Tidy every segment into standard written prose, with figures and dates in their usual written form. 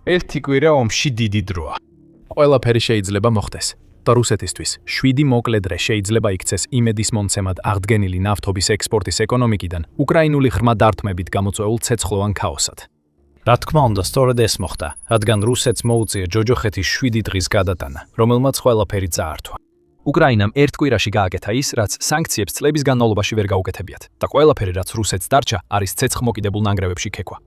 ერთი კვირა ომში დიდი დროა. ყველაფერი შეიძლება მოხდეს. და რუსეთისთვის 7 მოკლე დღე შეიძლება იქცეს იმედის მონცემად აღდგენილი ნავთობის ექსპორტის ეკონომიკიდან უკრაინული ღრმა დარტყმებით გამოწვეულ ცეცხლოვან ქაოსად. რა თქმა უნდა, სწორედ ეს მოხდა, რადგან რუსეთს მოუწია ჯოჯოხეთის 7 დღის გადატანა, რომელმაც ყველაფერი წაართვა. უკრაინამ ერთ კვირაში გააკეთა ის, რაც სანქციებს წლების განმავლობაში ვერ გაუკეთებიათ და ყველაფერი, რაც რუსეთს დარჩა, არის ცეცხლმოკიდებულ ნანგრევებში ქექვა.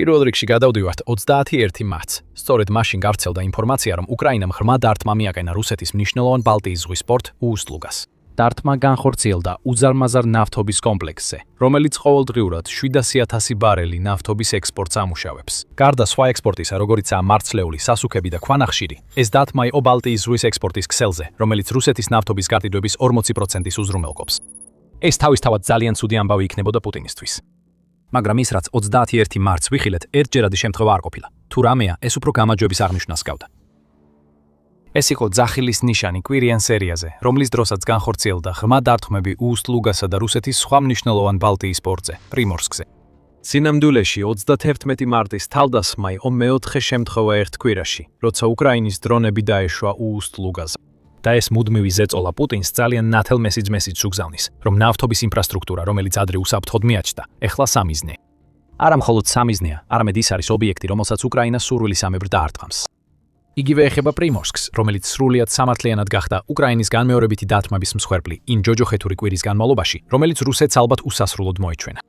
პირველ რიგში გადავდივართ 21 მარტს. სწორედ მაშინ გავრცელდა ინფორმაცია, რომ უკრაინამ ღრმა დარტყმა მიაყენა რუსეთის მნიშვნელოვან ბალტიის ზღვის პორტ უსტლუგას. დარტყმა განხორციელდა უზარმაზარ ნავთობის კომპლექსზე, რომელიც ყოველდღიურად 700,000 ბარელი ნავთობის ექსპორტს ამუშავებს. გარდა სხვა ექსპორტისა, როგორიცაა მარცვლეული, სასუქები და ქვანახშირი, ეს დარტყმა იყო ბალტიის ზღვის ექსპორტის ქსელზე, რომელიც რუსეთის ნავთობის გატიდვების 40%-ის უზრუნველყოფს. ეს თავისთავად ძალიან ცუდი ამბავი იქნებოდა პუტინისთვის. მაგრამ ის, რაც 21 მარტს ვიხილეთ, ერთჯერადი შემთხვევა არ ყოფილა. თუ რამეა, ეს უფრო გამარჯვების აღნიშვნას ჰგავდა. ეს იყო ძახილის ნიშანი კვირიან სერიაზე, რომლის დროსაც განხორციელდა ღრმა დარტყმები უსტლუგასა და რუსეთის სხვა მნიშვნელოვან ბალტიის პორტზე, პრიმორსკზე. სინამდვილეში 31 მარტის თავდასხმა იყო მეოთხე შემთხვევა ერთ კვირაში, როცა უკრაინის დრონები დაეშვა უსტლუგაზე. და ეს მუდმივი ზეწოლა პუტინს ძალიან ნათელ მესიჯს უგზავნის, რომ ნავთობის ინფრასტრუქტურა, რომელიც ადრე უსაფრთხოდ მიაჩნდა, ეხლა სამიზნე. არა მხოლოდ სამიზნეა, არამედ ის არის ობიექტი, რომელსაც უკრაინა სურვილისამებრ დაარტყამს. იგივე ეხება პრიმორსკს, რომელიც სრულიად სამართლიანად გახდა უკრაინის განმეორებითი დარტყმების მსხვერპლი იმ ჯოჯოხეთური კვირის განმავლობაში, რომელიც რუსეთს ალბათ უსასრულოდ მოეჩვენა.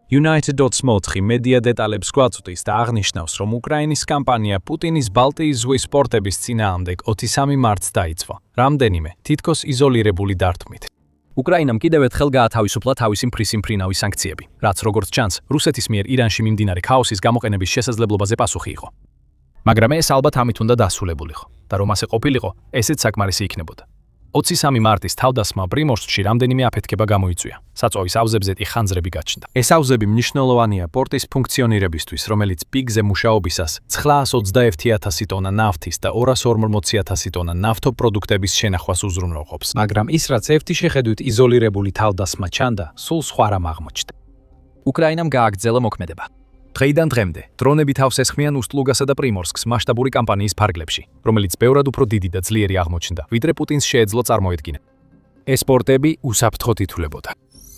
United.4 მედია დეტალებს გვაწვდის და აღნიშნავს, რომ უკრაინის კამპანია პუტინის ბალტიის ზღვის პორტების წინააღმდეგ 23 მარტს დაიწყო, რამდენიმე თითქოს იზოლირებული დარტყმით. უკრაინამ კიდევ ერთხელ გაათავისუფლა თავისი მფრინავი სანქციები, რაც როგორც ჩანს, რუსეთის მიერ ირანში მიმდინარე ქაოსის გამოყენების შესაძლებლობაზე პასუხი იყო. მაგრამ ეს ალბათ ამით უნდა დასრულებულიყო და რომ ასე ყოფილიყო, ესეც საკმარისი იქნებოდა. 23 მარტის თავდასხმა პრიმორსკში რამდენიმე აფეთქება გამოიწვია. საწვავის ავზებზე ხანძრები გაჩნდა. ეს ავზები მნიშვნელოვანია პორტის ფუნქციონირებისთვის, რომელიც პიკზე მუშაობისას 921,000 ტონა ნავთის და 240,000 ტონა ნავთობპროდუქტების შენახვას უზრუნველყოფს. მაგრამ ის, რაც ერთი შეხედვით იზოლირებული თავდასხმა ჩანდა, სულ სხვა რამ აღმოჩნდა. უკრაინამ გააგრძელა მოქმედება. დღეიდან დღემდე დრონები თავს ესხმიან უსტლუგასა და პრიმორსკს მასშტაბური კამპანიის ფარგლებში, რომელიც ბევრად უფრო დიდი და ძლიერი აღმოჩნდა, ვიდრე პუტინს შეეძლო წარმოედგინა. ეს პორტები უსაფრთხოდ ითვლებოდა.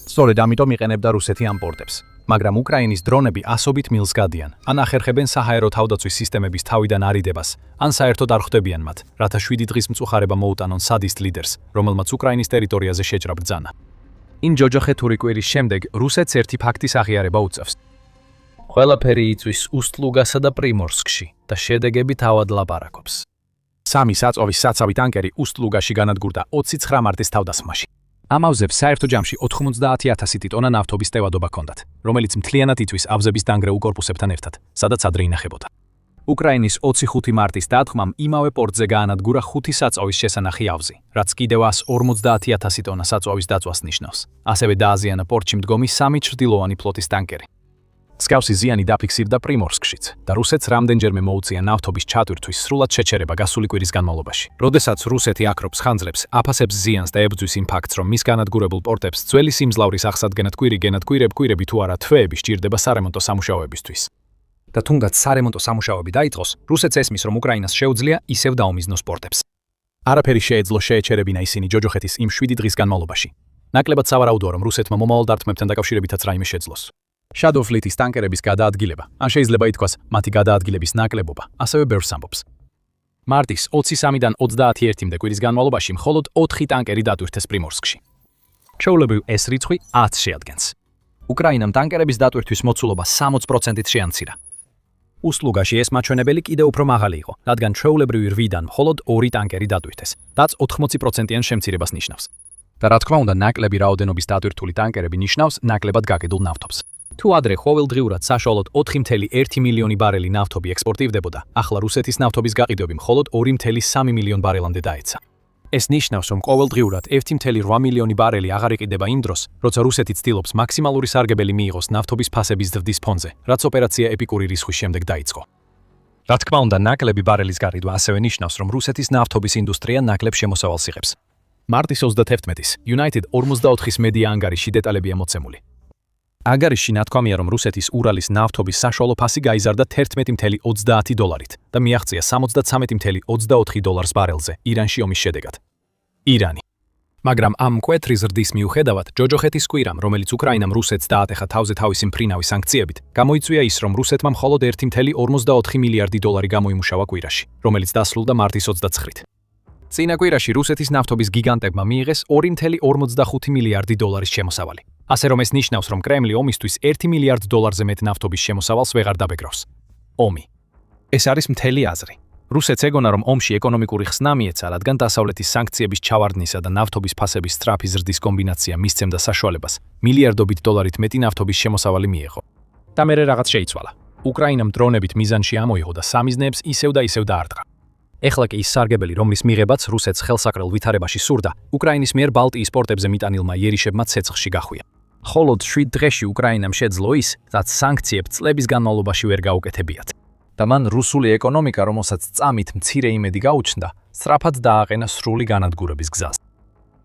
სწორედ ამიტომ იყენებდა რუსეთი ამ პორტებს. მაგრამ უკრაინის დრონები ასობით მილს გადიან, ან ახერხებენ საჰაერო თავდაცვის სისტემების თავიდან არიდებას, ან საერთოდ არ ხვდებიან მათ, რათა 7 დღის მწუხარება მოუტანონ სადისტ ლიდერს, რომელმაც უკრაინის ტერიტორიაზე შეჭრა ბრძანა. იმ ჯოჯოხეთური კვირის შემდეგ რუსეთს ერთი ფაქტის აღიარება უწევს. ყველაფერი იწვის უსტლუგასა და პრიმორსკში და შედეგები თავად ლაპარაკობს. სამი საწვავის საცავი ტანკერი უსტლუგაში განადგურდა 29 მარტის თავდასხმაში. ამ ავზებს საერთო ჯამში 90,000 ტონა ნავთობის ტევადობა ჰქონდათ, რომელიც მთლიანად იწვის ავზების დანგრეულ კორპუსებთან ერთად, სადაც ადრე ინახებოდა. უკრაინის 25 მარტის დარტყმამ იმავე პორტზე გაანადგურა 5 საწვავის შესანახი ავზი, რაც კიდევ 150,000 ტონა საწვავის დაწვას ნიშნავს. ასევე დააზიანა პორტში მდგომი 3 ჩრდილოვანი ფლოტის ტანკერი. მსგავსი ზიანი დაფიქსირდა პრიმორსკშიც და რუსეთს რამდენჯერმე მოუწია ნავთობის ჩატვირთვის სრულად შეჩერება გასული კვირის განმავლობაში. როდესაც რუსეთი აკრობს ხანძრებს, აფასებს ზიანს და ებრძვის იმ ფაქტს, რომ მის განადგურებულ პორტებს ძველი სიმძლავრის აღსადგენად კვირები თუ არა თვეები სჭირდება სარემონტო სამუშაოებისთვის. და თუნდაც სარემონტო სამუშაოები დაიწყოს, რუსეთს ესმის, რომ უკრაინას შეუძლია ისევ დაუმიზნოს პორტებს. არაფერი შეეძლო შეეჩერებინა ისინი ჯოჯოხეთის იმ 7 დღის განმავლობაში. ნაკლებად სავარაუდოა, რომ რუსეთმა მომავალ დარტყმებთან დაკავშირებითაც რაიმე შეძლოს. Shadow Fleet-ის ტანკერების გადაადგილება, ან შეიძლება ითქვას, მათი გადაადგილების ნაკლებობა, ასევე ბევრს ამბობს. მარტის 23-დან 31-მდე კვირის განმავლობაში მხოლოდ 4 ტანკერი დატვირთეს პრიმორსკში. ჩვეულებრივ ეს რიცხვი 10 შეადგენს. უკრაინამ ტანკერების დატვირთვის მოცულობა 60%-ით შეამცირა. უსტლუგაში ეს მაჩვენებელი კიდევ უფრო მაღალი იყო, რადგან ჩვეულებრივი 8-დან მხოლოდ 2 ტანკერი დატვირთეს, რაც 80%-იან შემცირებას ნიშნავს. და რა თქმა უნდა, ნაკლები რაოდენობის დატვირთული ტანკერები ნიშნავს ნაკლებად გაკიდულ ნავთობს. თუ ადრე ყოველდღიურად საშუალოდ 4,1 მილიონი ბარელი ნავთობი ექსპორტირდებოდა, ახლა რუსეთის ნავთობის გაყიდვები მხოლოდ 2,3 მილიონ ბარელამდე დაეცა. ეს ნიშნავს, რომ ყოველდღიურად 1,8 მილიონი ბარელი აღარ იყიდება იმ დროს, როცა რუსეთი ცდილობს მაქსიმალური სარგებელი მიიღოს ნავთობის ფასების ზრდის ფონზე, რაც ოპერაცია ეპიკური რისხვის შემდეგ დაიწყო. რა თქმა უნდა, ნაკლები ბარელის გაყიდვა ასევე ნიშნავს, რომ რუსეთის ნავთობის ინდუსტრია ნაკლებ შემოსავალს იღებს. მარტის 31-ის United 44-ის მედია ანგარიში დეტალებია მოცემული. ანგარიშში ნათქვამია, რომ რუსეთის ურალის ნავთობის საშუალო ფასი გაიზარდა 11.30 დოლარით და მიაღწია 73.24 დოლარს ბარელზე ირანში ომის შედეგად. ირანი. მაგრამ ამ მკვეთრი ზრდის მიუხედავად, ჯოჯოხეთის კვირამ, რომელიც უკრაინამ რუსეთს დაატეხა თავზე თავისი მფრინავი სანქციებით, გამოიწვია ის, რომ რუსეთმა მხოლოდ 1.44 მილიარდი დოლარი გამოიმუშავა კვირაში, რომელიც დასრულდა მარტის 29-ით. წინა კვირაში რუსეთის ნავთობის გიგანტებმა მიიღეს 2.45 მილიარდი დოლარის შემოსავალი. ასე რომ ეს ნიშნავს, რომ კრემლი ომისთვის 1 მილიარდ დოლარზე მეტ ნავთობის შემოსავალს ვეღარ დაბეგრავს. ომი. ეს არის მთელი აზრი. რუსეთს ეგონა, რომ ომში ეკონომიკური ხსნა მიეცა, რადგან დასავლეთის სანქციების ჩავარდნისა და ნავთობის ფასების სწრაფი ზრდის კომბინაცია მისცემდა საშუალებას მილიარდობით დოლარით მეტი ნავთობის შემოსავალი მიეღო. და მერე რაღაც შეიცვალა. უკრაინამ დრონებით მიზანში ამოიღო და სამიზნეებს ისევ და ისევ დაარტყა. ეხლა კი ის სარგებელი, რომლის მიღებაც რუსეთს ხელსაყრელ ვითარებაში სურდა, უკრაინის მიერ ბალტიის პორტებზე მიტანილმა იერიშებმა ცეცხლში გახვია. ხოლოდ 7 დღეში უკრაინამ შეძლო ის, რაც სანქციებს წლების განმავლობაში ვერ გაუკეთებიათ. და მან რუსული ეკონომიკა, რომელსაც წამით მცირე იმედი გაუჩნდა, სწრაფად დააყენა სრული განადგურების გზას.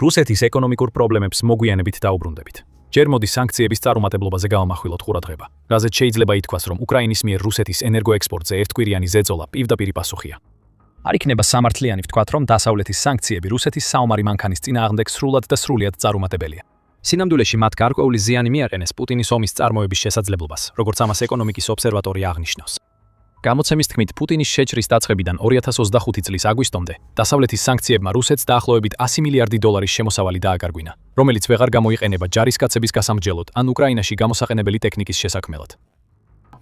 რუსეთის ეკონომიკურ პრობლემებს მოგვიანებით დაუბრუნდებით. ჯერ მოდი სანქციების წარუმატებლობაზე გავამახვილოთ ყურადღება, რაზეც შეიძლება ითქვას, რომ უკრაინის მიერ რუსეთის ენერგოექსპორტზე ერთკვირიანი ზეწოლა პირდაპირი პასუხია. არ იქნება სამართლიანი ვთქვათ, რომ დასავლეთის სანქციები რუსეთის საომარი მანქანის წინააღმდეგ სრულად და სრულიად წარუმატებელია. სინამდვილეში მათ გარკვეული ზიანი მიაყენეს პუტინის ომის წარმოების შესაძლებლობას, როგორც ამას ეკონომიკის ობსერვატორია აღნიშნავს. გამოცემის თქმით, პუტინის შეჭრის დაწყებიდან 2025 წლის აგვისტომდე დასავლეთის სანქციებმა რუსეთს დაახლოებით 100 მილიარდი დოლარის შემოსავალი დააგარგვინა, რომელიც ვეღარ გამოიყენება ჯარისკაცების გასამრჯელოდ ან უკრაინაში გამოსაყენებელი ტექნიკის შესაქმნელად.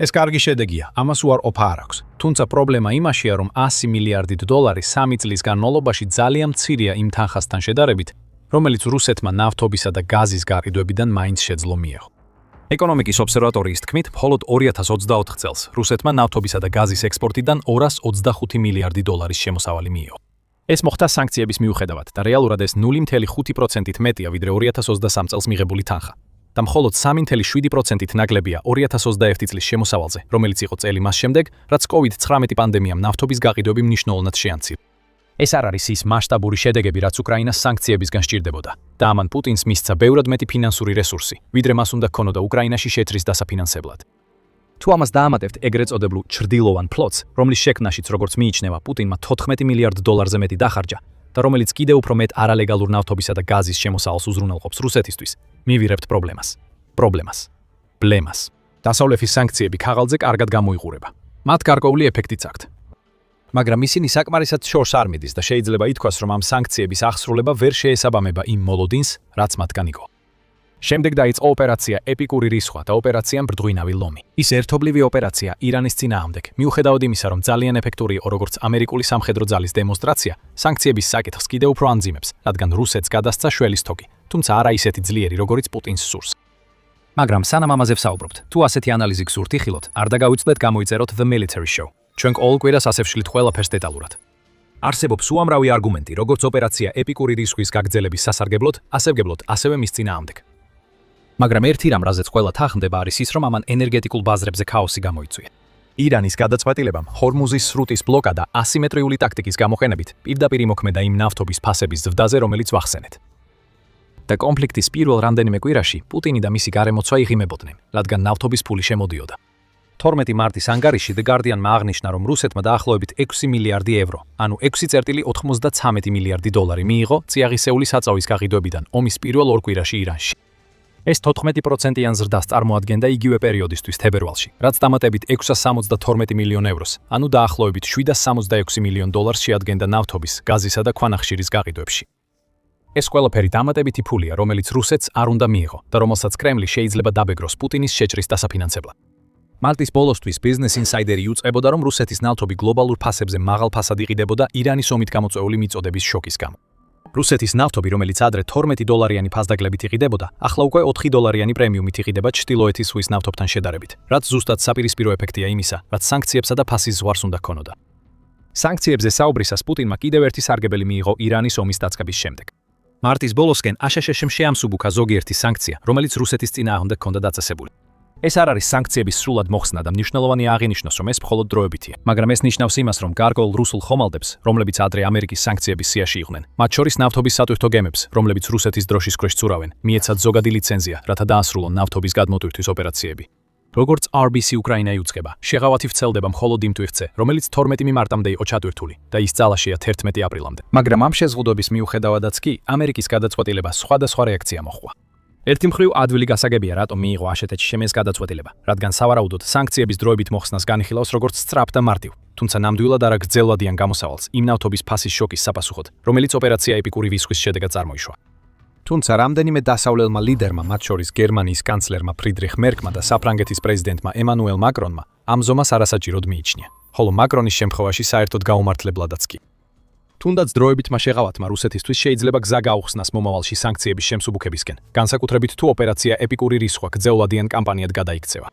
ეს კარგი შედეგია, ამას უარყოფა არ აქვს. თუმცა პრობლემა იმაშია, რომ 100 მილიარდი დოლარი 3 წლის განმავლობაში ძალიან მცირეა იმ თანხასთან შედარებით, რომელიც რუსეთმა ნავთობისა და გაზის გაყიდვებიდან მაინც შეძლო მიეღო. ეკონომიკის ობსერვატორიის თქმით, მხოლოდ 2024 წელს რუსეთმა ნავთობისა და გაზის ექსპორტიდან 225 მილიარდი დოლარის შემოსავალი მიიღო. ეს მოხდა სანქციების მიუხედავად და რეალურად ეს 0.5%-ით მეტია, ვიდრე 2023 წელს მიღებული თანხა. და მხოლოდ 3.7%-ით ნაკლებია 2021 წლის შემოსავალზე, რომელიც იყო წელი მას შემდეგ, რაც COVID-19 პანდემიამ ნავთობის გაყიდვები მნიშვნელოვნად შეამცირა. ეს არ არის ის მასშტაბური შედეგები, რაც უკრაინას სანქციებისგან სჭირდებოდა. და ამან პუტინს მისცა ბევრად მეტი ფინანსური რესურსი, ვიდრე მას უნდა ქონოდა უკრაინაში შეჭრის დასაფინანსებლად. თუ ამას დაამატებთ ეგრეთ წოდებულ ჩრდილოვან ფლოტს, რომლის შექმნაშიც როგორც მიიჩნევა, პუტინმა 14 მილიარდ დოლარზე მეტი დახარჯა და რომელიც კიდევ უფრო მეტ არალეგალურ ნავთობისა და გაზის შემოსავალს უზრუნველყოფს რუსეთისთვის, მივიღებთ პრობლემას. ბლემას. დასავლეთის სანქციები ქაღალდზე კარგად გამოიყურება. მათ გარკვეული ეფექტიც აქვთ. მაგრამ ისინი საკმარისად შორს არ მიდის და შეიძლება ითქვას, რომ ამ სანქციების აღსრულება ვერ შეესაბამება იმ მოლოდინს, რაც მათგან იყო. შემდეგ დაიწყო ოპერაცია ეპიკური რისხვა და ოპერაცია მბრდღვინავი ლომი. ის ერთობლივი ოპერაცია ირანის წინააღმდეგ, მიუხედავად იმისა, რომ ძალიან ეფექტური იყო როგორც ამერიკული სამხედრო ძალის დემონსტრაცია, სანქციების საკითხს კიდევ უფრო ანძიმებს, რადგან რუსეთს გადასცა შველის თოგი, თუმცა არა ისეთი ძლიერი, როგორიც პუტინს სურს. მაგრამ სანამ ამაზე ვსაუბრობთ, თუ ასეთი ანალიზი გსურთ იხილოთ, არ დაგავიწყდეთ გამოიწეროთ The Military Show. ჩვენ ყოველ კვირას ასევშლით ყველაფერს დეტალურად. არსებობს უამრავი არგუმენტი, როგორც ოპერაცია ეპიკური რისხვის გაგრძელების სასარგებლოდ, ასევე მის წინააღმდეგ. მაგრამ ერთი რამ, რაზეც ყველა თანხმდება, არის ის, რომ ამან ენერგეტიკულ ბაზრებზე ქაოსი გამოიწვია. ირანის გადაწყვეტილებამ ჰორმუზის სრუტის ბლოკადა ასიმეტრიული ტაქტიკის გამოყენებით პირდაპირ იმოქმედა იმ ნავთობის ფასების ზრდაზე, რომელიც ვახსენეთ. და კონფლიქტის პირველ რამდენიმე კვირაში პუტინი და მისი გარემოცვა იღიმებოდნენ, რადგან ნავთობის ფული შემოდიოდა. 12 მარტის ანგარიში The Guardian-მა აღნიშნა, რომ რუსეთმა დაახლოებით 6 მილიარდი ევრო, ანუ 6.93 მილიარდი დოლარი მიიღო წიაღისეული საწავის გაყიდვებიდან ომის პირველ ორ კვირაში ირანში. ეს 14%-იან ზრდას წარმოადგენდა იგივე პერიოდისთვის თებერვალში, რაც დამატებით 672 მილიონ ევროს, ანუ დაახლოებით 766 მილიონ დოლარს შეადგენდა ნავთობის, გაზისა და ქვანახშირის გაყიდვებში. ეს ყველაფერი დამატებითი ფულია, რომელიც რუსეთს არ უნდა მიიღო და რომელსაც კრემლი შეიძლება დაბეგროს პუტინის შეჭრის დასაფინანსებლად. მარტის ბოლოსთვის Business Insider-ი უწყებოდა, რომ რუსეთის ნავთობი გლობალურ ფასებზე მაღალ ფასად იყიდებოდა ირანის ომით გამოწვეული მიწოდების შოკის გამო. რუსეთის ნავთობი, რომელიც ადრე 12 დოლარიანი ფასდაგლებით იყიდებოდა, ახლა უკვე 4 დოლარიანი პრემიუმით იყიდება ჩრდილოეთის ზღვის ნავთობთან შედარებით, რაც ზუსტად საპირისპირო ეფექტია იმისა, რაც სანქციებსა და ფასის ზღვარს უნდა ქონოდა. სანქციებზე საუბრისას პუტინმა კიდევ ერთი სარგებელი მიიღო ირანის ომის დაწყების შემდეგ. მარტის ბოლოსკენ აშშ-მ შეამსუბუქა ზოგიერთი სანქცია, რომელიც რუსეთის წინააღმდეგ ჰქონდა დაწესებული. ეს არ არის სანქციების სრულად მოხსნა და მნიშვნელოვანი აღინიშნოს, რომ ეს მხოლოდ დროებითია. მაგრამ ეს ნიშნავს იმას, რომ გარკვეულ რუსულ ხომალდებს, რომლებიც ადრე ამერიკის სანქციების სიაში იყვნენ, მათ შორის ნავთობის სატვირთო გემებს, რომლებიც რუსეთის დროშის ქვეშ ცურავენ, მიეცათ ზოგადი ლიცენზია, რათა დაასრულონ ნავთობის გადმოტვირთვის ოპერაციები. როგორც RBC უკრაინა იუწყება, შეღავათი ვრცელდება მხოლოდ იმ თვიხზე, რომელიც 12 მარტამდე იყო ჩატვირთული და ის ძალაშია 11 აპრილამდე. მაგრამ ამ შეზღუდვების მიუხედავადაც კი ამერიკის გადაწყვეტილება სხვადასხვა რეაქცია მოჰყვა. ერთი მხრივ ადვილი გასაგებია, რატომ მიიღო აშეტეჩი შემეს გადაწყვეტილება, რადგან სავარაუდოდ სანქციების დროებით მოხსნას განიხილავს როგორც სწრაფ და მარტივ, თუმცა ნამდვილად არა გრძელვადიან გამოსავალს იმ ნავთობის ფასის შოკის საპასუხოდ, რომელიც ოპერაცია ეპიკური ვისხვის შედეგად წარმოიშვა. თუმცა რამდენიმე დასავლელმა ლიდერმა, მათ შორის გერმანიის კანცლერმა ფრიდრიხ მერკმა და საფრანგეთის პრეზიდენტმა ემანუელ მაკრონმა, ამ ზომას არასაჭიროდ მიიჩნია, ხოლო მაკრონის შემთხვევაში საერთოდ გაუმართლებლადაც კი. თუნდაც დროებითმა შეღავათმა რუსეთისთვის შეიძლება გზა გაუხსნას მომავალში სანქციების შემსუბუქებისკენ, განსაკუთრებით თუ ოპერაცია ეპიკური რისხვა გრძელვადიან კამპანიად გადაიქცევა.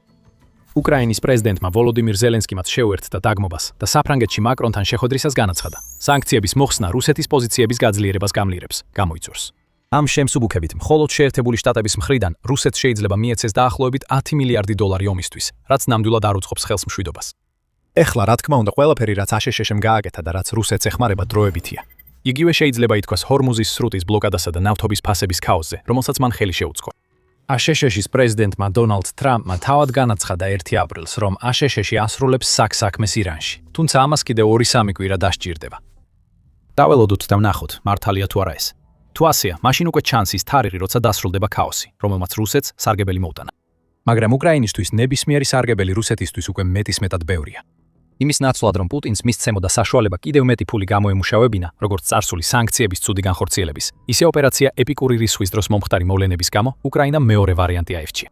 უკრაინის პრეზიდენტმა ვოლოდიმირ ზელენსკიმაც შეუერთდა დაგმობას და საფრანგეთში მაკრონთან შეხვედრისას განაცხადა: სანქციების მოხსნა რუსეთის პოზიციების გაძლიერებას გამლიერებს, გამოიწვევს. ამ შემსუბუქებით მხოლოდ შეერთებული შტატების მხრიდან რუსეთს შეიძლება მიეცეს დაახლოებით 10 მილიარდი დოლარი ომისთვის, რაც ნამდვილად არ უწყობს ხელს მშვიდობას. ეხლა რა თქმა უნდა ყველაფერი რაც აშშ-მ გააკეთა და რაც რუსეთს ეხმარება დროებითია. იგივე შეიძლება ითქვას ჰორმუზის სრუტის ბლოკადასა და ნავთობის ფასების ქაოსზე, რომელსაც მან ხელი შეუწყო. აშშ-ის პრეზიდენტმა დონალდ ტრამპმა თავად განაცხადა 1 აპრილს, რომ აშშ-ი ასრულებს საქმეს ირანში, თუმცა ამას კიდევ 2-3 კვირა დასჭირდება. დაველოდოთ და ვნახოთ, მართალია თუ არა ეს. თუ ასეა, მაშინ უკვე ჩანს ის თარიღი, როცა დასრულდება ქაოსი, რომელმაც რუსეთს სარგებელი მოუტანა. მაგრამ უკრაინისთვის ნებისმიერი სარგებელი რუსეთისთვის უკვე მეტისმეტად ბევრია. იმის ნაცვლად, რომ პუტინს მისცემოდა საშუალება კიდევ მეტი ფული გამოემუშავებინა, როგორც წარსული სანქციების ცუდი განხორციელების, ისე ოპერაცია ეპიკური რისხვის დროს მომხდარი მოვლენების გამო უკრაინამ მეორე ვარიანტი აირჩია.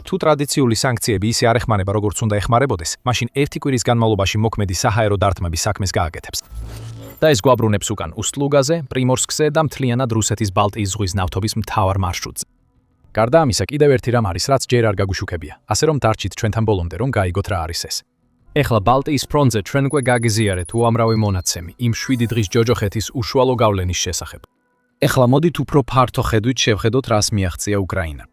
თუ ტრადიციული სანქციები ისე არ ეხმარება, როგორც უნდა ეხმარებოდეს, მაშინ 1 კვირის განმავლობაში მოქმედი საჰაერო დარტყმები საქმეს გააკეთებს. და ეს გვაბრუნებს უკან უსტლუგაზე, პრიმორსკზე და მთლიანად რუსეთის ბალტიის ზღვის ნავთობის მთავარ მარშრუტზე. გარდა ამისა, კიდევ ერთი რამ არის, რაც ჯერ არ გაგუშუქებია, ასე რომ დარჩით ჩვენთან ბოლომდე, რომ გაიგოთ რა არის ეს. ეხლა ბალტიის ფრონტზე ჩვენ უკვე გაგიზიარეთ უამრავი მონაცემი იმ 7 დღის ჯოჯოხეთის უშუალო გავლენის შესახებ. ეხლა მოდით უფრო ფართო ხედვით შევხედოთ, რას მიაღწია უკრაინა.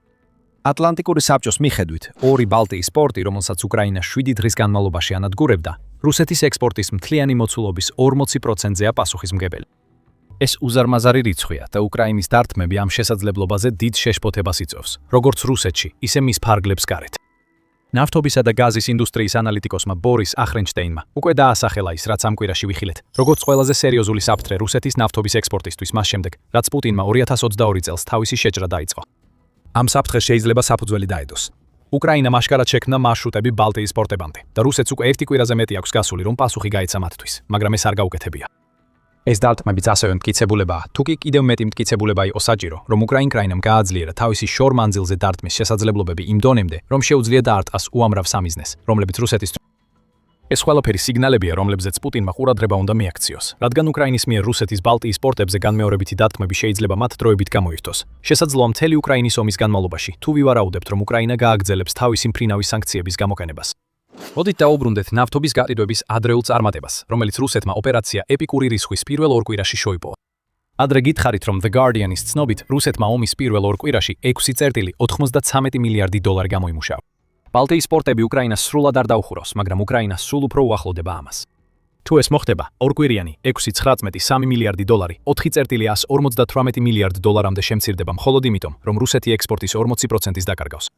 ატლანტიკური საბჭოს მიხედვით, 2 ბალტიის პორტი, რომელსაც უკრაინა 7 დღის განმავლობაში ანადგურებდა, რუსეთის ექსპორტის მთლიანი მოცულობის 40%-ზეა პასუხისმგებელი. ეს უზარმაზარი რიცხვია და უკრაინის დარტყმები ამ შესაძლებლობაზე დიდ შეშფოთებას იწვევს, როგორც რუსეთში, ისე მის ფარგლებს გარეთ. ნავთობისა და გაზის ინდუსტრიის ანალიტიკოსმა ბორის ახრენშტეინმა უკვე დაასახელა ის, რაც ამ კვირაში ვიხილეთ, როგორც ყველაზე სერიოზული საფრთხე რუსეთის ნავთობის ექსპორტისთვის მას შემდეგ, რაც პუტინმა 2022 წელს თავისი შეჭრა დაიწყო. ამ საფრთხეს შეიძლება საფუძველი დაედოს. უკრაინამ აშკარად შექმნა მარშრუტები ბალტიის პორტებამდე და რუსეთს უკვე 1 კვირაზე მეტი აქვს გასული, რომ პასუხი გაეცა მათთვის, მაგრამ ეს არ გაუკეთებია. ეს დარტყმებიც ასევე მტკიცებულებაა, თუ კი კიდევ მეტი მტკიცებულება იყო საჭირო, რომ უკრაინამ გააძლიერა თავისი შორ მანძილზე დარტყმის შესაძლებლობები იმ დონემდე, რომ შეუძლია დაარტყას უამრავ სამიზნეს, რომლებიც რუსეთისთვის. ეს ყველაფერი სიგნალებია, რომლებზეც პუტინმა ყურადღება უნდა მიაქციოს, რადგან უკრაინის მიერ რუსეთის ბალტიის პორტებზე განმეორებითი დარტყმები შეიძლება მათ დროებით გამოირთოს. შესაძლოა მთელი უკრაინის ომის განმავლობაში, თუ ვივარაუდებთ, რომ უკრაინა გააგრძელებს თავისი მფრინავის სანქციების გამოყენებას. მოდით დავუბრუნდეთ ნავთობის გაყიდვების ადრეულ წარმატებას, რომელიც რუსეთმა ოპერაცია ეპიკური რისხვის პირველ 2 კვირაში შოიპოვა. ადრე გითხარით, რომ The Guardian-ის ცნობით, რუსეთმა ომის პირველ 2 კვირაში 6.93 მილიარდი დოლარი გამოიმუშავა. ბალტიის პორტები უკრაინას სრულად არ დაუხურავს, მაგრამ უკრაინა სულ უფრო უახლოვდება ამას. თუ ეს მოხდება, 2 კვირიანი 6.19 მილიარდი დოლარი 4.158 მილიარდ დოლარამდე შემცირდება მხოლოდ იმიტომ, რომ რუსეთი ექსპორტის 40%-ის დაკარგავს.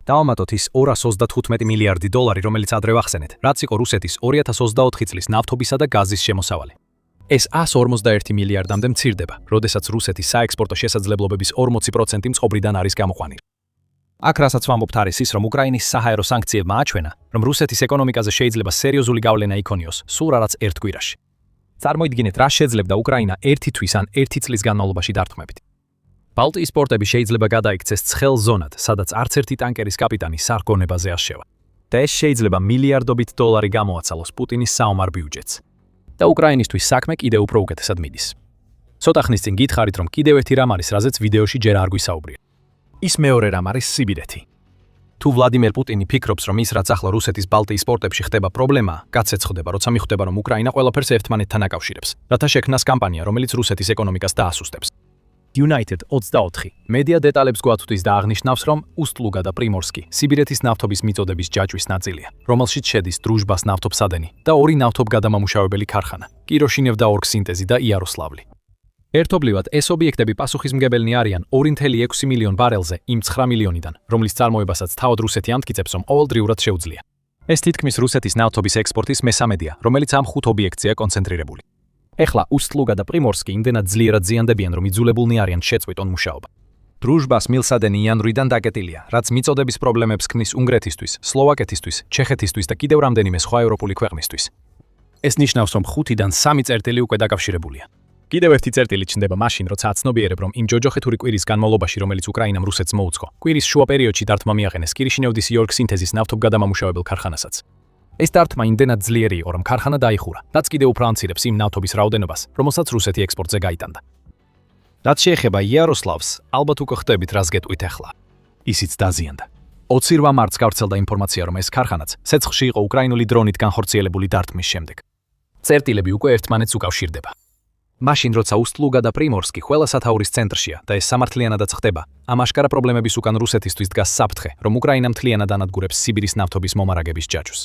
დავამატოთ ის 225 მილიარდი დოლარი, რომელიც ადრე ვახსენეთ, რაც იყო რუსეთის 2024 წლის ნავთობისა და გაზის შემოსავალი. ეს 151 მილიარდამდე მცირდება, როდესაც რუსეთის საექსპორტო შესაძლებლობების 40% მწყობრიდან არის გამოყვანილი. აქ რასაც ვამბობთ არის ის, რომ უკრაინის საჰაერო სანქციებმა აჩვენა, რომ რუსეთის ეკონომიკაზე შეიძლება სერიოზული გავლენა იქონიოს სულ რაღაც 1 კვირაში. წარმოიდგინეთ, რა შეძლებდა უკრაინა 1 თვის ან 1 წლის განმავლობაში დარტყმებით. ბალტიის პორტები შეიძლება გადაიქცეს ცხელ ზონად, სადაც არც ერთი ტანკერის კაპიტანი სარგონებაზე აღშევა. და ეს შეიძლება მილიარდობით დოლარი გამოაცალოს პუტინის საომარ ბიუჯეტს. და უკრაინისთვის საქმე კიდევ უფრო უკეთესად მიდის. ცოტა ხნის წინ გითხარით, რომ კიდევ ერთი რამ არის, რაზეც ვიდეოში ჯერ არ გვისაუბრია. ის მეორე რამ არის სიბირეთი. თუ ვლადიმერ პუტინი ფიქრობს, რომ ის რაც ახლა რუსეთის ბალტიის პორტებში ხდება პრობლემა, გაცეცხლდება, როცა მიხვდება, რომ უკრაინა ყველაფერს ერთმანეთთან აკავშირებს, რათა შექმნას კამპანია, რომელიც რუსეთის ეკონომიკას დაასუსტებს. United 24. მედია დეტალებს გვაწვდის და აღნიშნავს, რომ უსტლუგა და პრიმორსკი სიბირეთის ნავთობის მიწოდების ჯაჭვის ნაწილია, რომელშიც შედის დრუჟბას ნავთობსადენი და ორი ნავთობგადამამუშავებელი ქარხანა, კიროშინევ და ორგსინტეზი და იაროსლავლი. ერთობლივად ეს ობიექტები პასუხისმგებელნი არიან 2.6 მილიონ ბარელზე იმ 9 მილიონიდან, რომლის წარმოებასაც თავად რუსეთი ამტკიცებს, რომ ყოველდღიურად შეუძლია. ეს თითქმის რუსეთის ნავთობის ექსპორტის მესამედია, რომელიც ამ 5 ობიექტზეა კონცენტრირებული. ეხლა უსტლუგა და პრიმორსკი იმდენად ძლიერად ზიანდებიან, რომ იძულებულნი არიან შეწყვიტონ მუშაობა. დრუჟბას მილსადენი იანვრიდან დაკეტილია, რაც მიწოდების პრობლემებს ქმნის უნგრეთისთვის, სლოვაკეთისთვის, ჩეხეთისთვის და კიდევ რამდენიმე სხვა ევროპული ქვეყნისთვის. ეს ნიშნავს, რომ 5-დან 3 წერტილი უკვე დაკავშირებულია. კიდევ ერთი წერტილი ჩნდება მაშინ, როცა აცნობიერებ, რომ იმ ჯოჯოხეთური კვირის განმავლობაში, რომელიც უკრაინამ რუსეთს მოუწყო, კვირის შუა პერიოდში დარტმა მიაყენეს კირიშინევდის იორგ-სინთეზის ნავთობგადამამუშავებელ ქარხანასაც. ეს დარტმა იმდენად ძლიერი იყო, რომ ქარხანა დაიხურა, რაც კიდევ უფრო ამცირებს იმ ნავთობის რაოდენობას, რომელსაც რუსეთი ექსპორტზე გაიტანდა. რაც შეეხება იაროსლავს, ალბათ უკვე ხვდებით, რას გეტყვით ახლა. ისიც დაზიანდა. 28 მარტს გავრცელდა ინფორმაცია, რომ ეს ქარხანაც ცეცხლში იყო უკრაინული დრონით განხორციელებული დარტმის შემდეგ. წერტილები უკვე ერთმანეთს უკავშირდება. მაშინ, როცა უსტლუგა და პრიმორსკი ყველა სათაურის ცენტრშია და ეს სამართლიანადაც ხდება, ამ აშკარა პრობლემების უკან რუსეთისთვის დგას საფრთხე, რომ უკრაინა მთლიანად ანადგურებს სიბირის ნავთობის მომარაგების ჯაჭვს.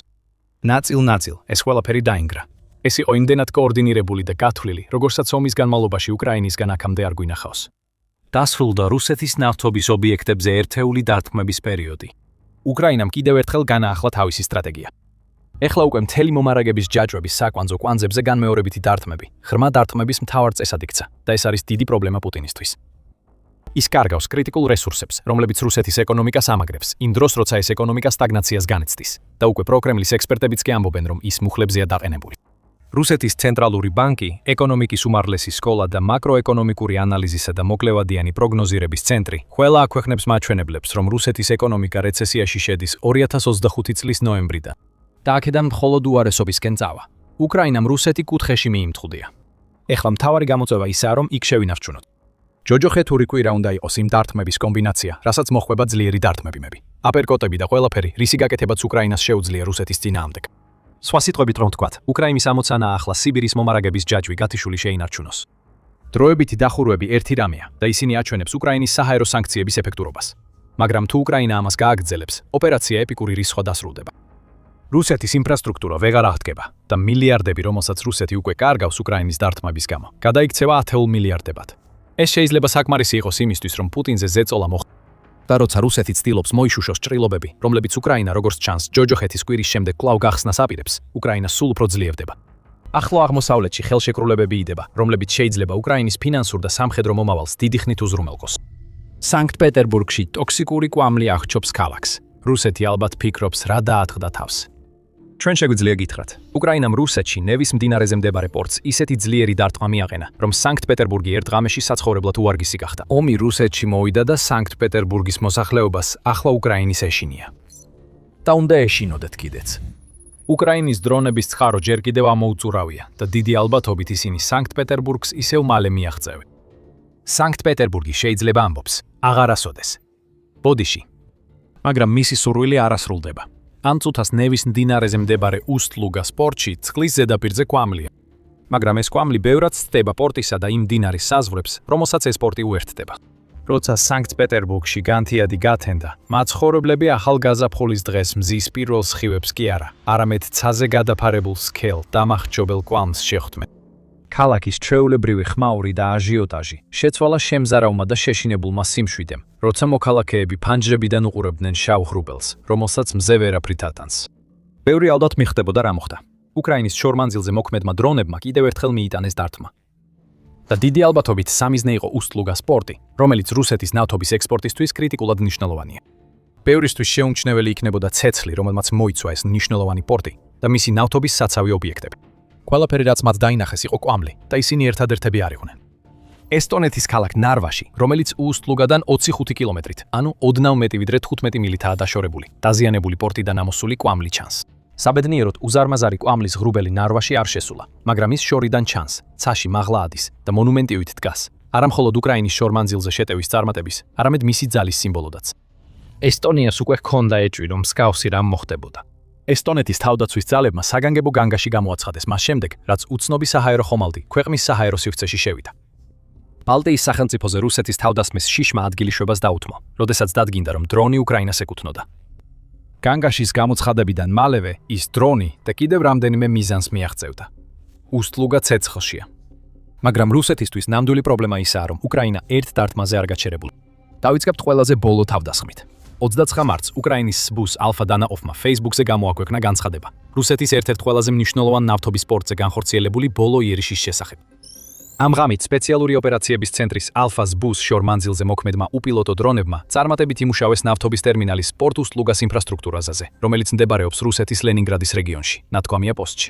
ნაწილ-ნაწილ ეს ყველაფერი დაინგრა. ეს იყო იმდენად კოორდინირებული და გათვლილი, როგორცაც ომის განმავლობაში უკრაინისგან აქამდე არ გვინახავს. დასრულდა რუსეთის ნავთობის ობიექტებზე ერთეული დარტყმების პერიოდი. უკრაინამ კიდევ ერთხელ განაახლა თავისი სტრატეგია. ეხლა უკვე მთელი მომარაგების ჯაჭვების საკვანძო კვანძებზე განმეორებითი დარტყმები, ღრმა დარტყმების მთავარ წესად იქცა და ეს არის დიდი პრობლემა პუტინისთვის. ის კარგავს კრიტიკულ რესურსებს, რომლებიც რუსეთის ეკონომიკას ამაგრებს, იმ დროს, როცა ეს ეკონომიკა სტაგნაციას განიცდის და უკვე პროკრემლის ექსპერტებიც კი ამბობენ, რომ ის მუხლებზეა დაყენებული. რუსეთის ცენტრალური ბანკი, ეკონომიკის უმაღლესი სკოლა და მაკროეკონომიკური ანალიზისა და მოკლევადიანი პროგნოზირების ცენტრი ყველა აქვეყნებს მაჩვენებლებს, რომ რუსეთის ეკონომიკა რეცესიაში შედის 2025 წლის ნოემბრიდან. და აქედან მხოლოდ უარესობისკენ წავა. უკრაინამ რუსეთი კუთხეში მიიმთხუდია. ეხლა მთავარი გამოწვევა ისაა, რომ იქ შევინარჩუნოთ. ჯოჯოხეთური კვირა უნდა იყოს იმ დარტყმების კომბინაცია, რასაც მოხვება ძლიერი დარტყმებები. აპერკოტები და ყველაფერი, რისი გაკეთებაც უკრაინას შეუძლია რუსეთის წინააღმდეგ. სხვა სიტყვებით რომ ვთქვათ, უკრაინის ამოცანაა ახლა სიბირის მომარაგების ჯაჭვი გათიშული შეინარჩუნოს. დროებითი დახურვები ერთი რამეა და ისინი აჩვენებს უკრაინის საჰაერო სანქციების ეფექტურობას. მაგრამ თუ უკრაინა ამას გააგრძელებს, ოპერაცია ეპიკური რისხვა დასრულდება. რუსეთის ინფრასტრუქტურა ვეღარ აღდგება და მილიარდები, რომელსაც რუსეთი უკვე კარგავს უკრაინის დარტყმების გამო, გადაიქცევა 10 მილიარდებად. ეს შეიძლება საკმარისი იყოს იმისთვის, რომ პუტინზე ზეწოლა მოხდეს. და როცა რუსეთი ცდილობს მოიშუშოს ჭრილობები, რომლებიც უკრაინა როგორც ჩანს ჯოჯოხეთის კვირის შემდეგ კვლავ გახსნას აპირებს, უკრაინა სულ უფრო ძლიერდება. ახლო აღმოსავლეთში ხელშეკრულებები იდება, რომლებიც შეიძლება უკრაინის ფინანსურ და სამხედრო მომავალს დიდი ხნით უზრუნველყოს. სანქტ-პეტერბურგში ტოქსიკური კვამლი აღჩობს ქალაქს. რუსეთი ალბათ ფიქრობს, რა დაატყდა თავს. ჩვენ შეგვიძლია გითხრათ, უკრაინამ რუსეთში ნევის მდინარეზე მდებარე პორტს ისეთი ძლიერი დარტყმა მიაყენა, რომ სანქტ-პეტერბურგი ერთ ღამეში საცხოვრებლად უარგისი გახდა. ომი რუსეთში მოვიდა და სანქტ-პეტერბურგის მოსახლეობას ახლა უკრაინის ეშინია. და უნდა ეშინოდეთ კიდეც. უკრაინის დრონების ცხარო ჯერ კიდევ ამოუწურავია და დიდი ალბათობით ისინი სანქტ-პეტერბურგს ისევ მალე მიაღწევენ. სანქტ-პეტერბურგი შეიძლება ამბობს, აღარასოდეს. ბოდიში. მაგრამ მისი სურვილი არ ასრულდება. ამ წუთას ნევის მდინარეზე მდებარე უსტლუგას პორტში წყლის ზედაპირზე კვამლია. მაგრამ ეს კვამლი ბევრად ცდება პორტისა და იმ მდინარის საზღვრებს, რომელსაც ეს პორტი უერთდება. როცა სანქტ-პეტერბურგში განთიადი გათენდა, მაცხოვრებლები ახალგაზაფხულის დღეს მზის პირველ სხივებს კი არა, არამედ ცაზე გადაფარებულ სქელ დამახჯობელ კვამლს შეხვდნენ. ქალაქის ჩვეულებრივი ხმაური და აჟიოტაჟი შეცვალა შემზარავმა და შეშინებულმა სიმშვიდემ, როცა მოქალაქეები ფანჯრებიდან უყურებდნენ შავ ღრუბელს, რომელსაც მზე ვერაფრით ატანს. ბევრი ალბათ მიხდებოდა რა მოხდა. უკრაინის შორმანძილზე მოქმედმა დრონებმა კიდევ ერთხელ მიიტანეს დარტყმა. და დიდი ალბათობით სამიზნე იყო უსტლუგას პორტი, რომელიც რუსეთის ნავთობის ექსპორტისთვის კრიტიკულად მნიშვნელოვანია. ბევრისთვის შეუმჩნეველი იქნებოდა ცეცხლი, რომელმაც მოიცვა ეს მნიშვნელოვანი პორტი და მისი ნავთობის საცავი ობიექტები. ყველაფერი რაც მათ დაინახეს იყო კვამლი და ისინი ერთადერთები არ იყვნენ. ესტონეთის ქალაქ ნარვაში, რომელიც უსტლუგადან 25 კილომეტრით, ანუ ოდნავ მეტი ვიდრე 15 მილითაა დაშორებული, დაზიანებული პორტიდან ამოსული კვამლი ჩანს. საბედნიეროდ უზარმაზარი კვამლის ღრუბელი ნარვაში არ შესულა, მაგრამ ის შორიდან ჩანს, ცაში მაღლა ადის და მონუმენტივით დგას, არა მხოლოდ უკრაინის შორმანძილზე შეტევის წარმატების, არამედ მისი ძალის სიმბოლოდაც. ესტონიას უკვე ჰქონდა ეჭვი, რომ მსგავსი რამ მოხდებოდა. ესტონეთის თავდაცვის ძალებმა საგანგებო განგაში გამოაცხადეს მას შემდეგ, რაც უცნობი საჰაერო ხომალდი ქვეყნის საჰაერო სივრცეში შევიდა. ბალტიის სახელმწიფოზე რუსეთის თავდასხმის შიშმა ადგილი შვებას დაუთმო, როდესაც დადგინდა, რომ დრონი უკრაინას ეკუთვნოდა. განგაშის გამოცხადებიდან მალევე ის დრონი და კიდევ რამდენიმე მიზანს მიაღწევდა. უსტლუგა ცეცხლშია. მაგრამ რუსეთისთვის ნამდვილი პრობლემა ისაა, რომ უკრაინა ერთ დარტმაზე არ გაჩერებული. დავიწყებთ ყველაზე ბოლო თავდასხმით. 29 მარტს უკრაინის SBU-ს ალფა დანაყოფმა Facebook-ზე გამოაქვეყნა განცხადება რუსეთის ერთ-ერთ ყველაზე მნიშვნელოვან ნავთობის პორტზე განხორციელებული ბოლო იერიშის შესახებ. ამ ღამით სპეციალური ოპერაციების ცენტრის ალფა SBU-ს შორ მანძილზე მოქმედმა უპილოტო დრონებმა წარმატებით იმუშავეს ნავთობის ტერმინალის პორტ უსტლუგას ინფრასტრუქტურაზე, რომელიც მდებარეობს რუსეთის ლენინგრადის რეგიონში, ნათქვამია პოსტში.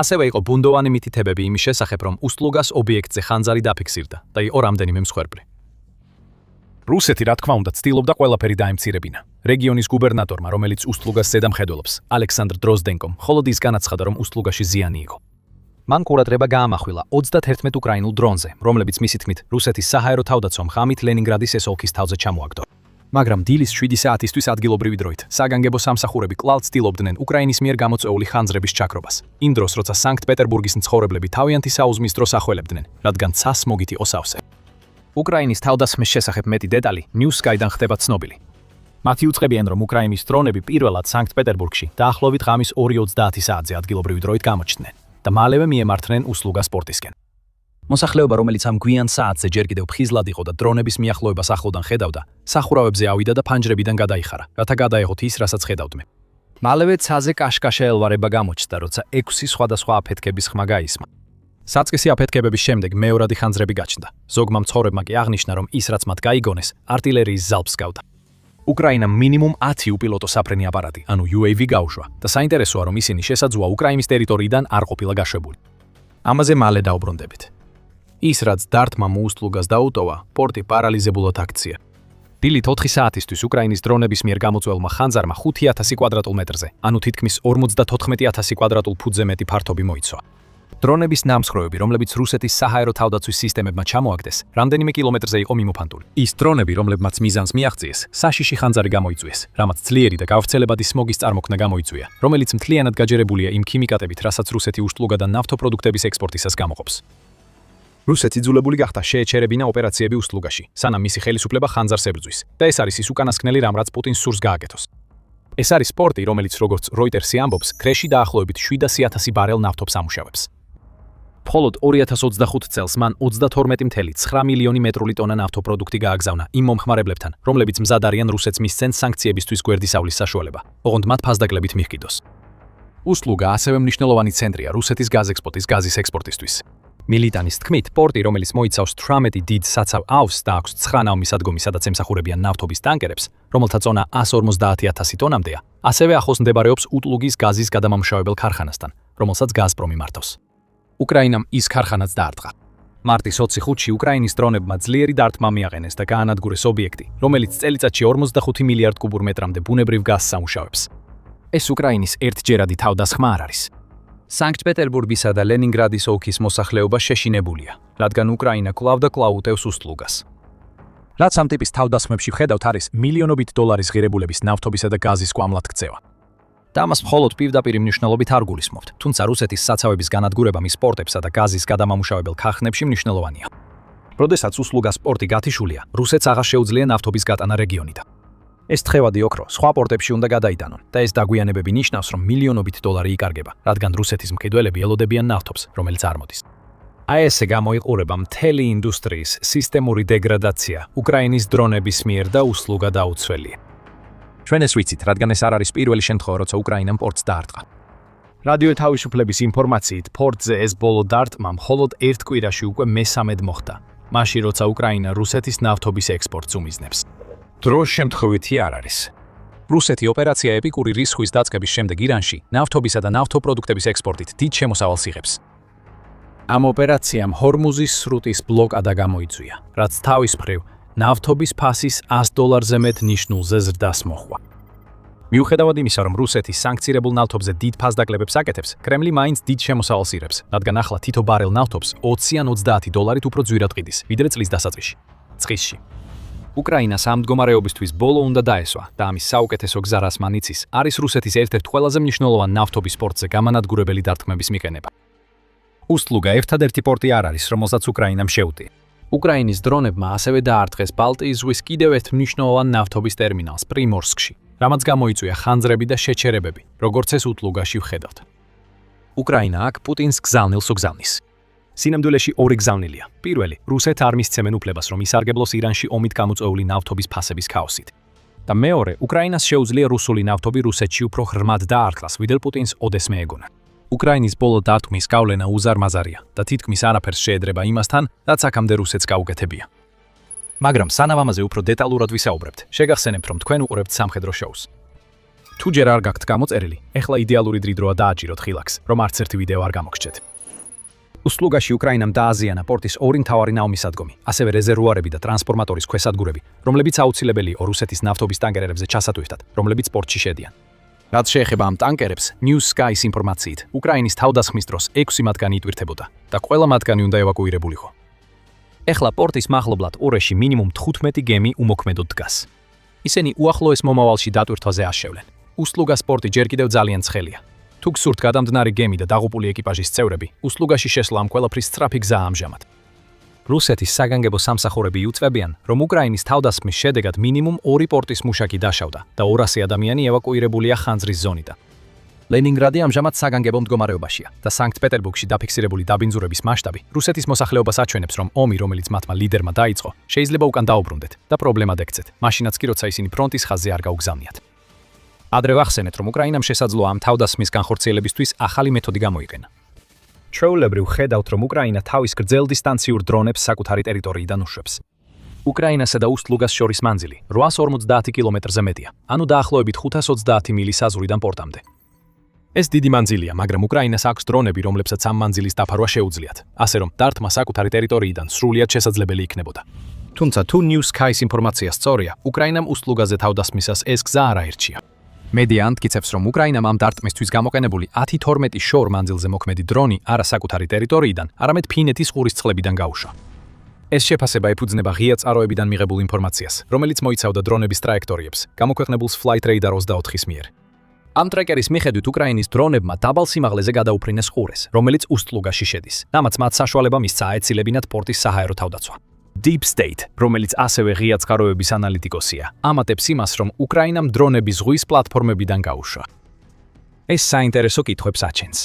ასევე იყო ბუნდოვანი მითითებები იმის შესახებ, რომ უსტლუგას ობიექტზე ხანძარი დაფიქსირდა და იყო რამდენიმე მსხვერპლი. რუსეთი, რა თქმა უნდა, ცდილობდა ყველაფერი დაემცირებინა. რეგიონის გუბერნატორმა, რომელიც უსტლუგას ზედამხედველობს, ალექსანდრ დროზდენკომ, მხოლოდ ის განაცხადა, რომ უსტლუგაში ზიანი იყო. მან ყურადღება გაამახვილა 31 უკრაინულ დრონზე, რომლებიც მისი თქმით, რუსეთის საჰაერო თავდაცვამ ღამით ლენინგრადის ეს ოლქის თავზე ჩამოაგდო. მაგრამ დილის 7 საათისთვის ადგილობრივი დროით საგანგებო სამსახურები კვლავ ცდილობდნენ უკრაინის მიერ გამოწვეული ხანძრების ჩაქრობას. იმ დროს, როცა სანქტ-პეტერბურგის მცხოვრებლები თავიანთი საუზმის დროს ახველებდნენ, რადგან ცას მოგით იყო სავსე. უკრაინის თავდასხმის შესახებ მეტი დეტალი New Sky-დან ხდება ცნობილი. მათი უწყებიან, რომ უკრაინის დრონები პირველად სანქტ-პეტერბურგში დაახლოებით ღამის 2:30 საათზე ადგილობრივი დროით გამოჩნდნენ და მალევე მიემართნენ უსლუგას პორტისკენ. მოსახლეობა, რომელიც ამ გვიან საათზე ჯერ კიდევ ფხიზლად იყო და დრონების მიახლოებას ახლოდან ხედავდა, სახურავებზე ავიდა და ფანჯრებიდან გადაიხარა, რათა გადაეღოთ ის, რასაც ხედავდნენ. მალევე ცაზე კაშკაშა ელვარება გამოჩნდა, როცა 6 სხვადასხვა აფეთქების ხმა გაისმა. საწყისი აფეთქებების შემდეგ მეორადი ხანძრები გაჩნდა. ზოგმა მცხოვრებმა კი აღნიშნა, რომ ის, რაც მათ გაიგონეს, არტილერიის ზალპს გავდა. უკრაინამ მინიმუმ 10 უპილოტო საფრენი აპარატი, ანუ UAV გაუშვა და საინტერესოა, რომ ისინი შესაძლოა უკრაინის ტერიტორიიდან არ ყოფილა გაშვებული. ამაზე მალე დაუბრუნდებით. ის, რაც დარტმა უსტლუგას დაუტოვა, პორტი პარალიზებულად აქცია. დილით 4 საათისთვის უკრაინის დრონების მიერ გამოწვეულმა ხანძარმა 5000 კვადრატულ მეტრზე, ანუ თითქმის 54000 კვადრატულ ფუტზე მეტი ფართობი მოიცვა. დრონების ნამსხვრევები, რომლებიც რუსეთის საჰაერო თავდაცვის სისტემებმა ჩამოაგდეს, რამდენიმე კილომეტრზე იყო მიმოფანტული. ის დრონები, რომლებმაც მიზანს მიაღწიეს, საშიში ხანძარი გამოიწვიეს, რამაც ძლიერი და გავრცელებადი სმოგის წარმოქმნა გამოიწვია, რომელიც მთლიანად გაჯერებულია იმ ქიმიკატებით, რასაც რუსეთი უსტლუგადან ნავთობპროდუქტების ექსპორტისას გამოყოფს. რუსეთი იძულებული გახდა შეეჩერებინა ოპერაციები უსტლუგაში, სანამ მისი ხელისუფლება ხანძარს ებრძვის და ეს არის ის უკანასკნელი რამ, რაც პუტინს სურს გააკეთოს. ეს არის პორტი, რომელიც როგორც Reuters-ი ამბობს, კრეში დაახლოებით 700,000 ბარელ ნავთობს ამუშავებს. მხოლოდ 2025 წელს მან 32.9 მილიონი მეტრული ტონა ნავთობპროდუქტი გააგზავნა იმ მომხმარებლებთან, რომლებიც მზად არიან რუსეთს მისცენ სანქციებისთვის გვერდისავლის საშუალება, ოღონდ მათ ფასდაკლებით მიჰყიდოს. უსლუგა ასევე მნიშვნელოვანი ცენტრია რუსეთის გაზექსპორტის გაზის ექსპორტისთვის. მილიტანის თქმით, პორტი, რომელიც მოიცავს 18 დიდ საცავ აუზს და აქვს 9 ნავმისადგომი, სადაც ემსახურებიან ნავთობის ტანკერებს, რომელთა წონა 150,000 ტონამდეა, ასევე ახლოს მდებარეობს უტლუგის გაზის გადამამუშავებელ ქარხანასთან, რომელსაც გაზპრომი მართავს. უკრაინამ ის ქარხანაც დაარტყა. მარტის 25-ში უკრაინის დრონებმა ძლიერი დარტყმა მიაყენეს და გაანადგურეს ობიექტი, რომელიც წელიწადში 45 მილიარდ კუბურ მეტრამდე ბუნებრივ გაზს ამუშავებს. ეს უკრაინის ერთჯერადი თავდასხმა არ არის. სანქტ-პეტერბურგისა და ლენინგრადის ოლქის მოსახლეობა შეშინებულია, რადგან უკრაინა კვლავ და კვლავ უტევს უსტლუგას. რაც ამ ტიპის თავდასხმებში ვხედავთ, არის მილიონობით დოლარის ღირებულების ნავთობისა და გაზის კვამლად ქცევა. და ამას მხოლოდ პირდაპირ მნიშვნელობით არ გულისხმობთ, თუმცა რუსეთის საცავების განადგურება მის პორტებსა და გაზის გადამამუშავებელ ქარხნებში მნიშვნელოვანია. როდესაც უსლუგას პორტი გათიშულია, რუსეთს აღარ შეუძლია ნავთობის გატანა რეგიონიდან. ეს თხევადი ოქრო სხვა პორტებში უნდა გადაიტანონ და ეს დაგვიანებები ნიშნავს, რომ მილიონობით დოლარი იკარგება, რადგან რუსეთის მყიდველები ელოდებიან ნავთობს, რომელიც არ მოდის. აი ესე გამოიყურება მთელი ინდუსტრიის სისტემური დეგრადაცია უკრაინის დრონების მიერ და უსლუგა დაუცველია. ჩვენ ეს ვიცით, რადგან ეს არ არის პირველი შემთხვევა, როცა უკრაინამ პორტს დაარტყა. რადიო თავისუფლების ინფორმაციით, პორტზე ეს ბოლო დარტყმა მხოლოდ ერთ კვირაში უკვე მესამედ მოხდა, მაშინ როცა უკრაინა რუსეთის ნავთობის ექსპორტს უმიზნებს. დროს შემთხვევითი არ არის. რუსეთი ოპერაცია ეპიკური რისხვის დაწყების შემდეგ ირანში ნავთობისა და ნავთობპროდუქტების ექსპორტით დიდ შემოსავალს იღებს. ამ ოპერაციამ ჰორმუზის სრუტის ბლოკადა გამოიწვია, რაც თავის მხრივ ნავთობის ფასის $100-ზე მეტ ნიშნულზე ზრდას მოჰყვა. მიუხედავად იმისა, რომ რუსეთი სანქცირებულ ნავთობზე დიდ ფასდაკლებებს აკეთებს, კრემლი მაინც დიდ შემოსავალს იღებს, რადგან ახლა თითო ბარელ ნავთობს 20 ან 30 დოლარით უფრო ძვირად ყიდის, ვიდრე წლის დასაწყისში. წხისში. უკრაინას ამ მდგომარეობისთვის ბოლო უნდა დაესვა და ამის საუკეთესო გზა, რას მან იცის, არის რუსეთის ერთ-ერთ ყველაზე მნიშვნელოვან ნავთობის პორტზე გამანადგურებელი დარტყმების მიყენება. უსტლუგა ერთადერთი პორტი არ არის, რომელსაც უკრაინამ შეუტია. უკრაინის დრონებმა ასევე დაარტყეს ბალტიის ზღვის კიდევ ერთ მნიშვნელოვან ნავთობის ტერმინალს პრიმორსკში, რამაც გამოიწვია ხანძრები და შეჩერებები, როგორც ეს უტლუგაში ვხედავთ. უკრაინა აქ პუტინს გზავნილს უგზავნის. სინამდვილეში ორი გზავნილია. პირველი, რუსეთ არ მისცემენ უფლებას, რომ ისარგებლოს ირანში ომით გამოწვეული ნავთობის ფასების ქაოსით. და მეორე, უკრაინას შეუძლია რუსული ნავთობი რუსეთში უფრო ღრმად დაარტყას, ვიდრე პუტინს ოდესმე ეგონა. უკრაინის ბოლო დარტყმის გავლენა უზარმაზარია და თითქმის არაფერს შეედრება იმასთან, რაც აქამდე რუსეთს გაუკეთებია. მაგრამ სანამ ამაზე უფრო დეტალურად ვისაუბრებთ, შეგახსენებთ, რომ თქვენ უყურებთ სამხედრო შოუს. თუ ჯერ არ გაქვთ გამოწერილი, ეხლა იდეალური დროა დააჭიროთ ხილაკს, რომ არც ერთი ვიდეო არ გამოგჩნდეთ. უსლუგაში უკრაინამ დააზიანა პორტის ორი მთავარი ნავმისადგომი, ასევე რეზერვუარები და ტრანსფორმატორის ქვესადგურები, რომლებიც აუცილებელია რუსეთის ნავთობის ტანკერებზე ჩასატვირთად, რომლებიც პორტში შედიან. რაც შეეხება ამ ტანკერებს, New Sky-ის ინფორმაციით, უკრაინის თავდასხმის დროს 6 მათგანი იტვირთებოდა და ყველა მათგანი უნდა ევაკუირებულიყო. ეხლა პორტის მახლობლად ურეში მინიმუმ 15 გემი უმოქმედოდ დგას. ისინი უახლოეს მომავალში დატვირთვაზე აშევლენ. უსლუგას პორტი ჯერ კიდევ ძალიან ცხელია. თუ გსურთ გადამდნარი გემი და დაღუპული ეკიპაჟის წევრები, უსლუგაში შესვლა ამ ყველაფრის სწრაფი გზაა ამჟამად. რუსეთის საგანგებო სამსახურები იუწვებიან, რომ უკრაინის თავდასხმის შედეგად მინიმუმ 2 პორტის მუშაკი დაშავდა და 200 ადამიანი ევაკუირებულია ხანძრის ზონიდან. ლენინგრადი ამჟამად საგანგებო მდგომარეობაშია და სანქტ-პეტერბურგში დაფიქსირებული დაბინძურების მასშტაბი რუსეთის მოსახლეობას აჩვენებს, რომ ომი, რომელიც მათმა ლიდერმა დაიწყო, შეიძლება უკან დაუბრუნდეთ და პრობლემად ექცეთ, მაშინაც კი როცა ისინი ფრონტის ხაზზე არ გაუგზავნიათ. ადრე ვახსენეთ, რომ უკრაინამ შესაძლოა ამ თავდასხმის განხორციელებისთვის ახალი მეთოდი გამოიყენა. ჩვეულებრივ ხედავთ, რომ უკრაინა თავის გრძელ დისტანციურ დრონებს საკუთარი ტერიტორიიდან უშვებს. უკრაინასა და უსლუგას შორის მანძილი 850 კილომეტრზე მეტია, ანუ დაახლოებით 530 მილი საზღვრიდან პორტამდე. ეს დიდი მანძილია, მაგრამ უკრაინას აქვს დრონები, რომლებსაც ამ მანძილის დაფარვა შეუძლიათ, ასე რომ დარტყმა საკუთარი ტერიტორიიდან სრულიად შესაძლებელი იქნებოდა. თუმცა თუ New Sky-ის ინფორმაცია სწორია, უკრაინამ უსლუგაზე თავდასხმისას ეს გზა არ აირჩია. მედია ამტკიცებს, რომ უკრაინამ ამ დარტყმისთვის გამოყენებული 10-12 შორ მანძილზე მოქმედი დრონი არა საკუთარი ტერიტორიიდან, არამედ ფინეთის ყურის წყლებიდან გაუშვა. ეს შეფასება ეფუძნება ღია წყაროებიდან მიღებულ ინფორმაციას, რომელიც მოიცავდა დრონების ტრაექტორიებს, გამოქვეყნებულს Flight Radar 24-ის მიერ. ამ ტრეკერის მიხედვით უკრაინის დრონებმა დაბალ სიმაღლეზე გადაუფრინეს ყურეს, რომელიც უსლუგაში შედის. რამაც მათ საშუალება მისცა აეცილებინათ პორტის საჰაერო თავდაცვა. Deep State, რომელიც ასევე ღია წყაროების ანალიტიკოსია, ამატებს იმას, რომ უკრაინამ დრონები ზღვის პლატფორმებიდან გაუშვა. ეს საინტერესო კითხვებს აჩენს.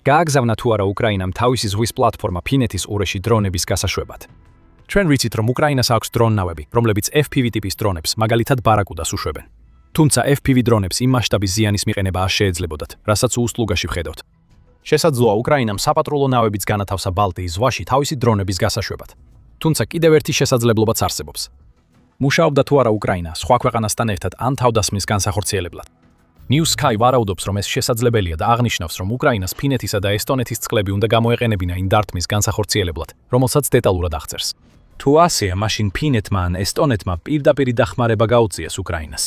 გააგზავნა თუ არა უკრაინამ თავისი ზღვის პლატფორმა ფინეთის ყურეში დრონების გასაშვებად. ჩვენ ვიცით, რომ უკრაინას აქვს დრონნავები, რომლებიც FPV ტიპის დრონებს, მაგალითად ბარაკუდას უშვებენ. თუმცა FPV დრონებს იმ მასშტაბის ზიანის მიყენება არ შეეძლებოდათ, რასაც უსლუგაში ვხედავთ. შესაძლოა უკრაინამ საპატრულო ნავებიც განათავსა ბალტიის ზღვაში თავისი დრონების გასაშვებად. თუმცა კიდევ ერთი შესაძლებლობაც არსებობს. მუშაობდა თუ არა უკრაინა სხვა ქვეყანასთან ერთად ან თავდასხმის განსახორციელებლად. New Sky ვარაუდობს, რომ ეს შესაძლებელია და აღნიშნავს, რომ უკრაინას ფინეთისა და ესტონეთის წყლები უნდა გამოეყენებინა იმ დარტყმის განსახორციელებლად, რომელსაც დეტალურად აღწერს. თუ ასეა, მაშინ ფინეთმა ან ესტონეთმა პირდაპირ დახმარება გაუწიეს უკრაინას.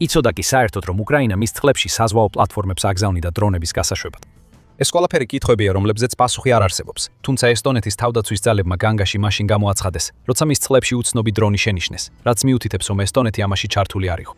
იცოდა კი საერთოდ, რომ უკრაინა მის წყლებში საზღვაო პლატფორმებს აგზავნიდა დრონების გასაშვებად. ეს ყველაფერი კითხვებია, რომლებზეც პასუხი არ არსებობს, თუმცა ესტონეთის თავდაცვის ძალებმა განგაში მაშინ გამოაცხადეს, როცა მის წყლებში უცნობი დრონი შენიშნეს, რაც მიუთითებს, რომ ესტონეთი ამაში ჩართული არ იყო.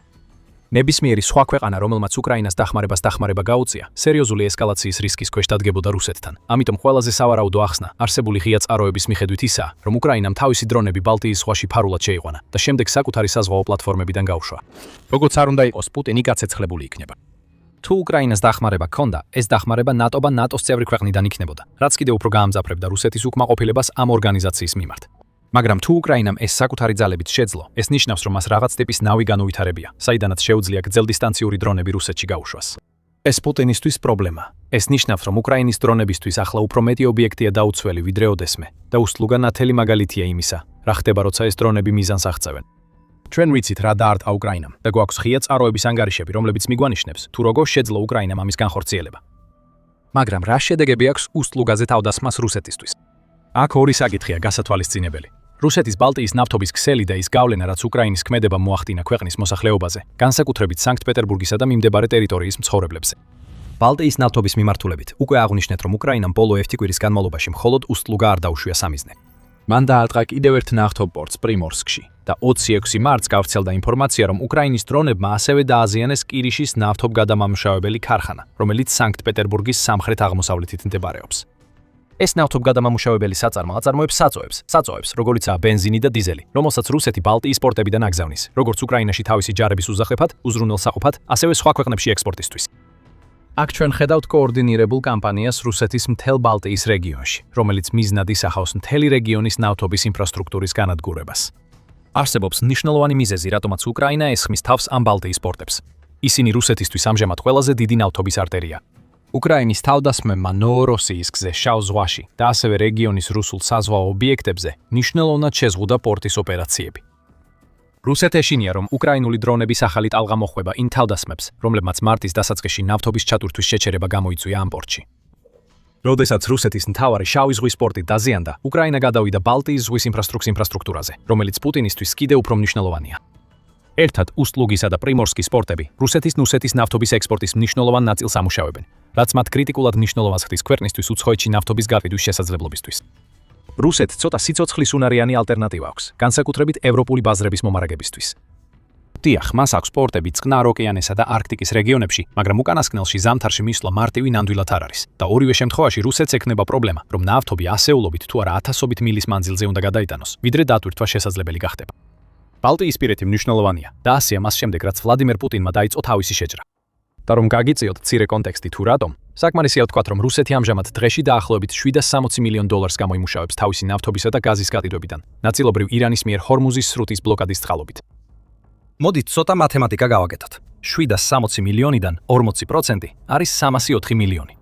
ნებისმიერი სხვა ქვეყანა, რომელმაც უკრაინას დახმარება გაუწია, სერიოზული ესკალაციის რისკის ქვეშ დადგებოდა რუსეთთან. ამიტომ ყველაზე სავარაუდო ახსნა არსებული ღია წყაროების მიხედვით ისაა, რომ უკრაინამ თავისი დრონები ბალტიის ზღვაში ფარულად შეიყვანა და შემდეგ საკუთარი საზღვაო პლატფორმებიდან გაუშვა. როგორც არ უნდა იყოს, პუტინი გაცეცხლებული იქნება. თუ უკრაინას დახმარება ჰქონდა, ეს დახმარება ნატო-ბა ნატოს წევრი ქვეყნიდან იქნებოდა, რაც კიდევ უფრო გაამძაფრებდა რუსეთის უკმაყოფილებას ამ ორგანიზაციის მიმართ. მაგრამ თუ უკრაინამ ეს საკუთარი ძალებით შეძლო, ეს ნიშნავს, რომ მას რაღაც ტიპის ნავი განუვითარებია, საიდანაც შეუძლია გრძელდისტანციური დრონები რუსეთში გაუშვას. ეს პუტინისთვის პრობლემა. ეს ნიშნავს, რომ უკრაინის დრონებისთვის ახლა უფრო მეტი ობიექტია დაუცველი ვიდრე ოდესმე და უსლუგა ნათელი მაგალითია იმისა, რა ხდება, როცა ეს დრონები მიზანს აღწევენ. ჩვენ ვიცით რა დაარტყა უკრაინამ და გვაქვს ღია წყაროების ანგარიშები, რომლებიც მიგვანიშნებს, თუ როგორ შეძლო უკრაინამ ამის განხორციელება. მაგრამ რა შედეგები აქვს უსლუგაზე თავდასხმას რუსეთისთვის? აქ ორი საკითხია გასათვალისწინებელი. რუსეთის ბალტიის ნავთობის ქსელი და ის გავლენა, რაც უკრაინის ქმედება მოახდინა ქვეყნის მოსახლეობაზე, განსაკუთრებით სანქტ-პეტერბურგისა და მიმდებარე ტერიტორიის მცხოვრებლებზე. ბალტიის ნავთობის მიმართულებით უკვე აღვნიშნეთ, რომ უკრაინამ ბოლო 1 კვირის განმავლობაში მხოლოდ უსლუგა არ დაუშვია სამიზნე. მან დაარტყა კიდევ ერთ ნავთობ პორტს პრიმორსკში და 26 მარტს გავრცელდა ინფორმაცია, რომ უკრაინის დრონებმა ასევე დააზიანეს კირიშის ნავთობგადამამუშავებელი ქარხანა, რომელიც სანქტ-პეტერბურგის სამხრეთ-აღმოსავლეთით მდებარეობს. ეს ნავთობგადამამუშავებელი საწარმო აწარმოებს საწვევებს, როგორიცაა ბენზინი და დიზელი, რომელსაც რუსეთი ბალტიის პორტებიდან აგზავნის, როგორც უკრაინაში თავისი ჯარების უზრახებად, უზრუნველსაყოფად, ასევე სხვა ქვეყნებში ექსპორტისთვის. აქ ჩვენ ხედავთ კოორდინირებულ კამპანიას რუსეთის მთელ ბალტიის რეგიონში, რომელიც მიზნად ისახავს მთელი რეგიონის ნავთობის ინფრასტრუქტურის განადგურებას. არსებობს მნიშვნელოვანი მიზეზი, რატომაც უკრაინა ესხმის თავს ამ ბალტიის პორტებს. ისინი რუსეთისთვის ამჟამად ყველაზე დიდი ნავთობის არტერია. უკრაინის თავდასხმებმა ნოოროსიის გზზე შავ ზღვაში და ასევე რეგიონის რუსულ საზღვაო ობიექტებზე მნიშვნელოვნად შეზღუდა პორტის ოპერაციები. რუსეთს ეშინია, რომ უკრაინული დრონების ახალი ტალღა მოხვება იმ თავდასხმებს, რომლებმაც მარტის დასაწყისში ნავთობის ჩატვირთვის შეჩერება გამოიწვია ამ პორტში. როდესაც რუსეთის მთავარი შავი ზღვის პორტი დაზიანდა, უკრაინა გადავიდა ბალტიის ზღვის ინფრასტრუქტურაზე, რომელიც პუტინისთვის კიდევ უფრო მნიშვნელოვანია. ერთად უსტლუგისა და პრიმორსკის პორტები რუსეთის ნავთობის ექსპორტის მნიშვნელოვან ნაწილს ამუშავებენ, რაც მათ კრიტიკულად მნიშვნელოვანს ხდის ქვეყნისთვის უცხოეთში ნავთობის გაყიდვის შესაძლებლობისთვის. რუსეთს ცოტა სიცოცხლის უნარიანი ალტერნატივა აქვს, განსაკუთრებით ევროპული ბაზრების მომარაგებისთვის. დიახ, მას აქვს პორტები წყნარ ოკეანესა და არქტიკის რეგიონებში, მაგრამ უკანასკნელში ზამთარში მისვლა მარტივი ნამდვილად არ არის და ორივე შემთხვევაში რუსეთს ექნება პრობლემა, რომ ნავთობი ასეულობით თუ არა ათასობით მილის მანძილზე უნდა გადაიტანოს, ვიდრე დატვირთვა შესაძლებელი გახდება. ბალტიისპირეთი მნიშვნელოვანია და ასეა მას შემდეგ, რაც ვლადიმერ პუტინმა დაიწყო თავისი შეჭრა. და რომ გაგიწიოთ მცირე კონტექსტი თუ რატომ, საკმარისია ვთქვათ, რომ რუსეთი ამჟამად დღეში დაახლოებით $760 მილიონ გამოიმუშავებს თავისი ნავთობისა და გაზის გაყიდვებიდან, ნაწილობრივ ირანის მიერ ჰორმუზის სრუტის ბლოკადის წყალობით. მოდით ცოტა მათემატიკა გავაკეთოთ. 760 მილიონიდან 40% არის 304 მილიონი.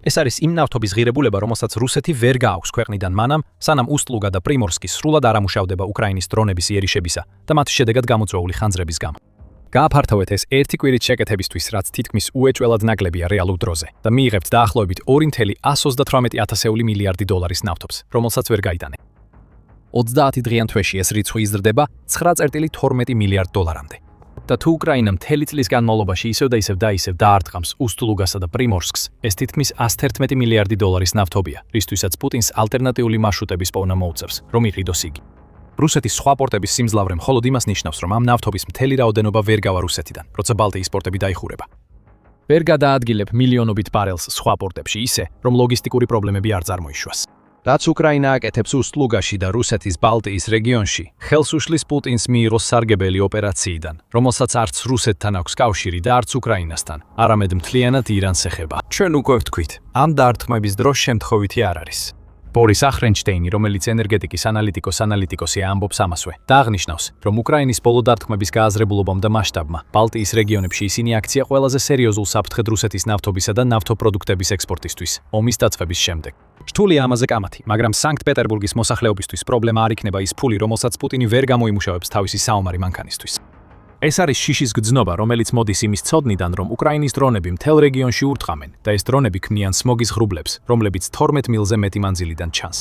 ეს არის იმ ნავთობის ღირებულება, რომელსაც რუსეთი ვერ გააქვს ქვეყნიდან მანამ, სანამ უსტლუგა და პრიმორსკი სრულად არ ამუშავდება უკრაინის დრონების იერიშებისა და მათ შედეგად გამოწვეული ხანძრების გამო. გააფართოვეთ ეს ერთი კვირით შეკეთებისთვის, რაც თითქმის უეჭველად ნაკლებია რეალურ დროზე და მიიღებთ დაახლოებით 2.138 მილიარდი დოლარის ნავთობს, რომელსაც ვერ გაიტანე. 30 დღიან თვეში ეს რიცხვი იზრდება 9.12 მილიარდ დოლარამდე. და თუ უკრაინა მთელი წლის განმავლობაში ისევ დაარტყამს უსტლუგასა და პრიმორსკს, ეს თითქმის 111 მილიარდი დოლარის ნავთობია, რისთვისაც პუტინს ალტერნატიული მარშრუტების პოვნა მოუწევს, რომ იყიდოს იგი. რუსეთის სხვა პორტების სიმძლავრე მხოლოდ იმას ნიშნავს, რომ ამ ნავთობის მთელი რაოდენობა ვერ გავა რუსეთიდან, როცა ბალტიის პორტები დაიხურება. ვერ გადაადგილებ მილიონობით ბარელს სხვა პორტებში ისე, რომ ლოგისტიკური პრობლემები არ წარმოიშვას. რაც უკრაინა აკეთებს უსტლუგაში და რუსეთის ბალტიის რეგიონში, ხელს უშლის პუტინს მიიღოს სარგებელი ოპერაციიდან, რომელსაც არც რუსეთთან აქვს კავშირი და არც უკრაინასთან, არამედ მთლიანად ირანს ეხება. ჩვენ უკვე ვთქვით, ამ დარტყმების დრო შემთხვევითი არ არის. ბორის ახრენშტეინი, რომელიც ენერგეტიკის ანალიტიკოსია, ამბობს ამასვე და აღნიშნავს, რომ უკრაინის ბოლო დარტყმების გააზრებულობამ და მასშტაბმა ბალტიის რეგიონებში ისინი აქცია ყველაზე სერიოზულ საფრთხედ რუსეთის ნავთობისა და ნავთობპროდუქტების ექსპორტისთვის, ომის დაწყების შემდეგ. რთულია ამაზე კამათი, მაგრამ სანქტ-პეტერბურგის მოსახლეობისთვის პრობლემა არ იქნება ის ფული, რომელსაც პუტინი ვერ გამოიმუშავებს თავისი საომარი მანქანისთვის. ეს არის შიშის გრძნობა, რომელიც მოდის იმის ცოდნიდან, რომ უკრაინის დრონები მთელ რეგიონში ურტყამენ და ეს დრონები ქმნიან სმოგის ღრუბლებს, რომლებიც 12 მილზე მეტი მანძილიდან ჩანს.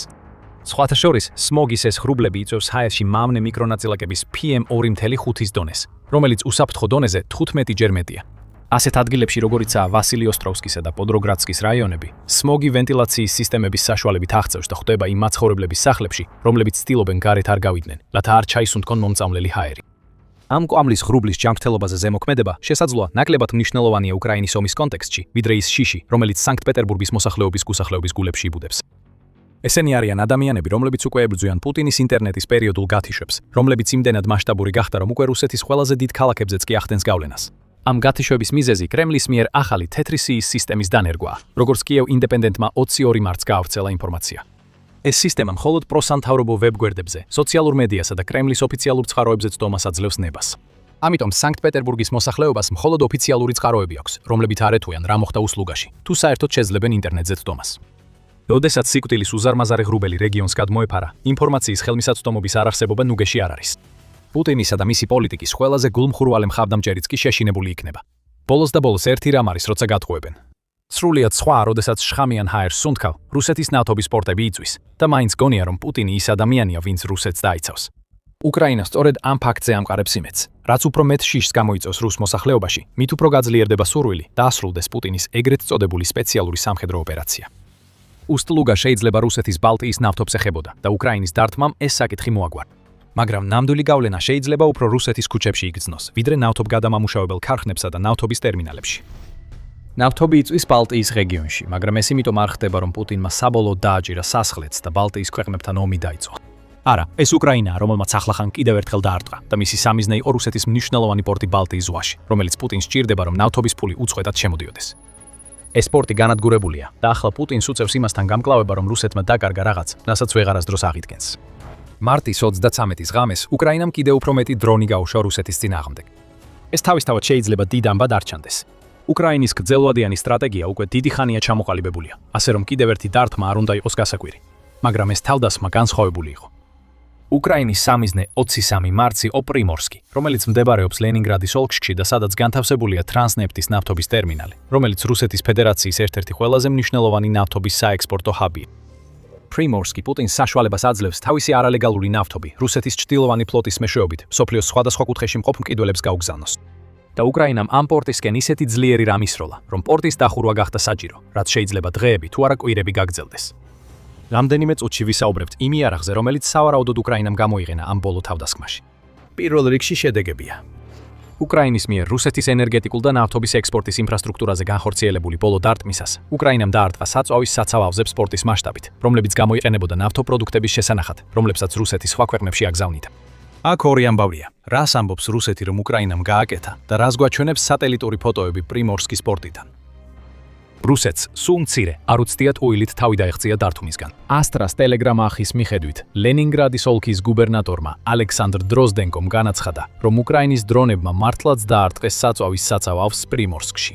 სხვათა შორის, სმოგის ეს ღრუბლები იწვევს ჰაერში მავნე მიკრონაწილაკების PM2.5-ის დონეს, რომელიც უსაფრთხო დონეზე 15 ჯერ მეტია. ასეთ ადგილებში, როგორიცაა ვასილი ოსტროვსკისა და პოდროგრადსკის რაიონები, სმოგი ვენტილაციის სისტემების საშუალებით აღწევს და ხვდება იმ მაცხოვრებლების სახლებში, რომლებიც ცდილობენ გარეთ არ გავიდნენ, რათა არ ჩაისუნთქონ მომწამლელი ჰაერი. ამ კვამლის ღრუბლის ჯანმრთელობაზე ზემოქმედება შესაძლოა ნაკლებად მნიშვნელოვანია უკრაინის ომის კონტექსტში, ვიდრე ის შიში, რომელიც სანქტ-პეტერბურგის მოსახლეობის გუსახლეობის გულებში იბუდებს. ესენი არიან ადამიანები, რომლებიც უკვე ებრძვიან პუტინის ინტერნეტის პერიოდულ გათიშვებს, რომლებიც იმდენად მასშტაბური გახდა, რომ უკვე რუსეთის ყველაზე დიდ ქალაქებზეც კი ახდენს გავლენას. ამ გათიშვების მიზეზი კრემლის მიერ ახალი თეთრი სიის სისტემის დანერგვაა, როგორც კიევ ინდეპენდენტმა 22 მარტს გაავრცელა ინფორმაცია. ეს სისტემა მხოლოდ პროსამთავრობო ვებგვერდებზე, სოციალურ მედიასა და კრემლის ოფიციალურ წყაროებზე ცდომას აძლევს ნებას. ამიტომ სანქტ-პეტერბურგის მოსახლეობას მხოლოდ ოფიციალური წყაროები აქვს, რომლებიც არ ეთუიან რა მოხდა უსლუგაში, თუ საერთოდ შეძლებენ ინტერნეტზე ცდომას. როდესაც სიკვდილის უზარმაზარი ღრუბელი რეგიონს გადმოეფარა, ინფორმაციის ხელმისაწვდომობის არარსებობა ნუგეში არ არის. პუტინისა და მისი პოლიტიკის ყველაზე გულმხურვალე მხარდამჭერიც კი შეშინებული იქნება. ბოლოს და ბოლოს ერთი რამ არის, როცა გატყუებენ. სრულიად სხვა, როდესაც შხამიან ჰაერს სუნთქავ, რუსეთის ნავთობის პორტები იწვის და მაინც გონია, რომ პუტინი ის ადამიანია, ვინც რუსეთს დაიცავს. უკრაინა სწორედ ამ ფაქტზე ამყარებს იმედს, რაც უფრო მეტ შიშს გამოიწვევს რუს მოსახლეობაში, მით უფრო გაძლიერდება სურვილი და ასრულდეს პუტინის ეგრეთ წოდებული სპეციალური სამხედრო ოპერაცია. უსტლუგა შეიძლება რუსეთის ბალტიის ნავთობს ეხებოდა და უკრაინის დარტყმამ ეს საკითხი მოაგვარა. მაგრამ ნამდვილი გავლენა შეიძლება უფრო რუსეთის ქუჩებში იგრძნოს, ვიდრე ნავთობგადამამუშავებელ ქარხნებსა და ნავთობის ტერმინალებში. ნავთობი იწვის ბალტიის რეგიონში, მაგრამ ეს იმიტომ არ ხდება, რომ პუტინმა საბოლოოდ დააჭირა სასახლეც და ბალტიის ქვეყნებთან ომი დაიწყო. არა, ეს უკრაინაა, რომელმაც ახლახან კიდევ ერთხელ დაარტყა და მისი სამიზნე იყო რუსეთის მნიშვნელოვანი პორტი ბალტიის ზღვაში, რომელიც პუტინს სჭირდება, რომ ნავთობის ფული უწყვეტად შემოდიოდეს. ეს პორტი განადგურებულია და ახლა პუტინს უწევს იმასთან გამკლავება, რომ რუსეთმა დაკარგა რაღაც, რასაც ვეღარასდროს აღიდგენს. მარტის 33-ის ღამეს უკრაინამ კიდევ უფრო მეტი დრონი გაუშვა რუსეთის წინააღმდეგ. ეს თავისთავად შეიძლება დიდ ამბად არ ჩანდეს. უკრაინის გრძელვადიანი სტრატეგია უკვე დიდი ხანია ჩამოყალიბებულია, ასე რომ კიდევ ერთი დარტყმა არ უნდა იყოს გასაკვირი. მაგრამ ეს თავდასხმა განსხვავებული იყო. უკრაინის სამიზნე 23 მარტს იყო პრიმორსკი, რომელიც მდებარეობს ლენინგრადის ოლქში და სადაც განთავსებულია ტრანსნეფტის ნავთობის ტერმინალი, რომელიც რუსეთის ფედერაციის ერთ-ერთი ყველაზე მნიშვნელოვანი ნავთობის საექსპორტო ჰაბია. პრიმორსკი პუტინს საშუალებას აძლევს თავისი არალეგალური ნავთობი რუსეთის ჭრილოვანი ფლოტის მეშვეობით სოფლიოს სხვადასხვა კუთხეში მყოფ მყიდველებს გაუგზავნოს. და უკრაინამ ამ პორტისკენ ისეთი ძლიერი რამ ისროლა, რომ პორტის დახურვა გახდა საჭირო, რაც შეიძლება დღეები თუ არა კვირები გაგრძელდეს. რამდენიმე წუთში ვისაუბრებთ იმ იარაღზე, რომელიც სავარაუდოდ უკრაინამ გამოიყენა ამ ბოლო თავდასხმაში. პირველ რიგში შედეგებია. უკრაინის მიერ რუსეთის ენერგეტიკულ და ნავთობის ექსპორტის ინფრასტრუქტურაზე განხორციელებული ბოლო დარტყმისას უკრაინამ დაარტყა საწვავის საცავავზე სპორტის მასშტაბით, რომლებიც გამოიყენებოდა ნავთობპროდუქტების შესანახად, რომლებსაც რუსეთის სხვა ქვეყნებში აგზავნიდა. აქ ორი ამბავია. რას ამბობს რუსეთი, რომ უკრაინამ გააკეთა და რას გვაჩვენებს სატელიტური ფოტოები პრიმორსკის პორტიდან. რუსეთს სულ მცირე, არ უცდიათ უილით თავი დაეღწია დარტყმისგან. ასტრას ტელეგრამ ახის მიხედვით, ლენინგრადის ოლქის გუბერნატორმა ალექსანდრ დროზდენკომ განაცხადა, რომ უკრაინის დრონებმა მართლაც დაარტყეს საწვავის საცავავს პრიმორსკში.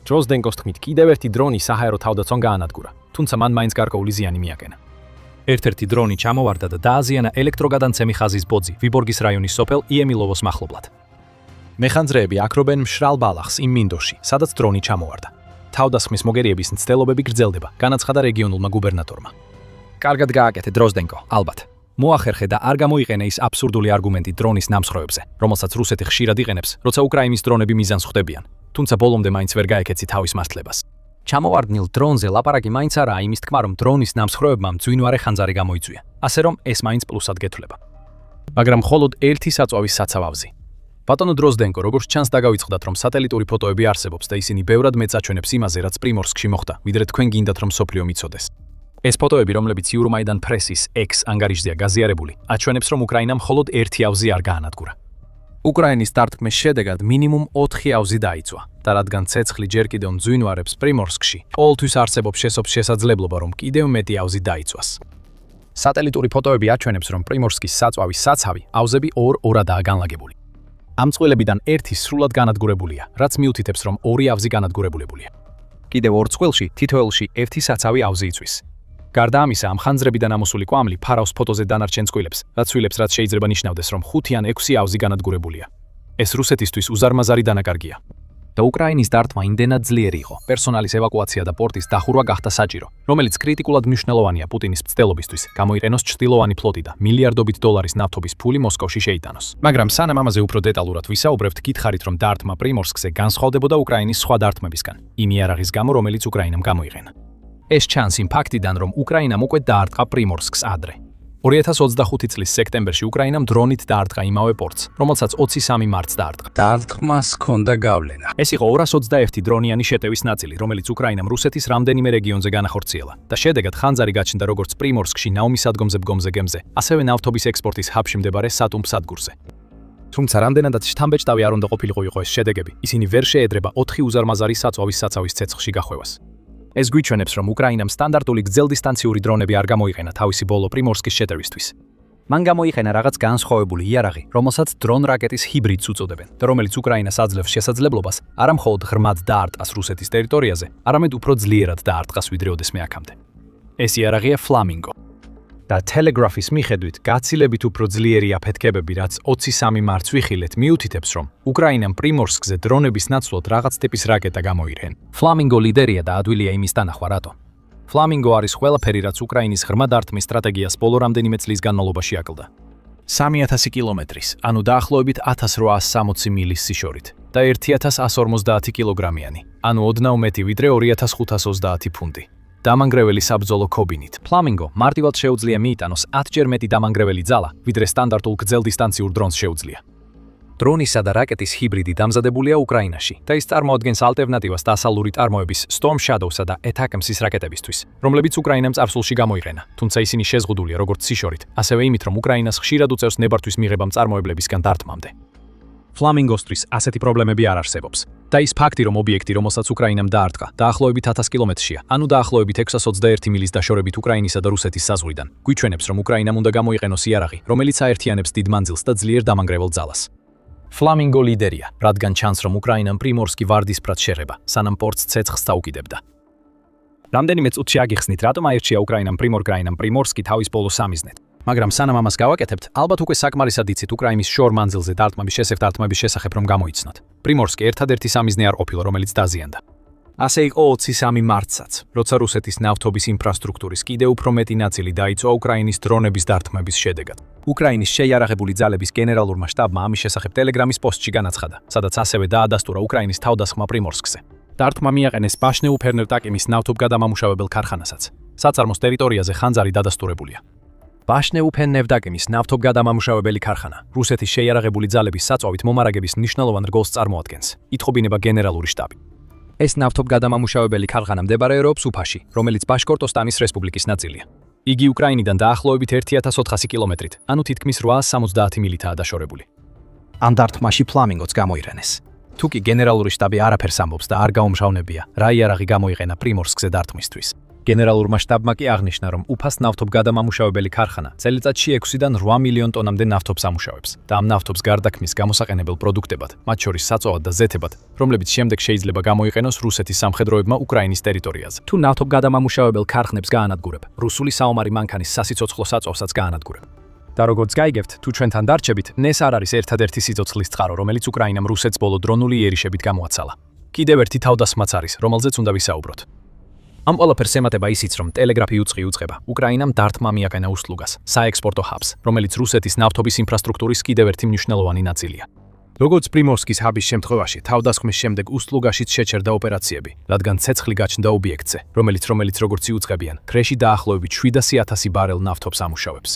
დროზდენკოს თქმით, კიდევ ერთი დრონი საჰაერო თავდაცვან გაანადგურა, თუმცა მან მაინც გარკვეული ზიანი მიაკენა. ერთ-ერთი დრონი ჩამოვარდა და დააზიანა ელექტროგადანცემი ხაზის ბოძი ვიბორგის რაიონის სოფელ იემილოვოს მახლობლად. მეხანძრეები აკრობენ მშრალ ბალახს იმ მინდორში, სადაც დრონი ჩამოვარდა. თავდასხმის მოგერიების მცდელობები გრძელდება, განაცხადა რეგიონულმა გუბერნატორმა. კარგად გააკეთე დროზდენკო, ალბათ. მოახერხე და არ გამოიყენე ის აბსურდული არგუმენტი დრონის ნამსხვრევებზე, რომელსაც რუსეთი ხშირად იყენებს, როცა უკრაინის დრონები მიზანს ხვდებიან, თუმცა ბოლომდე მაინც ვერ გაეკეცი თავის მართლებას. ჩამოვარდნილ დრონზე ლაპარაკი მაინც არაა იმის თქმა, რომ დრონის ნამსხვრევებმა მძვინვარე ხანძარი გამოიწვია, ასე რომ ეს მაინც პლუსად გეთვლება. მაგრამ მხოლოდ ერთი საწვავის საცავავზი. ბატონო დროზდენკო, როგორც ჩანს დაგავიწყდათ, რომ სატელიტური ფოტოები არსებობს და ისინი ბევრად მეც აჩვენებს იმაზე, რაც პრიმორსკში მოხდა, ვიდრე თქვენ გინდათ, რომ სოფლიო მიცოდეს. ეს ფოტოები, რომლებიც იურმაიდან პრესის X ანგარიშზეა გაზიარებული, აჩვენებს, რომ უკრაინამ მხოლოდ ერთი ავზი არ გაანადგურა. უკრაინის დარტყმის შედეგად მინიმუმ 4 ავზი დაიწვა და რადგან ცეცხლი ჯერ კიდევ მძვინვარებს პრიმორსკში, ყოველთვის არსებობს შესაძლებლობა, რომ კიდევ მეტი ავზი დაიწვას. სატელიტური ფოტოები აჩვენებს, რომ პრიმორსკის საწვავის საცავი ავზები ორადაა განლაგებული. ამ წყვილებიდან ერთი სრულად განადგურებულია, რაც მიუთითებს, რომ ორი ავზი განადგურებულია. კიდევ ორ წყვილში თითოეულში ერთი საცავი ავზი იწვის. გარდა ამისა, ამ ხანძრებიდან ამოსული კვამლი ფარავს ფოტოზე დანარჩენ წყვილებს, რაც შეიძლება ნიშნავდეს, რომ 5 ან 6 ავზი განადგურებულია. ეს რუსეთისთვის უზარმაზარი დანაკარგია. და უკრაინის დარტყმა იმდენად ძლიერი იყო, პერსონალის ევაკუაცია და პორტის დახურვა გახდა საჭირო, რომელიც კრიტიკულად მნიშვნელოვანია პუტინის მცდელობისთვის, გამოიყენოს ჭრილოვანი ფლოტი და მილიარდობით დოლარის ნავთობის ფული მოსკოვში შეიტანოს. მაგრამ სანამ ამაზე უფრო დეტალურად ვისაუბრებთ, გითხარით, რომ დარტყმა პრიმორსკზე განსხვავდებოდა უკრაინის სხვა დარტყმებისგან, იმ იარაღის გამო, რომელიც უკრაინამ გამოიყენა. ეს ჩანს იმ ფაქტიდან, რომ უკრაინამ უკვე დაარტყა პრიმორსკს ადრე. 2025 წლის სექტემბერში უკრაინამ დრონით დაარტყა იმავე პორტს, რომელსაც 23 მარტს დაარტყა. დარტყმას ჰქონდა გავლენა. ეს იყო 221 დრონიანი შეტევის ნაწილი, რომელიც უკრაინამ რუსეთის რამდენიმე რეგიონზე განახორციელა და შედეგად ხანძარი გაჩნდა როგორც პრიმორსკში ნაომის ადგომზე გემზე, ასევე ნავთობის ექსპორტის ჰაბში მდებარე სატუმ სადგურზე. თუმცა რამდენადაც შთამბეჭდავი არ უნდა ყოფილიყო ეს შედეგები, ისინი ვერ შეედრება 4 უზარმაზარი საწვავის საცავის ცეცხლში გახვევას. ეს გვიჩვენებს, რომ უკრაინამ სტანდარტული გრძელდისტანციური დრონები არ გამოიყენა თავისი ბოლო პრიმორსკის შეტევისთვის. მან გამოიყენა რაღაც განსხვავებული იარაღი, რომელსაც დრონ რაკეტის ჰიბრიდს უწოდებენ და რომელიც უკრაინას აძლევს შესაძლებლობას არა მხოლოდ ღრმად დაარტყას რუსეთის ტერიტორიაზე, არამედ უფრო ძლიერად დაარტყას ვიდრე ოდესმე აქამდე. ეს იარაღია ფლამინგო. და ტელეგრაფის მიხედვით გაცილებით უფრო ძლიერი აფეთქებები, რაც 23 მარტს ვიხილეთ, მიუთითებს, რომ უკრაინამ პრიმორსკზე დრონების ნაცვლად რაღაც ტიპის რაკეტა გამოიყენა. ფლამინგო ლიდერია და ადვილია იმის თანახმა, რატო. ფლამინგო არის ყველაფერი, რაც უკრაინის ღრმა დარტყმის სტრატეგიას ბოლო რამდენიმე წლის განმავლობაში აკლდა. 3000 კილომეტრის, ანუ დაახლოებით 1860 მილის სიშორით და 1150 კილოგრამიანი, ანუ ოდნავ მეტი ვიდრე 2530 ფუნტი. დამანგრეველი საბრძოლო ქობინით. ფლამინგო მარტივად შეუძლია მიიტანოს 10 ჯერ მეტი დამანგრეველი ძალა, ვიდრე სტანდარტულ გრძელდისტანციურ დრონს შეუძლია. დრონისა და რაკეტის ჰიბრიდი დამზადებულია უკრაინაში და ის წარმოადგენს ალტერნატივას დასავლური წარმოების Storm Shadow-სა და ATACMS-ის რაკეტებისთვის, რომლებიც უკრაინამ წარსულში გამოიყენა, თუმცა ისინი შეზღუდულია როგორც სიშორით, ასევე იმით, რომ უკრაინას ხშირად უწევს ნებართვის მიღება მწარმოებლებისგან დარტყმამდე. Flamingostris ასეთი პრობლემები არ არსებობს. და ის ფაქტი, რომ ობიექტი, რომელსაც უკრაინამ დაარტყა, დაახლოებით 1000 კილომეტრშია, ანუ დაახლოებით 621 მილის დაშორებით უკრაინისა და რუსეთის საზღვრიდან, გვიჩვენებს, რომ უკრაინამ უნდა გამოიყენოს იარაღი, რომელიც აერთიანებს დიდ მანძილს და ძლიერ დამანგრევალ ძალას. Flamingo ლიდერია, რადგან ჩანს, რომ უკრაინამ პრიმორსკი ვარდისფრად შერება, სანამ პორტს ცეცხლს დაუკიდებდა. რამდენიმე წუთში აგიხსნით, რატომ აირჩია უკრაინამ პრიმორსკი თავის ბოლო სამიზნედ. მაგრამ სანამ ამას გავაკეთებთ, ალბათ უკვე საკმარისად იცით უკრაინის შორ მანძილზე დარტყმების შესახებ რომ გამოიცნოთ. პრიმორსკი ერთადერთი სამიზნე არ ყოფილა, რომელიც დაზიანდა. ასე იყო 23 მარტსაც, როცა რუსეთის ნავთობის ინფრასტრუქტურის კიდევ უფრო მეტი ნაწილი დაიწვა უკრაინის დრონების დარტყმების შედეგად. უკრაინის შეიარაღებული ძალების გენერალურმა შტაბმა ამის შესახებ ტელეგრამის პოსტში განაცხადა, სადაც ასევე დაადასტურა უკრაინის თავდასხმა პრიმორსკზე. დარტყმა მიაყენეს ბაშნეუ ფერნერ-ტაკიმის ნავთობგადამამუშავებელ ქარხანასაც. საწარმოს ტერიტორიაზე ხანძარი დადასტურებულია. ბაშნეუ ფერნერ-ტაკიმის ნავთობგადამამუშავებელი ქარხანა რუსეთის შეიარაღებული ძალების საწვავით მომარაგების მნიშვნელოვან რგოლს წარმოადგენს, ითხოვინება გენერალური შტაბი. ეს ნავთობგადამამუშავებელი ქარხანა მდებარეობს უფაში, რომელიც ბაშკორტოსტანის რესპუბლიკის ნაწილია. იგი უკრაინიდან დაახლოებით 1400 კილომეტრით, ანუ თითქმის 870 მილითაა დაშორებული. ამ დარტყმაში ფლამინგოც გამოიყენეს. თუკი გენერალური შტაბი არაფერს ამბობს და არ გაუმჟავნებია, რა იარაღი გამოიყენა პრიმორსკზე დარტყმისთვის. გენერალურმა შტაბმა კი აღნიშნა, რომ უფას ნავთობგადამამუშავებელი ქარხანა წელიწადში 6-დან 8 მილიონ ტონამდე ნავთობს ამუშავებს და ამ ნავთობს გარდაქმნის გამოსაყენებელ პროდუქტებად, მათ შორის საწვავად და ზეთებად, რომლებიც შემდეგ შეიძლება გამოიყენოს რუსეთის სამხედროებმა უკრაინის ტერიტორიაზე. თუ ნავთობგადამამუშავებელ ქარხნებს გაანადგურებ, რუსული საომარი მანქანის სასიცოცხლო საწვავსაც გაანადგურებ. და როგორც გაიგებთ, თუ ჩვენთან დარჩებით, ეს არ არის ერთადერთი სიცოცხლის წყარო, რომელიც უკრაინამ რუსეთს ბოლო დრონული იერიშებით გამოაცალა. კიდევ ერთი თავდასხმაც არის, რომელზეც უნდა ვისაუბროთ. ამ ყველაფერს ემატება ისიც, რომ ტელეგრაფი უწყი უწყება. უკრაინამ დარტყმა მიაყენა უსლუგას, საექსპორტო ჰაბს, რომელიც რუსეთის ნავთობის ინფრასტრუქტურის კიდევ ერთი მნიშვნელოვანი ნაწილია. როგორც პრიმორსკის ჰაბის შემთხვევაში, თავდასხმის შემდეგ უსლუგაშიც შეჩერდა ოპერაციები, რადგან ცეცხლი გაჩნდა ობიექტზე, რომელიც როგორც იუწყებიან, ქრეში დაახლოებით 700,000 ბარელ ნავთობს ამუშავებს.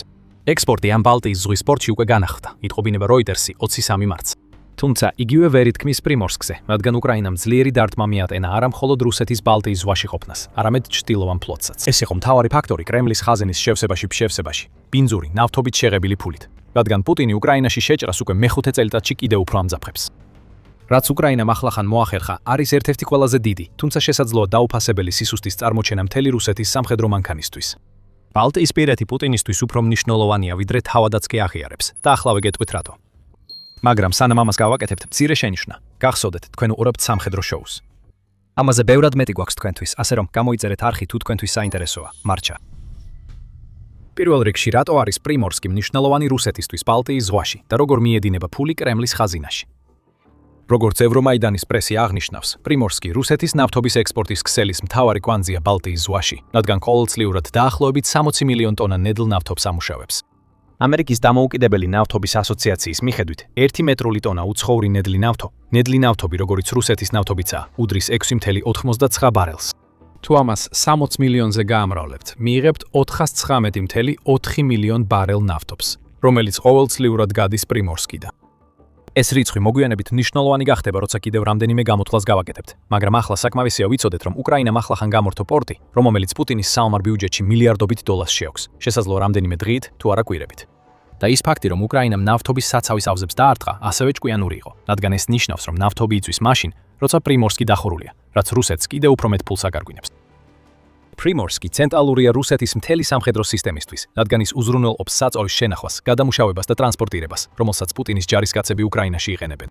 ექსპორტი ამ ბალტიის ზღვის პორტში უკვე განახლდა, იტყობინება როიტერსი 23 მარტს. თუმცა იგივე ვერ ითქმის პრიმორსკზე, რადგან უკრაინამ ძლიერი დარტყმა მიატენა არა მხოლოდ რუსეთის ბალტიის ზღვაში ყოფნას, არამედ ჩრდილოვან ფლოტსაც. ეს იყო მთავარი ფაქტორი კრემლის ხაზინის შევსებაში, ბინძური, ნავთობით შეღებილი ფულით, რადგან პუტინი უკრაინაში შეჭრას უკვე მეხუთე წელიწადში კიდევ უფრო ამძაფრებს. რაც უკრაინამ ახლახან მოახერხა, არის ერთ-ერთი ყველაზე დიდი, თუმცა შესაძლოა დაუფასებელი სისუსტის წარმოჩენა მთელი რუსეთის სამხედრო მანქანისთვის. ბალტიისპირეთი პუტინისთვის უფრო მნიშვნელოვანია, ვიდრე თავადაც კი აღიარებს და ახლა ვეგეტყვით რატო. მაგრამ სანამ ამას გავაკეთებთ, მცირე შენიშვნა. გახსოვდეთ, თქვენ უყურებთ სამხედრო შოუს. ამაზე ბევრად მეტი გვაქვს თქვენთვის, ასე რომ გამოიწერეთ არხი თუ თქვენთვის საინტერესოა. მარჩა. პირველ რიგში, რატო არის პრიმორსკი მნიშვნელოვანი რუსეთისთვის ბალტიის ზღვაში და როგორ მიედინება ფული კრემლის ხაზინაში? როგორც ევრომაიდანის პრესი აღნიშნავს, პრიმორსკი რუსეთის ნავთობის ექსპორტის ქსელის მთავარი კვანძია ბალტიის ზღვაში, რადგან ყოველწლიურად დაახლოებით 60 მილიონ ტონა ნედლ ნავთობს ამუშავებს. ამერიკის დამოუკიდებელი ნავთობის ასოციაციის მიხედვით, 1 მეტრული ტონა უცხოური ნედლი ნავთობი, როგორც რუსეთის ნავთობიცაა, უდრის 6,89 ბარელს. თუ ამას 60 მილიონზე გაამრავლებთ, მიიღებთ 419,4 მილიონ ბარელ ნავთობს, რომელიც ყოველწლიურად გადის პრიმორსკიდან. ეს რიცხვი მოგვიანებით მნიშვნელოვანი გახდება, როცა კიდევ რამდენიმე გამოთვლას გავაკეთებთ, მაგრამ ახლა საკმარისია ვიცოდეთ, რომ უკრაინამ ახლახან გამორთო პორტი, რომელიც პუტინის საომარ ბიუჯეტში მილიარდობით დოლარს შეაქვს, შესაძლოა რამდენიმე დღით თუ არა კვირებით. და ის ფაქტი, რომ უკრაინამ ნავთობის საცავის ავზებს დაარტყა, ასევე ჭკვიანური იყო, რადგან ეს ნიშნავს, რომ ნავთობი იწვის მაშინ, როცა პრიმორსკი დახურულია, რაც რუსეთს კიდევ უფრო მეტ ფულს აკარგვინებს. პრიმორსკი ცენტრალურია რუსეთის მთელი სამხედრო სისტემისთვის, რადგან ის უზრუნველყოფს საწვავის შენახვას, გადამუშავებას და ტრანსპორტირებას, რომელსაც პუტინის ჯარისკაცები უკრაინაში იყენებენ.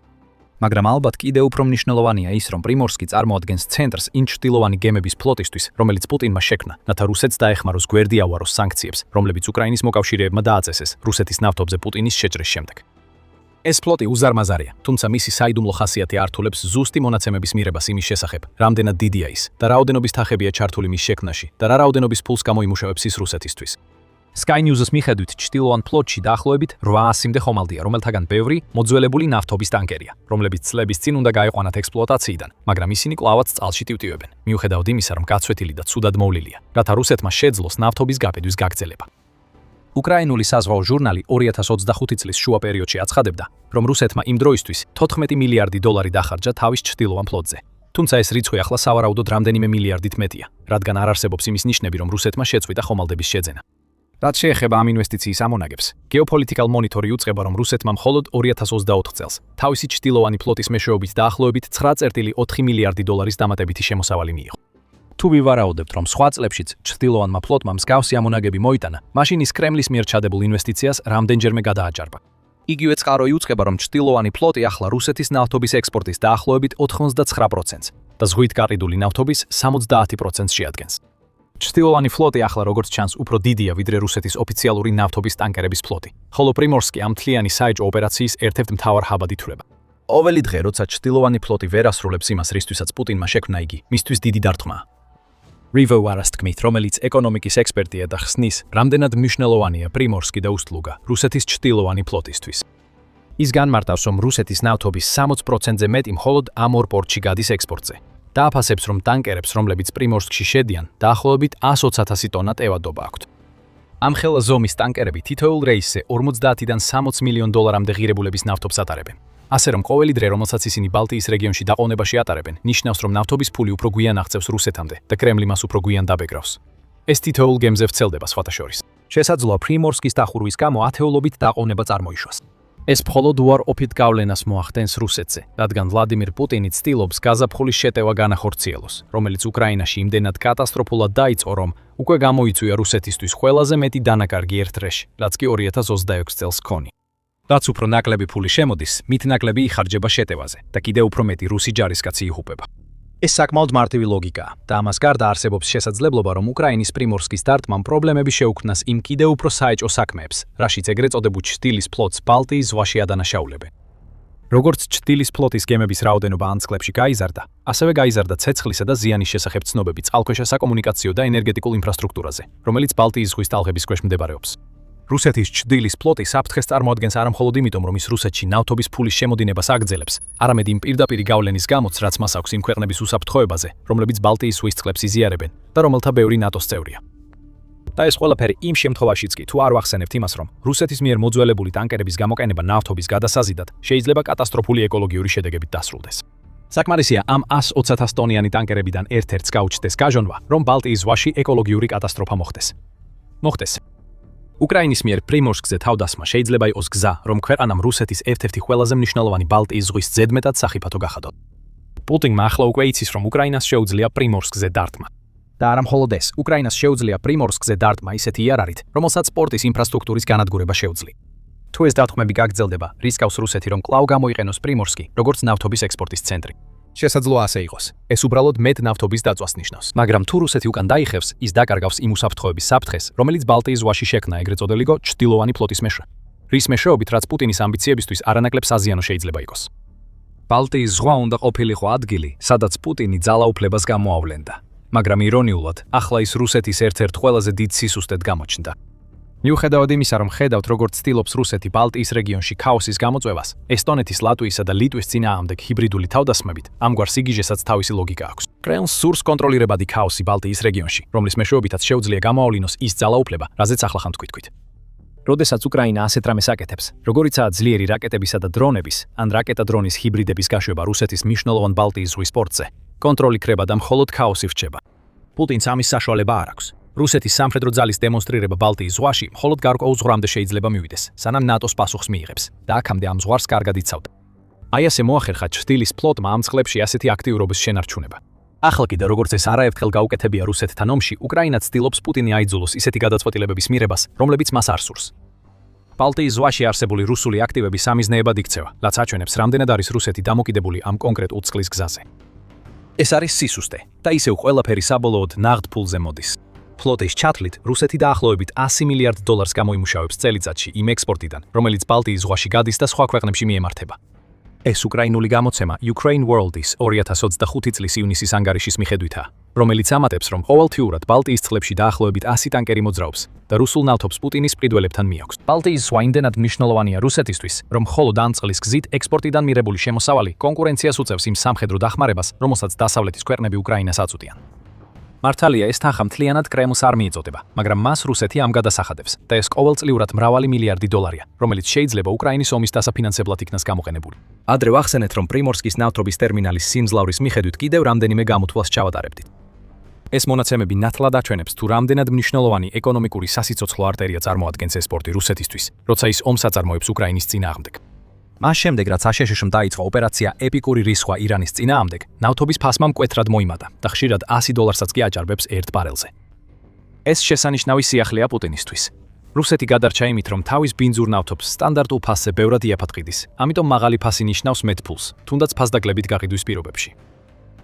მაგრამ ალბათ კიდევ უფრო მნიშვნელოვანია ის, რომ პრიმორსკი წარმოადგენს ცენტრს იმ ჩრდილოვანი გემების ფლოტისთვის, რომელიც პუტინმა შექმნა, რათა რუსეთს დაეხმაროს გვერდი ავაროს სანქციებს, რომლებიც უკრაინის მოკავშირეებმა დააწესეს რუსეთის ნავთობზე პუტინის შეჭრის შემდეგ. ეს ფლოტი უზარმაზარია, თუმცა მისი საიდუმლო ხასიათი ართულებს ზუსტი მონაცემების მიღებას იმის შესახებ, რამდენად დიდია ის და რაოდენობის თანხებია ჩართული მის შექმნაში და რა რაოდენობის ფულს გამოიმუშავებს ის რუსეთისთვის. Sky News-ის მიხედვით, ჩრდილოვან ფლოტში დაახლოებით 800-მდე ხომალდია, რომელთაგან ბევრი მოძველებული ნავთობის ტანკერია, რომლებიც წლების წინ უნდა გაეყვანათ ექსპლუატაციიდან, მაგრამ ისინი კვლავაც წყალში ტივტივებენ, მიუხედავად იმისა, რომ გაცვეთილი და ცუდად მოვლილია, რათა რუსეთმა შეძლოს ნავთობის გაბედვის გაგრძელება. უკრაინული საზღვაო ჟურნალი 2025 წლის შუა პერიოდში აცხადებდა, რომ რუსეთმა იმ დროისთვის 14 მილიარდი დოლარი დახარჯა თავის ჩრდილოვან ფლოტზე. თუმცა ეს რიცხვი ახლა სავარაუდოდ რამდენიმე მილიარდით მეტია, რადგან არ არსებობს იმის ნიშნები, რომ რუსეთმა შეწყვიტა ხომალდების შეძენა. რაც შეეხება ამ ინვესტიციის ამონაგებს, Geopolitical Monitor იუწყება, რომ რუსეთმა მხოლოდ 2024 წელს თავისი ჩრდილოვანი ფლოტის მეშვეობით დაახლოებით 9.4 მილიარდი დოლარის დამატებითი შემოსავალი მიიღო. თუ ვივარაუდებთ, რომ სხვა წლებშიც ჩრდილოვანმა ფლოტმა მსგავსი ამონაგები მოიტანა, მაშინ ის კრემლის მიერ ჩადებულ ინვესტიციას რამდენჯერმე გადააჭარბა. იგივე წყარო იუწყება, რომ ჩრდილოვანი ფლოტი ახლა რუსეთის ნავთობის ექსპორტის დაახლოებით 99%-ს და ზღვით გაყიდული ნავთობის 70%-ს შეადგენს. ჩრდილოვანი ფლოტი ახლა როგორც ჩანს უფრო დიდია ვიდრე რუსეთის ოფიციალური ნავთობის ტანკერების ფლოტი, ხოლო პრიმორსკი ამ მთლიანი საეჭვო ოპერაციის ერთ-ერთ მთავარ ჰაბად ითვლება. ყოველი დღე, როცა ჩრდილოვანი ფლოტი ვერ ასრულებს იმას, რისთვისაც პუტინმა შექმნა იგი, მისთვის დიდი დარტყმაა. Rivo Arast თქმით, რომელიც ეკონომიკის ექსპერტია და ხსნის, რამდენად მნიშვნელოვანია პრიმორსკი და უსტლუგა რუსეთის ჩრდილოვანი ფლოტისთვის. ის განმარტავს, რომ რუსეთის ნავთობის 60%-ზე მეტი მხოლოდ ამ ორ პორტში გადის ექსპორტზე. დააფასებს, რომ ტანკერებს, რომლებიც პრიმორსკში შედიან, დაახლოებით 120,000 ტონა ტევადობა აქვთ. ამ ხელა ზომის ტანკერები თითოეულ რეისზე 50-დან 60 მილიონ დოლარამდე ღირებულების ნავთობს ატარებენ. ასე რომ ყოველი დღე, რომელსაც ისინი ბალტიის რეგიონში დაყოვნებაში ატარებენ, ნიშნავს, რომ ნავთობის ფული უფრო გვიან აღწევს რუსეთამდე და კრემლი მას უფრო გვიან დაბეგრავს. ეს თითოეულ გემზე ვრცელდება სხვათა შორის. შესაძლოა პრიმორსკის დახურვის გამო ათეულობით დაყოვნება წარმოიშვას. ეს მხოლოდ უარყოფით გავლენას მოახდენს რუსეთზე, რადგან ვლადიმირ პუტინი ცდილობს გაზაფხულის შეტევა განახორციელოს, რომელიც უკრაინაში იმდენად კატასტროფულად დაიწყო, რომ უკვე გამოიწვია რუსეთისთვის ყველაზე მეტი დანაკარგი ერთ დღეში, რაც კი 2026 წელს ჰქონია. რაც უფრო ნაკლები ფული შემოდის, მით ნაკლები იხარჯება შეტევაზე და კიდევ უფრო მეტი რუსი ჯარისკაცი იღუპება. ეს საკმაოდ მარტივი ლოგიკაა და ამას გარდა არსებობს შესაძლებლობა, რომ უკრაინის პრიმორსკის დარტყმამ პრობლემები შეუქმნას იმ კიდევ უფრო საეჭვო საქმეებს, რაშიც ეგრეთ წოდებულ ჩრდილის ფლოტს ბალტიის ზღვაში ადანაშაულებენ. როგორც ჩრდილის ფლოტის გემების რაოდენობა ამ წლებში გაიზარდა, ასევე გაიზარდა ცეცხლისა და ზიანის შესახებ ცნობები წყალქვეშა საკომუნიკაციო და ენერგეტიკულ ინფრასტრუქტურაზე, რომელიც ბალტიის ზღვის ტალღების ქვეშ მდებარეობს. რუსეთის ჩრდილის ფლოტი საფრთხეს წარმოადგენს არა მხოლოდ იმიტომ, რომ ის რუსეთში ნავთობის ფულის შემოდინებას აგრძელებს, არამედ იმ პირდაპირი გავლენის გამოც, რაც მას აქვს იმ ქვეყნების უსაფრთხოებაზე, რომლებიც ბალტიის ზღვის წყლებს იზიარებენ და რომელთა ბევრი ნატოს წევრია. და ეს ყველაფერი იმ შემთხვევაშიც კი, თუ არ ვახსენებთ იმას, რომ რუსეთის მიერ მოძველებული ტანკერების გამოყენება ნავთობის გადასაზიდად შეიძლება კატასტროფული ეკოლოგიური შედეგებით დასრულდეს. საკმარისია ამ 120,000 ტონიანი ტანკერებიდან ერთ-ერთს გაუჩნდეს გაჟონვა, რომ ბალტიის ზღვაში ეკოლოგიური კატასტროფა მოხდეს. უკრაინის მიერ პრიმორსკზე თავდასხმა შეიძლება იყოს გზა, რომ ქვეყანამ რუსეთის ერთ-ერთი ყველაზე მნიშვნელოვანი ბალტიის ზღვის ზედმეტად სახიფათო გახადოს. პუტინმა ახლა უკვე იცის, რომ უკრაინას შეუძლია პრიმორსკზე დარტყმა. და არა მხოლოდ ეს, უკრაინას შეუძლია პრიმორსკზე დარტყმა ისეთი იარაღით, რომელსაც სპორტის ინფრასტრუქტურის განადგურება შეუძლია. თუ ეს დარტყმები გაგრძელდება, რისკავს რუსეთი, რომ კვლავ გამოიყენოს პრიმორსკი, როგორც ნავთობის ექსპორტის ცენტრი. შესაძლოა ასე იყოს. ეს უბრალოდ მეტ ნავთობის დაწვას ნიშნავს. მაგრამ თუ რუსეთი უკან დაიხევს, ის დაკარგავს იმ უსაფრთხოების საფრთხეს, რომელიც ბალტიის ზღვაში შექმნა ეგრეთ წოდებული ჩრდილოვანი ფლოტის მეშვე. რის მეშვეობით, რაც პუტინის ამბიციებისთვის არანაკლებ საზიანო შეიძლება იყოს. ბალტიის ზღვა უნდა ყოფილიყო ადგილი, სადაც პუტინი ძალაუფლებას გამოავლენდა. მაგრამ ირონიულად, ახლა ის რუსეთის ერთ-ერთ ყველაზე დიდ სისუსტედ გამოჩნდა. მიუხედავად იმისა, რომ ხედავთ, როგორც ცდილობს რუსეთი ბალტიის რეგიონში ქაოსის გამოწვევას, ესტონეთის, ლატვიისა და ლიტვის წინააღმდეგ ჰიბრიდული თავდასხმებით, ამგვარ სიგიჟესაც თავისი ლოგიკა აქვს. კრემლს სურს კონტროლირებადი ქაოსი ბალტიის რეგიონში, რომლის მეშვეობითაც შეუძლია გამოავლინოს ის ძალაუფლება, რაზეც ახლა თქვით. როდესაც უკრაინა ასეთ რამეს აკეთებს, როგორიცაა ძლიერი რაკეტებისა და დრონების, ან რაკეტა-დრონის ჰიბრიდების გაშვება რუსეთის მნიშვნელოვან ბალტიის ზღვის პორტზე, კონტროლი ქრება და მხოლოდ ქაოსი რჩება. პუტინს ამის საშუალება არ აქვს. რუსეთის სამხედრო ძალის დემონსტრირება ბალტიის ზღვაში მხოლოდ გარკვეულ ზღვრამდე შეიძლება მივიდეს, სანამ ნატოს პასუხს მიიღებს და აქამდე ამ ზღვარს კარგად იცავდა. აი ასე მოახერხა ჩრდილის ფლოტმა ამ წყლებში ასეთი აქტიურობის შენარჩუნება. ახლა კიდე როგორც ეს არაერთხელ გაუკეთებია რუსეთთან ომში, უკრაინა ცდილობს პუტინი აიძულოს ისეთი გადაწყვეტილებების მიღებას, რომლებიც მას არ სურს. ბალტიის ზღვაში არსებული რუსული აქტივები სამიზნეებად იქცევა, რაც აჩვენებს, რამდენად არის რუსეთი დამოკიდებული ამ კონკრეტულ წყლის გზაზე. ეს არის სისუსტე და ისევ ყველაფერი საბოლოოდ ნაღდ ფულზე მოდის. ფლოტის ჩათვლით, რუსეთი დაახლოებით 100 მილიარდ დოლარს გამოიმუშავებს წელიწადში იმ ექსპორტიდან, რომელიც ბალტიის ზღვაში გადის და სხვა ქვეყნებში მიემართება. ეს უკრაინული გამოცემა Ukraine World-ის 2025 წლის ივნისის ანგარიშის მიხედვითაა, რომელიც ამატებს, რომ ყოველთვიურად ბალტიის წყლებში დაახლოებით 100 ტანკერი მოძრაობს და რუსულ ნავთობს პუტინის პრიდველებთან მიაქვს. ბალტიის ზღვა იმდენად მნიშვნელოვანია რუსეთისთვის, რომ მხოლოდ ამ წყლის გზით ექსპორტიდან მიღებული შემოსავალი კონკურენციას უწევს იმ სამხედრო დახმარებას, რომელსაც დასავლეთის ქვეყნები უკრაინას აწვდიან. მართალია ეს თანხა მთლიანად კრემლს არ მიეწოდება, მაგრამ მას რუსეთი ამ გადასახადებს და ეს ყოველწლიურად მრავალი მილიარდი დოლარია, რომელიც შეიძლება უკრაინის ომის დასაფინანსებლად იქნას გამოყენებული. ადრე ვახსენეთ, რომ პრიმორსკის ნავთობის ტერმინალის სიმძლავრის მიხედვით კიდევ რამდენიმე გამოთვლას ჩავატარებდით. ეს მონაცემები ნათლად აჩვენებს, თუ რამდენად მნიშვნელოვანი ეკონომიკური სასიცოცხლო არტერია წარმოადგენს ეს პორტი რუსეთისთვის, როცა ის ომს აწარმოებს უკრაინის წინააღმდეგ. მას შემდეგ, რაც აშშ-მ დაიწყო ოპერაცია ეპიკური რისხვა ირანის წინააღმდეგ, ნავთობის ფასმა მკვეთრად მოიმატა და ხშირად $100-საც კი აჭარბებს ერთ ბარელზე. ეს შესანიშნავი სიახლეა პუტინისთვის. რუსეთი გადარჩა იმით, რომ თავის ბინძურ ნავთობს სტანდარტულ ფასზე ბევრად იაფათყიდის, ამიტომ მაღალი ფასი ნიშნავს მეტ ფულს, თუნდაც ფასდაკლებით გაყიდვის პირობებში.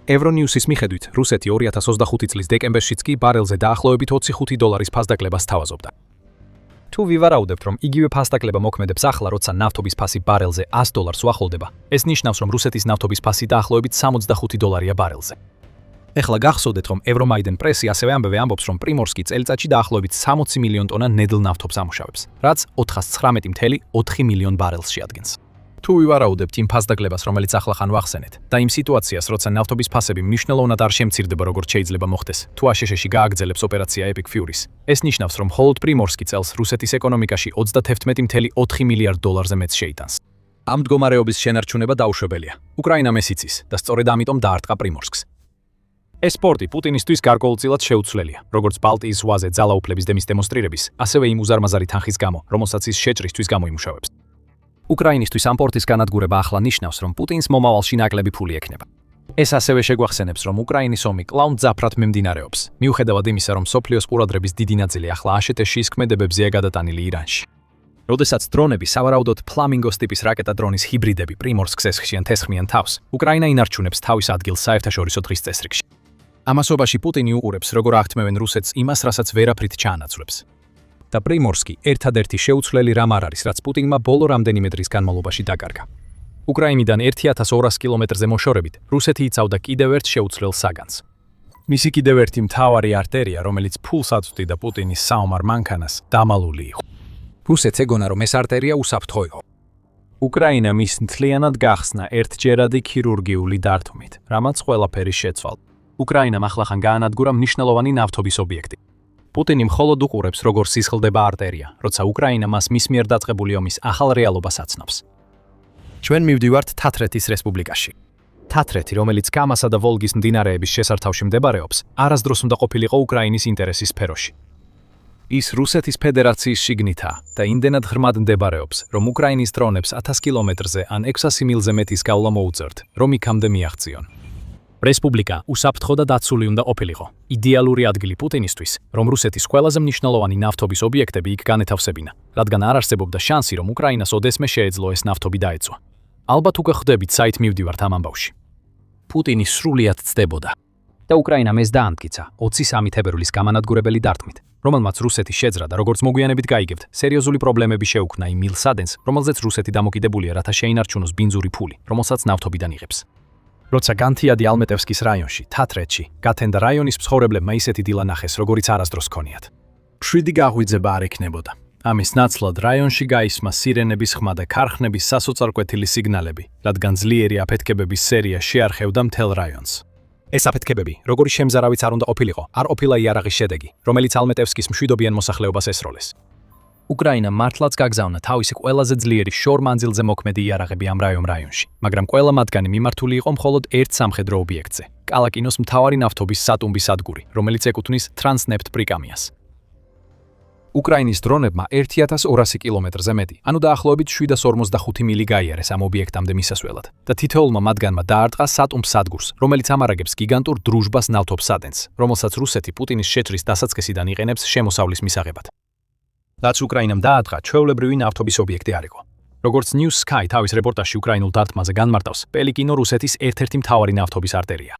ევრონიუსის მიხედვით, რუსეთი 2025 წლის დეკემბერშიც კი ბარელზე დაახლოებით $25 ფასდაკლებას თავაზობდა. თუ ვივარაუდებთ, რომ იგივე ფასდაკლება მოქმედებს ახლა, როცა ნავთობის ფასი ბარელზე $100 უახლოვდება, ეს ნიშნავს, რომ რუსეთის ნავთობის ფასი დაახლოებით $65 ბარელზე. ეხლა გახსოვდეთ, რომ ევრომაიდენ პრესი ასევე ამბობს, რომ პრიმორსკი წელიწადში დაახლოებით 60 მილიონ ტონა ნედლ ნავთობს ამუშავებს, რაც 419.4 მილიონ ბარელს შეადგენს. თუ ვივარაუდებთ იმ ფასდაკლებას, რომელიც ახლახან ვახსენეთ, და იმ სიტუაციას, როცა ნავთობის ფასები მნიშვნელოვნად არ შემცირდება, როგორც შეიძლება მოხდეს, თუ აშშ-ში გააგრძელებს ოპერაცია Epic Furies, ეს ნიშნავს, რომ მხოლოდ პრიმორსკი წელს რუსეთის ეკონომიკაში $37.4 მილიარდზე მეტს შეიტანს. ამ მდგომარეობის შენარჩუნება დაუშვებელია. უკრაინამ ეს იცის და სწორედ ამიტომ დაარტყა პრიმორსკს. ეს პორტი პუტინისთვის გარკვეულწილად შეუცვლელია, როგორც ბალტიის ზღვაზე ძალაუფლების დემის დემონსტრირების, ასევე იმ უზარმაზარი თანხის გამო, რომელსაც ის შეჭრისთვის გამოიმუშავებს. უკრაინისთვის ამ პორტის განადგურება ახლა ნიშნავს, რომ პუტინს მომავალში ნაკლები ფული ექნება. ეს ასევე შეგვახსენებს, რომ უკრაინის ომი კვლავ მძაფრად მიმდინარეობს, მიუხედავად იმისა, რომ მსოფლიოს ყურადღების დიდი ნაწილი ახლა აშშ-ის ქმედებებზეა გადატანილი ირანში. როდესაც დრონები, სავარაუდოდ ფლამინგოს ტიპის რაკეტა დრონის ჰიბრიდები პრიმორსკს ესხიან თესხმიან თავს, უკრაინა ინარჩუნებს თავის ადგილს საერთაშორისო დღის წესრიგში. ამასობაში პუტინი უყურებს, როგორ აღთმევენ რუსეთს იმას, რასაც ვერაფრით ჩაანაცვლებს. და პრიმორსკი ერთადერთი შეუცვლელი რამ არ არის, რაც პუტინმა ბოლო რამდენიმე დღის განმავლობაში დაკარგა. უკრაინიდან 1200 კილომეტრზე მოშორებით, რუსეთი იცავდა კიდევ ერთ შეუცვლელ საგანს. მისი კიდევ ერთი მთავარი არტერია, რომელიც ფულს აწვდიდა პუტინის საომარ მანქანას, დამალული იყო. რუსეთს ეგონა, რომ ეს არტერია უსაფრთხო იყო. უკრაინა მის მთლიანად გახსნა ერთჯერადი ქირურგიული დარტყმით, რამაც ყველაფერი შეცვალა. უკრაინამ ახლახან გაანადგურა მნიშვნელოვანი ნავთობის ობიექტი. პუტინი მხოლოდ უყურებს, როგორ სისხლდება არტერია, როცა უკრაინა მას მის მიერ დაწყებული ომის ახალ რეალობას აცნობს. ჩვენ მივდივართ თათრეთის რესპუბლიკაში. თათრეთი, რომელიც კამასა და ვოლგის მდინარეების შესართავში მდებარეობს, არასდროს უნდა ყოფილიყო უკრაინის ინტერესის სფეროში. ის რუსეთის ფედერაციის შიგნითაა და იმდენად ღრმად მდებარეობს, რომ უკრაინის დრონებს 1000 კილომეტრზე ან 600 მილზე მეტის გავლა მოუწევთ, რომ იქამდე მიაღწიონ. რესპუბლიკა უსაფრთხო და დაცული უნდა ყოფილიყო. იდეალური ადგილი პუტინისთვის, რომ რუსეთის ყველაზე მნიშვნელოვანი ნავთობის ობიექტები იქ განეთავსებინა, რადგან არ არსებობდა შანსი, რომ უკრაინას ოდესმე შეეძლო ეს ნავთობი დაეცვა. ალბათ უკვე ხვდებით, საით მივდივართ ამ ამბავში. პუტინი სრულიად ცდებოდა და უკრაინამ ეს დაამტკიცა 23 თებერვლის გამანადგურებელი დარტყმით, რომელმაც რუსეთი შეძრა და როგორც მოგვიანებით გაიგებთ, სერიოზული პრობლემები შეუქმნა იმ მილსადენს, რომელზეც რუსეთი დამოკიდებულია, რათა შეინარჩუნოს ბინძური ფული, რომელსაც ნავთობიდან იღებს. როცა განთიადი ალმეტევსკის რაიონში, თათრეთში, გათენდა რაიონის მცხოვრებლებმა ისეთი დილა ნახეს, როგორიც არასდროს ჰქონიათ. მშვიდი გაღვიძება არ ექნებოდა. ამის ნაცვლად რაიონში გაისმა სირენების ხმა და ქარხნების სასოწარკვეთილი სიგნალები, რადგან ძლიერი აფეთქებების სერია შეარხევდა მთელ რაიონს. ეს აფეთქებები, როგორი შემზარავიც არ უნდა ყოფილიყო, არ ყოფილა იარაღის შედეგი, რომელიც ალმეტევსკის მშვიდობიან მოსახლეობას ესროლეს. უკრაინა მართლაც გაგზავნა თავისი ყველაზე ძლიერი შორ-მანძილზე მოქმედი იარაღები ამ რაიონში, მაგრამ ყველა მათგანი მიმართული იყო მხოლოდ ერთ სამხედრო ობიექტზე, კალაკინოს მთავარი ნავთობის სატუმბის სადგური, რომელიც ეკუთვნის ტრანსნეფტ პრიკამიას. უკრაინის დრონებმა 1200 კილომეტრზე მეტი, ანუ დაახლოებით 745 მილი გაიარეს ამ ობიექტამდე მისასვლელად და თითოეულმა მათგანმა დაარტყა სატუმბ სადგურს, რომელიც ამარაგებს გიგანტურ დრუჟბას ნავთობს სადენს, რომელსაც რუსეთი პუტინის შეჭრის დასაწყისიდან იყენებს შემოსავლის მისაღებად. რაც უკრაინამ დაარტყა, ჩვეულებრივი ნავთობის ობიექტი არ იყო. როგორც News Sky თავის რეპორტაჟში უკრაინულ დარტყმაზე განმარტავს, პელიკინო რუსეთის ერთ-ერთი მთავარი ნავთობის არტერია.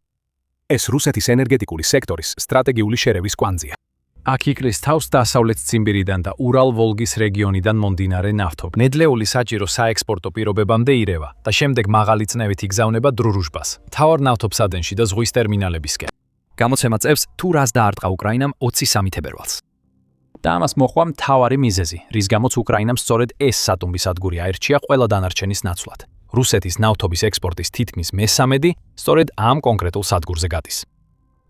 ეს რუსეთის ენერგეტიკული სექტორის სტრატეგიული შერევის კვანძია. აქ იკრის თავს დასავლეთ ციმბირიდან და ურალ-ვოლგის რეგიონიდან მომდინარე ნავთობი. ნედლეული საჭირო საექსპორტო პირობებამდე ირევა და შემდეგ მაღალი წნევით იგზავნება დრუჟბას, მთავარ ნავთობსადენში და ზღვის ტერმინალებისკენ. გამოცემა წევს, თუ რას დაარტყა უკრაინამ 23 თებერვალს. და ამას მოყვა მთავარი მიზეზი, რის გამოც უკრაინამ სწორედ ეს სატუმბი სადგური აირჩია ყველა დანარჩენის ნაცვლად. რუსეთის ნავთობის ექსპორტის თითქმის მესამედი სწორედ ამ კონკრეტულ სადგურზე გადის.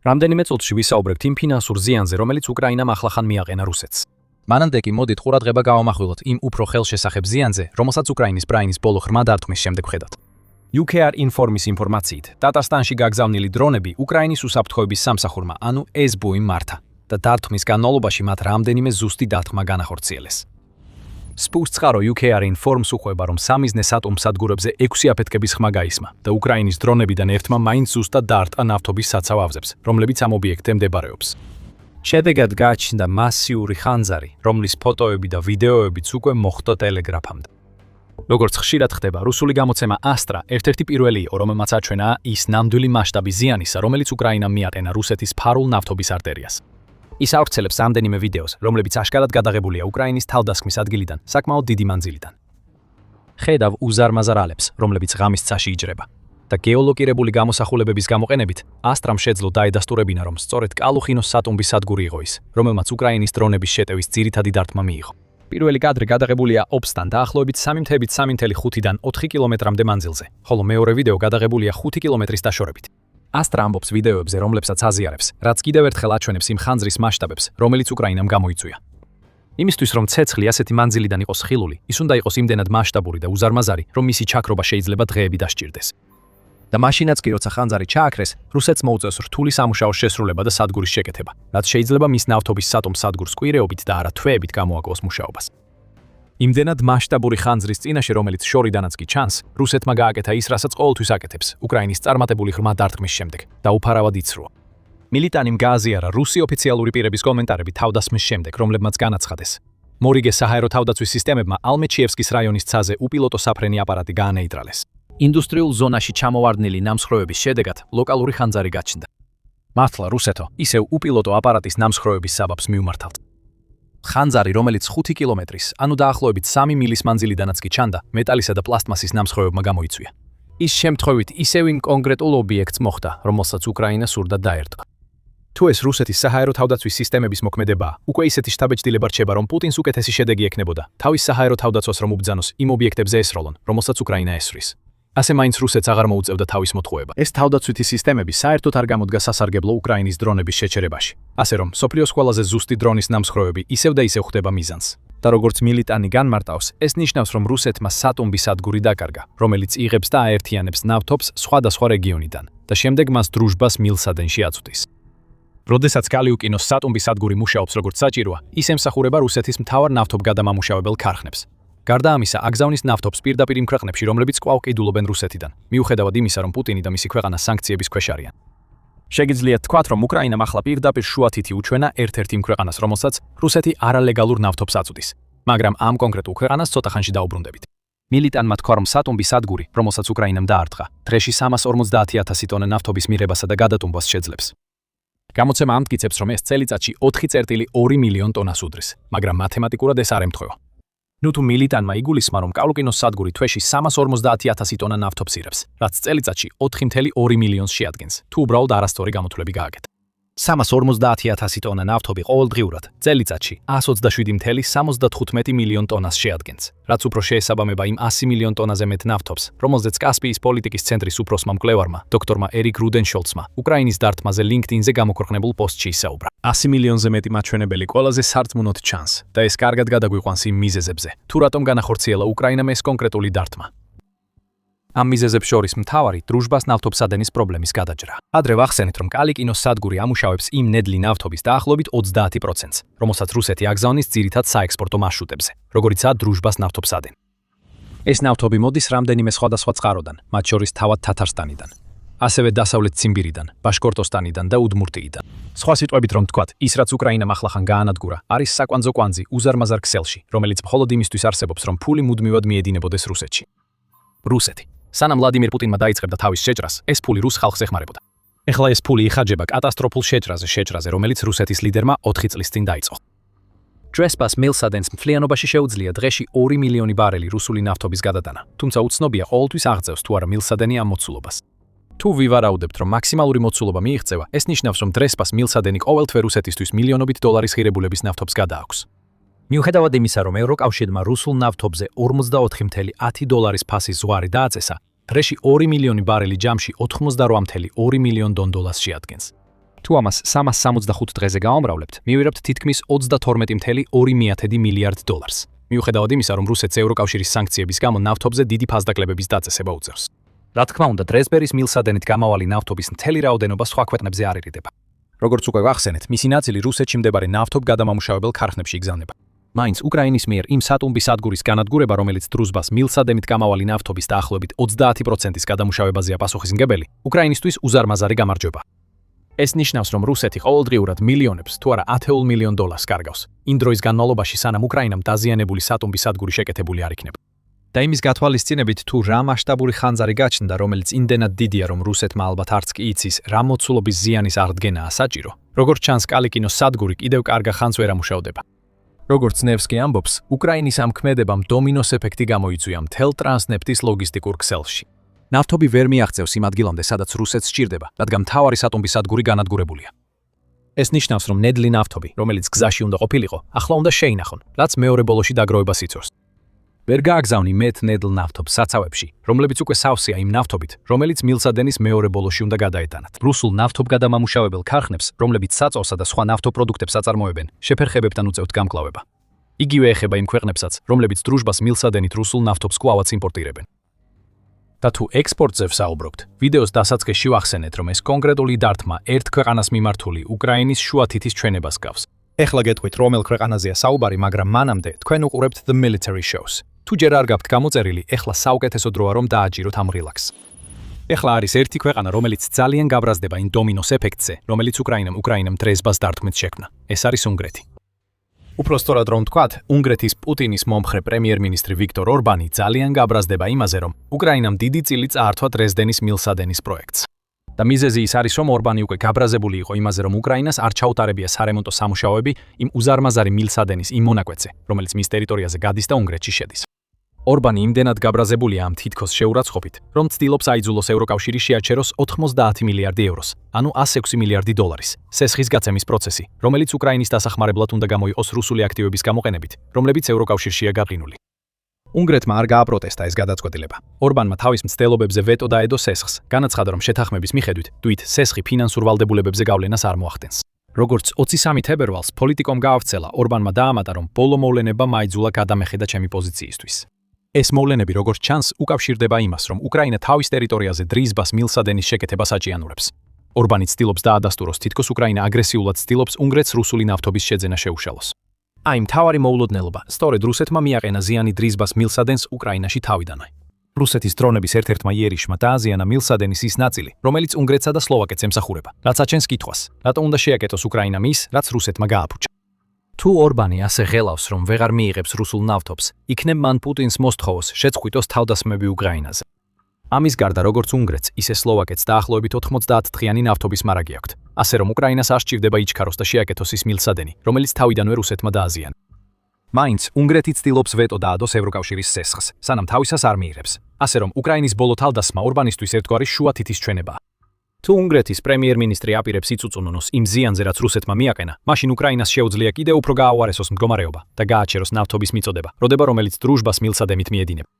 რამდენიმე წუთში ვისაუბრებთ იმ ფინანსურ ზიანზე, რომელიც უკრაინამ ახლახან მიაყენა რუსეთს. მანამდე კი მოდით ყურადღება გავამახვილოთ იმ უფრო ხელშესახებ ზიანზე, რომელსაც უკრაინის პრაინის ბოლო ღრმა დარტყმის შემდეგ ვხედავთ. UKR Informis ინფორმაციით, ტატარსტანში გაგზავნილი დრონები უკრაინის უსაფრთხოების სამსახურმა, ანუ SBU-მ მართა და დარტყმის განმავლობაში მათ რამდენიმე ზუსტი დარტყმა განახორციელეს. SBU-ს წყარო UKR Informs უხვება, რომ სამიზნე სატომ სადგურებზე 6 აფეთქების ხმა გაისმა და უკრაინის დრონებიდან ერთმა მაინც ზუსტად დაარტყა ნავთობის საცავ ავზებს, რომლებიც ამ ობიექტზე მდებარეობს. შედეგად გააჩნდა მასიური ხანძარი, რომლის ფოტოები და ვიდეოებიც უკვე მოხვდა ტელეგრაფამდე. როგორც ხშირად ხდება, რუსული გამოცემა Astra ერთ-ერთი პირველი იყო, რომელმაც აჩვენა ის ნამდვილი მასშტაბი ზიანისა, რომელიც უკრაინამ მიაყენა რუსეთის ფარულ ნავთობის არტერიას. ის ავრცელებს რამდენიმე ვიდეოს, რომლებიც აშკარად გადაღებულია უკრაინის თავდასხმის ადგილიდან, საკმაოდ დიდი მანძილიდან. ხედავ უზარმაზარ ალებს, რომლებიც ღამის ცაში იჯრება. და გეოლოკირებული გამოსახულებების გამოყენებით, Astra-მ შეძლო დაედასტურებინა, რომ სწორედ კალუხინოს სატუმბის სადგური იყო ის, რომელმაც უკრაინის დრონების შეტევის ძირითადი დარტყმა მიიღო. პირველი კადრი გადაღებულია ოპსთან დაახლოებით 3.3-5-დან 4 კილომეტრამდე მანძილზე, ხოლო მეორე ვიდეო გადაღებულია 5 კილომეტრის დაშორებით. Astra ამბობს ვიდეოებზე, რომლებსაც აზიარებს, რაც კიდევ ერთხელ აჩვენებს იმ ხანძრის მასშტაბებს, რომელიც უკრაინამ გამოიწვია. იმისთვის, რომ ცეცხლი ასეთი მანძილიდან იყოს ხილული, ის უნდა იყოს იმდენად მასშტაბური და უზარმაზარი, რომ მისი ჩაქრობა შეიძლება დღეები დასჭირდეს. და მაშინაც კი, როცა ხანძარი ჩააქრეს, რუსეთს მოუწევს რთული სამუშაოს შესრულება და სადგურის შეკეთება, რაც შეიძლება მის ნავთობის სატომ სადგურს კვირეობით და არა თვეებით გამოაგოს მუშაობას. იმდენად მასშტაბური ხანძრის წინაშე, რომელიც შორიდანაც კი ჩანს, რუსეთმა გააკეთა ის, რასაც ყოველთვის აკეთებს, უკრაინის წარმატებული ღრმა დარტყმის შემდეგ და უფარავად იცრუა. მილიტანიმ გააზიარა რუსი ოფიციალური პირების კომენტარები თავდასხმის შემდეგ, რომლებმაც განაცხადეს. მორიგე საჰაერო თავდაცვის სისტემებმა ალმეჩიევსკის რაიონის ცაზე უპილოტო საფრენი აპარატი გაანეიტრალეს. ინდუსტრიულ ზონაში ჩამოვარდნილი ნამსხვრევების შედეგად ლოკალური ხანძარი გაჩნდა. მართლა რუსეთო, ისევ უპილოტო აპარატის ნამსხვრევების საბაბს მიუმართავთ. ხანძარი, რომელიც 5 კილომეტრის, ანუ დაახლოებით 3 მილის მანძილიდანაც კი ჩანდა, მეტალისა და პლასტმასის ნამსხვრევებმა გამოიწვია. ის შემთხვევით ისევ იმ კონკრეტულ ობიექტს მოხდა, რომელსაც უკრაინა სურდა დაერტყა. თუ ეს რუსეთის საჰაერო თავდაცვის სისტემების მოქმედებაა, უკვე ისეთი შთაბეჭდილება რჩება, რომ პუტინს უკეთესი შედეგი ექნებოდა თავის საჰაერო თავდაცვას რომ უბრძანოს იმ ობიექტებზე ესროლონ, რომელსაც უკრაინა ესვრის. ასე მაინც რუსეთს აღარ მოუწევდა თავის მოთხოვება. ეს თავდაცვითი სისტემები საერთოდ არ გამოდგა სასარგებლო უკრაინის დრონების შეჩერებაში. ასე რომ, სოფლიოს ყველაზე ზუსტი დრონის ნამსხვრევები ისევ და ისევ ხდება მიზანს. და როგორც მილიტანი განმარტავს, ეს ნიშნავს, რომ რუსეთმა სატუმბის სადგური დაკარგა, რომელიც იღებს და აერთიანებს ნავთობს სხვადასხვა რეგიონიდან და შემდეგ მას დრუჟბას მილსადენში აწვდის. როდესაც კალიუკინოს სატუმბის სადგური მუშაობს როგორც საჭიროა, ის ემსახურება რუსეთის მთავარ ნავთობგადამამუშავებელ ქარხნებს. გარდა ამისა, აგზავნის ნავთობს პირდაპირ იმ ქვეყნებში, რომლებიც კვლავ ყიდულობენ რუსეთიდან, მიუხედავად იმისა, რომ პუტინი და მისი ქვეყანა სანქციების ქვეშ არიან. შეგიძლიათ თქვათ, რომ უკრაინამ ახლა პირდაპირ შუათითი უჩვენა ერთ-ერთ იმ ქვეყანას, რომელსაც რუსეთი არალეგალურ ნავთობს აწვდის. მაგრამ ამ კონკრეტულ ქვეყანას ცოტა ხანში დაუბრუნდებით. მილიტანმა თქვა, რომ სატუმბის სადგური, რომელსაც უკრაინამ დაარტყა, დღეში 350,000 ტონა ნავთობის მიღებასა და გადატუმბას შეძლებს. გამოცემა ამტკიცებს, რომ ეს წელიწადში 4.2 მილიონი ტონას უდრის, მაგრამ მათემატიკურად ეს არ ემთხვევა. ნუ თუ მილიტანმა იგულისხმა, რომ კალუკინოს სადგური თვეში 350,000 ტონა ნავთობს იღებს, რაც წელიწადში 4.2 მილიონს შეადგენს, თუ უბრალოდ არასწორი გამოთვლები გააკეთა. 350,000 ტონა ნავთობი ყოველდღიურად წელიწადში 127,75 მილიონ ტონას შეადგენს, რაც უფრო შეესაბამება იმ 100 მილიონ ტონაზე მეტ ნავთობს, რომელზეც კასპიის პოლიტიკის ცენტრის უფროსმა მკვლევარმა, დოქტორმა ერიკ რუდენშოლცმა, უკრაინის დარტყმაზე LinkedIn-ზე გამოკრხნებულ პოსტში ისაუბრა. 100 მილიონზე მეტი მაჩვენებელი ყველაზე სარწმუნოდ ჩანს და ეს კარგად გადაგვიყვანს იმ მიზეზებზე, თუ რატომ განახორციელა უკრაინამ ეს კონკრეტული დარტყმა. ამ მიზეზებს შორის მთავარი დრუჟბას ნავთობსადენის პრობლემის გადაჭრა. ადრე ვახსენეთ, რომ კალიკინოს სადგური ამუშავებს იმ ნედლი ნავთობის დაახლოებით 30%, რომელსაც რუსეთი აგზავნის ძირითად საექსპორტო მარშრუტებზე, როგორიცაა დრუჟბას ნავთობსადენი. ეს ნავთობი მოდის რამდენიმე სხვადასხვა წყაროდან, მათ შორის თავად თათარსტანიდან, ასევე დასავლეთ ციმბირიდან, ბაშკორტოსტანიდან და უდმურტიიდან. სხვა სიტყვებით რომ ვთქვათ, ის რაც უკრაინამ ახლახან გაანადგურა, არის საკვანძო კვანძი უზარმაზარ ქსელში, რომელიც მხოლოდ იმისთვის არსებობს, რომ ფული მუდმივად მიედინებოდეს რუსეთში. რუსეთი. სანამ ვლადიმირ პუტინმა დაიწყებდა თავის შეჭრას, ეს ფული რუს ხალხს ეხმარებოდა. ეხლა ეს ფული იხარჯება კატასტროფულ შეჭრაზე, რომელიც რუსეთის ლიდერმა 4 წლის წინ დაიწყო. დრესპას მილსადენს მთლიანობაში შეუძლია დღეში 2 მილიონი ბარელი რუსული ნავთობის გადატანა, თუმცა უცნობია ყოველთვის აღწევს თუ არა მილსადენი ამ მოცულობას. თუ ვივარაუდებთ, რომ მაქსიმალური მოცულობა მიიღწევა, ეს ნიშნავს, რომ დრესპას მილსადენი ყოველთვე რუსეთისთვის მილიონობით დოლარის ღირებულების ნავთობს გადააქვს. მიუხედავად იმისა, რომ ევროკავშირმა რუსულ ნავთობზე 44.10 დოლარის ფასის ზღვარი დააწესა, დღეში 2 მილიონი ბარელი ჯამში 88.2 მილიონ დოლარს შეადგენს. თუ ამას 365 დღეზე გავამრავლებთ, მივიღებთ თითქმის 32.2 მილიარდ დოლარს. მიუხედავად იმისა, რომ რუსეთს ევროკავშირის სანქციების გამო ნავთობზე დიდი ფასდაკლებების დაწესება უწევს. რა თქმა უნდა, დრეზბერის მილსადენით გამავალი ნავთობის მთელი რაოდენობა სხვა ქვეყნებზე არ ირიდება. როგორც უკვე ვახსენეთ, მისი ნაწილი რუსეთში მდებარე ნავთობგადამამუშავებელ ქარხნებში იგზავნება. მაინც უკრაინის მიერ იმ სატუმბი სადგურის განადგურება, რომელიც დრუზბას მილსადენით გამავალი ნავთობის დაახლოებით 30%-ის გადამუშავებაზეა პასუხისმგებელი, უკრაინისთვის უზარმაზარი გამარჯვება. ეს ნიშნავს, რომ რუსეთი ყოველდღიურად მილიონებს, თუ არა 10 მილიონ დოლარს კარგავს. იმ დროის განმავლობაში, სანამ უკრაინამ დაზიანებული სატუმბი სადგური შეკეთებული არ იქნება. და იმის გათვალისწინებით, თუ რა მასშტაბური ხანძარი გაჩნდა, რომელიც იმდენად დიდია, რომ რუსეთმა ალბათ არც კი იცის, რა მოცულობის ზიანის აღდგენაა საჭირო. როგორც ჩანს, კალიკინოს სადგური კიდევ კარგა ხანს ვერ ამუშავდება. როგორც ნევსკი ამბობს, უკრაინის ამ ქმედებამ დომინოს ეფექტი გამოიწვია მთელ ტრანსნეფტის ლოგისტიკურ ქსელში. ნავთობი ვერ მიაღწევს იმ ადგილამდე, სადაც რუსეთს სჭირდება, რადგან მთავარი სატუმბი სადგური განადგურებულია. ეს ნიშნავს, რომ ნედლი ნავთობი, რომელიც გზაში უნდა ყოფილიყო, ახლა უნდა შეინახონ, რაც მეორე ბოლოში დაგროვებას იწვევს. ვერ გააგზავნი მეტ ნედლ ნავთობს საცავებში, რომლებიც უკვე სავსეა იმ ნავთობით, რომელიც მილსადენის მეორე ბოლოში უნდა გადაეტანათ. რუსულ ნავთობგადამამუშავებელ ქარხნებს, რომლებიც საწოვსა და სხვა ნავთობპროდუქტებს აწარმოებენ, შეფერხებებთან უწევთ გამკლავება. იგივე ეხება იმ ქვეყნებსაც, რომლებიც დრუჟბას მილსადენით რუსულ ნავთობს კვლავაც იმპორტირებენ. და თუ ექსპორტზე ვსაუბრობთ, ვიდეოს დასაწყისში ვახსენეთ, რომ ეს კონკრეტული დარტყმა ერთ ქვეყანას მიმართული უკრაინის შუა თითის ჩვენებას გავს. ეხლა გეტყვით, რომელ ქვეყანაზეა საუბარი, მაგრამ მანამდე თქვენ უყურებთ The Military Shows. თუ ჯერ არ გაქვთ გამოწერილი, ეხლა საუკეთესო დროა რომ დააჯიროთ ამ რილაქსს. ეხლა არის ერთი ქვეყანა, რომელიც ძალიან გაბრაზდება იმ დომინოს ეფექტზე, რომელიც უკრაინამ დრეზბას დარტყმით შექმნა. ეს არის უნგრეთი. უფრო სწორად რომ ვთქვათ, უნგრეთის პუტინის მომხრე პრემიერ-მინისტრი ვიქტორ ორბანი ძალიან გაბრაზდება იმაზე, რომ უკრაინამ დიდი წილი წაართვა დრეზდენის მილსადენის პროექტს. და მიზეზი ის არის, რომ ორბანი უკვე გაბრაზებული იყო იმაზე, რომ უკრაინას არ ჩაუტარებია სარემონტო სამუშაოები იმ უზარმაზარი მილსადენის იმ მონაკვეთზე, რომელიც მის ტერიტორიაზე გადის და უნგრეთში შედის. ორბანი იმდენად გაბრაზებულია ამ თითქოს შეურაცხყოფით, რომ ცდილობს აიძულოს ევროკავშირი შეაჩეროს 90 მილიარდი ევროს, ანუ 106 მილიარდი დოლარის, სესხის გაცემის პროცესი, რომელიც უკრაინის დასახმარებლად უნდა გამოიყოს რუსული აქტივების გამოყენებით, რომლებიც ევროკავშირშია გაყინული. უნგრეთმა არ გააპროტესტა ეს გადაწყვეტილება. ორბანმა თავის მცდელობებზე ვეტო დაედო სესხს, განაცხადა, რომ შეთანხმების მიხედვით, თვით სესხი ფინანსურ ვალდებულებებზე გავლენას არ მოახდენს. როგორც 23 თებერვალს პოლიტიკომ გაავრცელა, ორბანმა დაამატა, რომ ბოლო მოვლენება მაიძულა გადამეხედა ჩემი პოზიციისთვის. ეს მოვლენები, როგორც ჩანს, უკავშირდება იმას, რომ უკრაინა თავის ტერიტორიაზე დრიზბას მილსადენის შეკეთებას აჭიანურებს. ორბანი ცდილობს დაადასტუროს, თითქოს უკრაინა აგრესიულად ცდილობს უნგრეთს რუსული ნავთობის შეძენა შეუშალოს. აი, მთავარი მოულოდნელობა, სწორედ რუსეთმა მიაყენა ზიანი დრიზბას მილსადენს უკრაინაში თავიდანვე. რუსეთის დრონების ერთ-ერთმა იერიშმა დააზიანა მილსადენის ის ნაწილი, რომელიც უნგრეთსა და სლოვაკეთს ემსახურება. რაც აჩენს კითხვას, რატო უნდა შეაკეთოს უკრაინამ ის, რაც რუსეთმა გააფუჭა. თუ ორბანი ასე ღელავს, რომ ვეღარ მიიღებს რუსულ ნავთობს, იქნებ მან პუტინს მოსთხოვოს შეწყვიტოს თავდასხმები უკრაინაზე. ამის გარდა, როგორც უნგრეთს, ისე სლოვაკეთს დაახლოებით 90 დღიანი ნავთობის მარაგი აქვთ. ასე რომ უკრაინას არ სჭირდება იჩქაროს და შეაკეთოს ის მილსადენი, რომელიც თავიდანვე რუსეთმა დააზიანა. მაინც უნგრეთი ცდილობს ვეტო დაადოს ევროკავშირის სესხს, სანამ თავისას არ მიიღებს. ასე რომ უკრაინის ბოლო თავდასხმა ორბანისთვის ერთგვარი შუა თითის ჩვენებაა. თუ უნგრეთის პრემიერ-მინისტრი აპირებს იწუწუნოს იმ ზიანზე, რაც რუსეთმა მიაყენა, მაშინ უკრაინას შეუძლია კიდევ უფრო გააუარესოს მდგომარეობა და გააჩეროს ნავთობის მიწოდება, როდება რომელიც დრუჟბას მილსადენით მიედინება.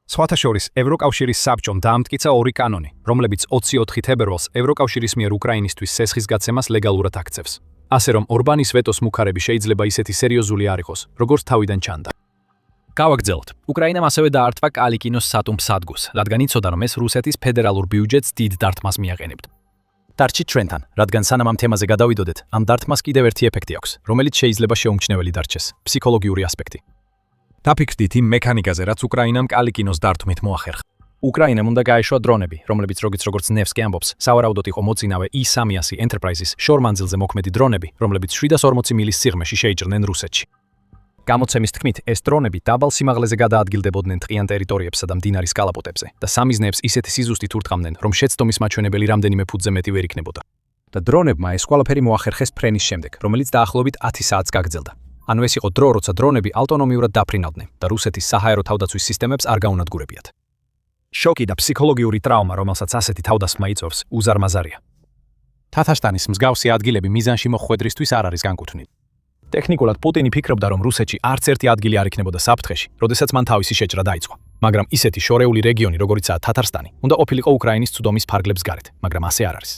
სხვათა შორის, ევროკავშირის საბჭომ დაამტკიცა ორი კანონი, რომლებიც 24 თებერვალს ევროკავშირის მიერ უკრაინისთვის სესხის გაცემას ლეგალურად აქცევს. ასე რომ ორბანის ვეტოს მუქარები შეიძლება ისეთი სერიოზული არ იყოს, როგორც თავიდან ჩანდა. გავაგრძელოთ. უკრაინამ ასევე დაარტყა კალიკინოს სატუმბ სადგურს, რადგან იცოდა, რომ ეს რუსეთის ფედერალურ ბიუჯეტს დიდ დარტყმას მიაყენებდა. დარჩით ჩვენთან, რადგან სანამ ამ თემაზე გადავიდოდეთ, ამ დარტყმას კიდევ ერთი ეფექტი აქვს, რომელიც შეიძლება შეუმჩნეველი დარჩეს, ფსიქოლოგიური ასპექტი. დაფიქრდით იმ მექანიკაზე, რაც უკრაინამ კალიკინოს დარტყმით მოახერხა. უკრაინამ უნდა გაეშვა დრონები, რომლებიც როგორც ნევსკი ამბობს, სავარაუდოდ იყო მოწინავე I-300 Enterprise-ის შორმანძილზე მოქმედი დრონები, რომლებიც 740 მილის სიღრმეში შეიჭრნენ რუსეთში. გამოცემის თქმით, ეს დრონები დაბალ სიმაღლეზე გადაადგილდებოდნენ ტყიან ტერიტორიებსა და მდინარის კალაპოტებზე და სამიზნეებს ისეთი სიზუსტით ურტყამდნენ, რომ შეცდომის მაჩვენებელი რამდენიმე ფუტზე მეტი ვერ იქნებოდა. და დრონებმა ეს ყველაფერი მოახერხეს ფრენის შემდეგ, რომელიც დაახლოებით 10 საათს გაგრძელდა. ანუ ეს იყო დრო, როცა დრონები ავტონომიურად დაფრინავდნენ და რუსეთის საჰაერო თავდაცვის სისტემებს არ გაუნადგურებიათ. შოკი და ფსიქოლოგიური ტრავმა, რომელსაც ასეთი თავდასხმა იწვევს, უზარმაზარია. თათაშტანის მსგავსი ადგილები მიზანში მოხვედრისთვის არ არის განკუთვნილი. ტექნიკურად პუტინი ფიქრობდა, რომ რუსეთში არც ერთი ადგილი არ იქნებოდა საფრთხეში, როდესაც მან თავისი შეჭრა დაიწყო. მაგრამ ისეთი შორეული რეგიონი, როგორიცაა თათარსტანი, უნდა ყოფილიყო უკრაინის ცუდომის ფარგლებს გარეთ, მაგრამ ასე არ არის.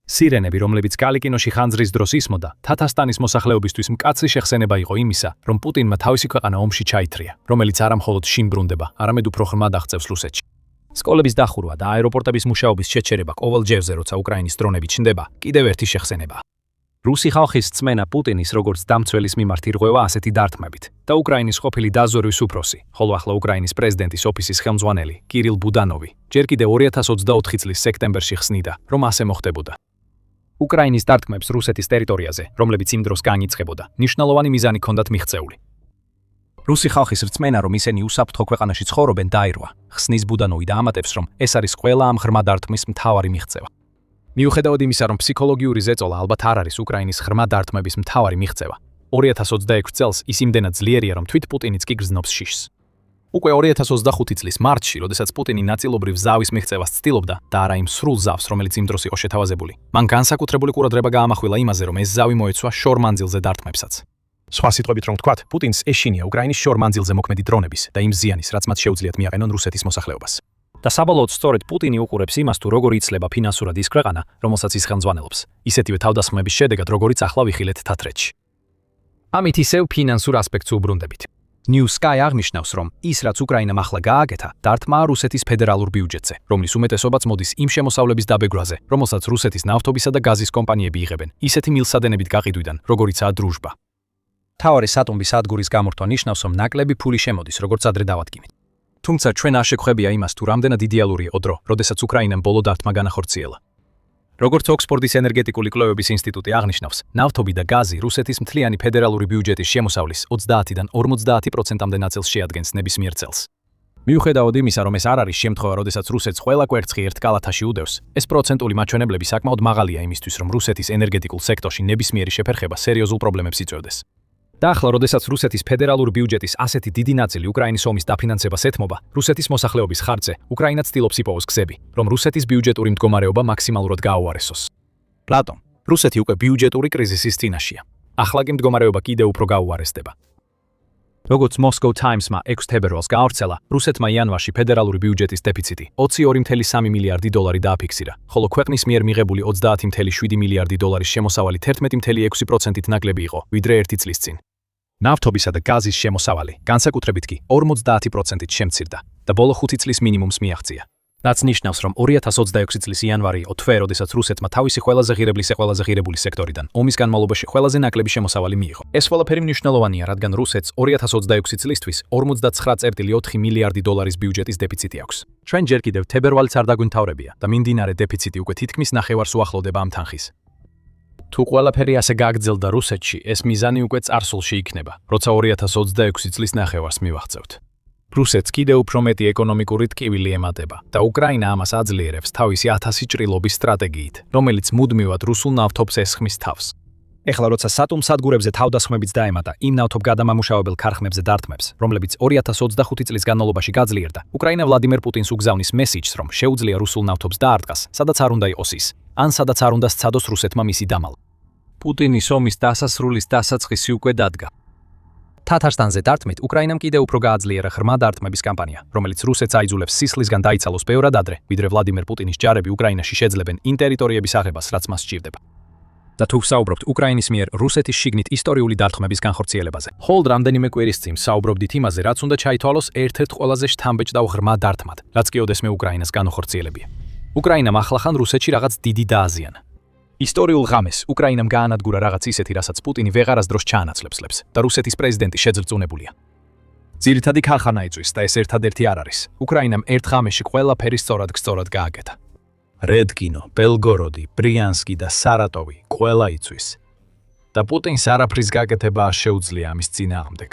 სირენები, რომლებიც კალიკინოში ხანძრის დროს ისმოდა, თათასტანის მოსახლეობისთვის მკაცრი შეხსენება იყო იმისა, რომ პუტინმა თავისი ქვეყანა ომში ჩაითრია, რომელიც არა მხოლოდ შინ ბრუნდება, არამედ უფრო ღრმად აღწევს რუსეთში. სკოლების დახურვა და აეროპორტების მუშაობის შეჩერება ყოველ ჯერზე, როცა უკრაინის დრონები ჩნდება, კიდევ ერთი შეხსენებაა. რუსი ხალხის წმენა პუტინის როგორც დამცველის მიმართ ირღვევა ასეთი დარტყმებით და უკრაინის ყოფილი დაზვერვის უფროსი, ხოლო ახლა უკრაინის პრეზიდენტის ოფისის ხელმძღვანელი კირილ ბუდანოვი ჯერ კიდევ 2024 წლის სექტემბერში ხსნიდა, რომ ასე მოხდებოდა. უკრაინის დარტყმებს რუსეთის ტერიტორიაზე, რომლებიც იმ დროს განიწყებოდა, ნიშნულოვანი მიზანი ჰქონდათ მიღწეული. რუსი ხალხის რწმენა, რომ ისინი უსაფრთხო ქვეყანაში ცხოვრობენ, დაირღვა. ხსნის ბუდანოვი და ამატებს, რომ ეს არის ყველა ამ ღრმა დარტყმის მთავარი მიღწევა. მიუხედავად იმისა, რომ ფსიქოლოგიური ზეწოლა ალბათ არ არის უკრაინის ღრმა დარტყმების მთავარი მიღწევა, 2026 წელს ის იმდენად ძლიერია, რომ თვით პუტინიც კი გრძნობს შიშს. უკვე 2025 წლის მარტში, როდესაც პუტინი ნაწილობრივ ზავის მიღწევას ცდილობდა და არა იმ სრულ ზავს, რომელიც იმ დროს იყო შეთავაზებული, მან განსაკუთრებული ყურადღება გაამახვილა იმაზე, რომ ეს ზავი მოეცვა შორ მანძილზე დარტყმებსაც. სხვა სიტყვებით რომ ვთქვათ, პუტინს ეშინია უკრაინის შორ მანძილზე მოქმედი დრონების და იმ ზიანის, რაც მათ შეუძლიათ მიაყენონ რუსეთის მოსახლეობას. და საბოლოოდ სწორედ პუტინი უყურებს იმას, თუ როგორ იცლება ფინანსურად ის ქვეყანა, რომელსაც ის ხელმძღვანელობს, ისეთივე თავდასხმების შედეგად, როგორიც ახლა ვიხილეთ თათრეთში. ამით ისევ ფინანსურ ასპექტს უბრუნდებით. New Sky აღნიშნავს, რომ ის, რაც უკრაინამ ახლა გააკეთა, დარტყმაა რუსეთის ფედერალურ ბიუჯეტზე, რომლის უმეტესობაც მოდის იმ შემოსავლების დაბეგვაზე, რომელსაც რუსეთის ნავთობისა და გაზის კომპანიები იღებენ, ისეთი მილსადენებით გაყიდვიდან, როგორიცაა დრუჟბა. მთავარი სატუმბის სადგურის გამორთვა ნიშნავს, რომ ნაკლები ფული შემოდის, როგორც ადრე დავადგინეთ. თუმცა ჩვენ არ შეგხვებია იმას, თუ რამდენად იდეალური იყო დრო, როდესაც უკრაინამ ბოლო დარტყმა განახორციელა. როგორც ოქსფორდის ენერგეტიკული კვლევების ინსტიტუტი აღნიშნავს, ნავთობი და გაზი რუსეთის მთლიანი ფედერალური ბიუჯეტის შემოსავლის 30-დან 50%-მდე ნაწილს შეადგენს ნებისმიერ წელს. მიუხედავად იმისა, რომ ეს არ არის შემთხვევა, როდესაც რუსეთს ყველა კვერცხი ერთ კალათაში უდევს, ეს პროცენტული მაჩვენებლები საკმაოდ მაღალია იმისთვის, რომ რუსეთის ენერგეტიკულ სექტორში ნებისმიერი შეფერხება სერიოზულ პრობლემებს იწვევდეს. და ახლა, როდესაც რუსეთის ფედერალური ბიუჯეტის ასეთი დიდი ნაწილი უკრაინის ომის დაფინანსებას ეთმობა, რუსეთის მოსახლეობის ხარჯზე უკრაინა ცდილობს იპოვოს გზები, რომ რუსეთის ბიუჯეტური მდგომარეობა მაქსიმალურად გააუარესოს. რატომ? რუსეთი უკვე ბიუჯეტური კრიზისის წინაშეა. ახლა კი მდგომარეობა კიდევ უფრო გაუარესდება. როგორც Moscow Times-მა 6 თებერვალს გაავრცელა, რუსეთმა იანვარში ფედერალური ბიუჯეტის დეფიციტი 22.3 მილიარდი დოლარი დააფიქსირა, ხოლო ქვეყნის მიერ მიღებული 30.7 მილიარდი დოლარის შემოსავალი 11.6%-ით ნაკლები იყო, ვიდრე ერთი წლის წინ. ნავთობისა და გაზის შემოსავალი, განსაკუთრებით კი 50%-ით შემცირდა და ბოლო 5 წლის მინიმუმს მიაღწია. რაც ნიშნავს, რომ 2026 წლის იანვარი იყო თვე, როდესაც რუსეთმა თავისი ყველაზე ღირებული სექტორიდან ომის განმავლობაში ყველაზე ნაკლები შემოსავალი მიიღო. ეს ყველაფერი მნიშვნელოვანია, რადგან რუსეთს 2026 წლისთვის 49.4 მილიარდი დოლარის ბიუჯეტის დეფიციტი აქვს. ჩვენ ჯერ კიდევ თებერვალიც არ დაგვიმთავრებია და მიმდინარე დეფიციტი უკვე თითქმის ნახევარს უახლოვდება ამ თანხის. თუ ყველაფერი ასე გაგრძელდა რუსეთში, ეს მიზანი უკვე წარსულში იქნება, როცა 2026 წლის ნახევარს მივაღწევთ. რუსეთს კიდევ უფრო მეტი ეკონომიკური ტკივილი ემატება და უკრაინა ამას აძლიერებს თავისი 1000 ჭრილობის სტრატეგიით, რომელიც მუდმივად რუსულ ნავთობს ესხმის თავს. ეხლა როცა სადგურებზე თავდასხმებიც დაემატა იმ ნავთობგადამამუშავებელ ქარხნებზე დარტყმებს, რომლებიც 2025 წლის განმავლობაში გაძლიერდა, უკრაინა ვლადიმერ პუტინს უგზავნის მესიჯს, რომ შეუძლია რუსულ ნავთობს დაარტყას, სადაც არ უნდა იყოს ის, ან სადაც არ უნდა სცადოს რუსეთმა მისი დამალა. პუტინის ომის დასასრულის დასაწყისი უკვე დადგა. თათარსტანზე დარტყმით უკრაინამ კიდევ უფრო გააძლიერა ღრმა დარტყმების კამპანია, რომელიც რუსეთს აიძულებს სისხლისგან დაიცალოს ბევრად ადრე, ვიდრე ვლადიმერ პუტინის ჯარები უკრაინაში შეძლებენ იმ ტერიტორიების აღებას, რაც მას სჭირდება. და თუ ვსაუბრობთ უკრაინის მიერ რუსეთის შიგნით ისტორიული დარტყმების განხორციელებაზე, ხოლმე რამდენიმე კვირის წინ საუბრობდით იმაზე, რაც უნდა ჩაითვალოს ერთ-ერთ ყველაზე შთამბეჭდავ ღრმა დარტყმად, რაც კი ოდესმე უკრაინას განახორციელებია. უკრაინამ ახლახან რუსეთში რაღაც დიდი დააზიანა. ისტორიულ ღამეს უკრაინამ გაანადგურა რაღაც ისეთი, რასაც პუტინი ვეღარასდროს ჩაანაცვლებს და რუსეთის პრეზიდენტი შეძლწუნებულია. ძირითადი ქარხანა იწვის და ეს ერთადერთი არ არის. უკრაინამ ერთ ღამეში ყველაფერი სწორად გააკეთა. რედკინო, ბელგოროდი, ბრიანსკი და სარატოვი ყველა იწვის. და პუტინს არაფრის გაკეთება არ შეუძლია ამის წინააღმდეგ.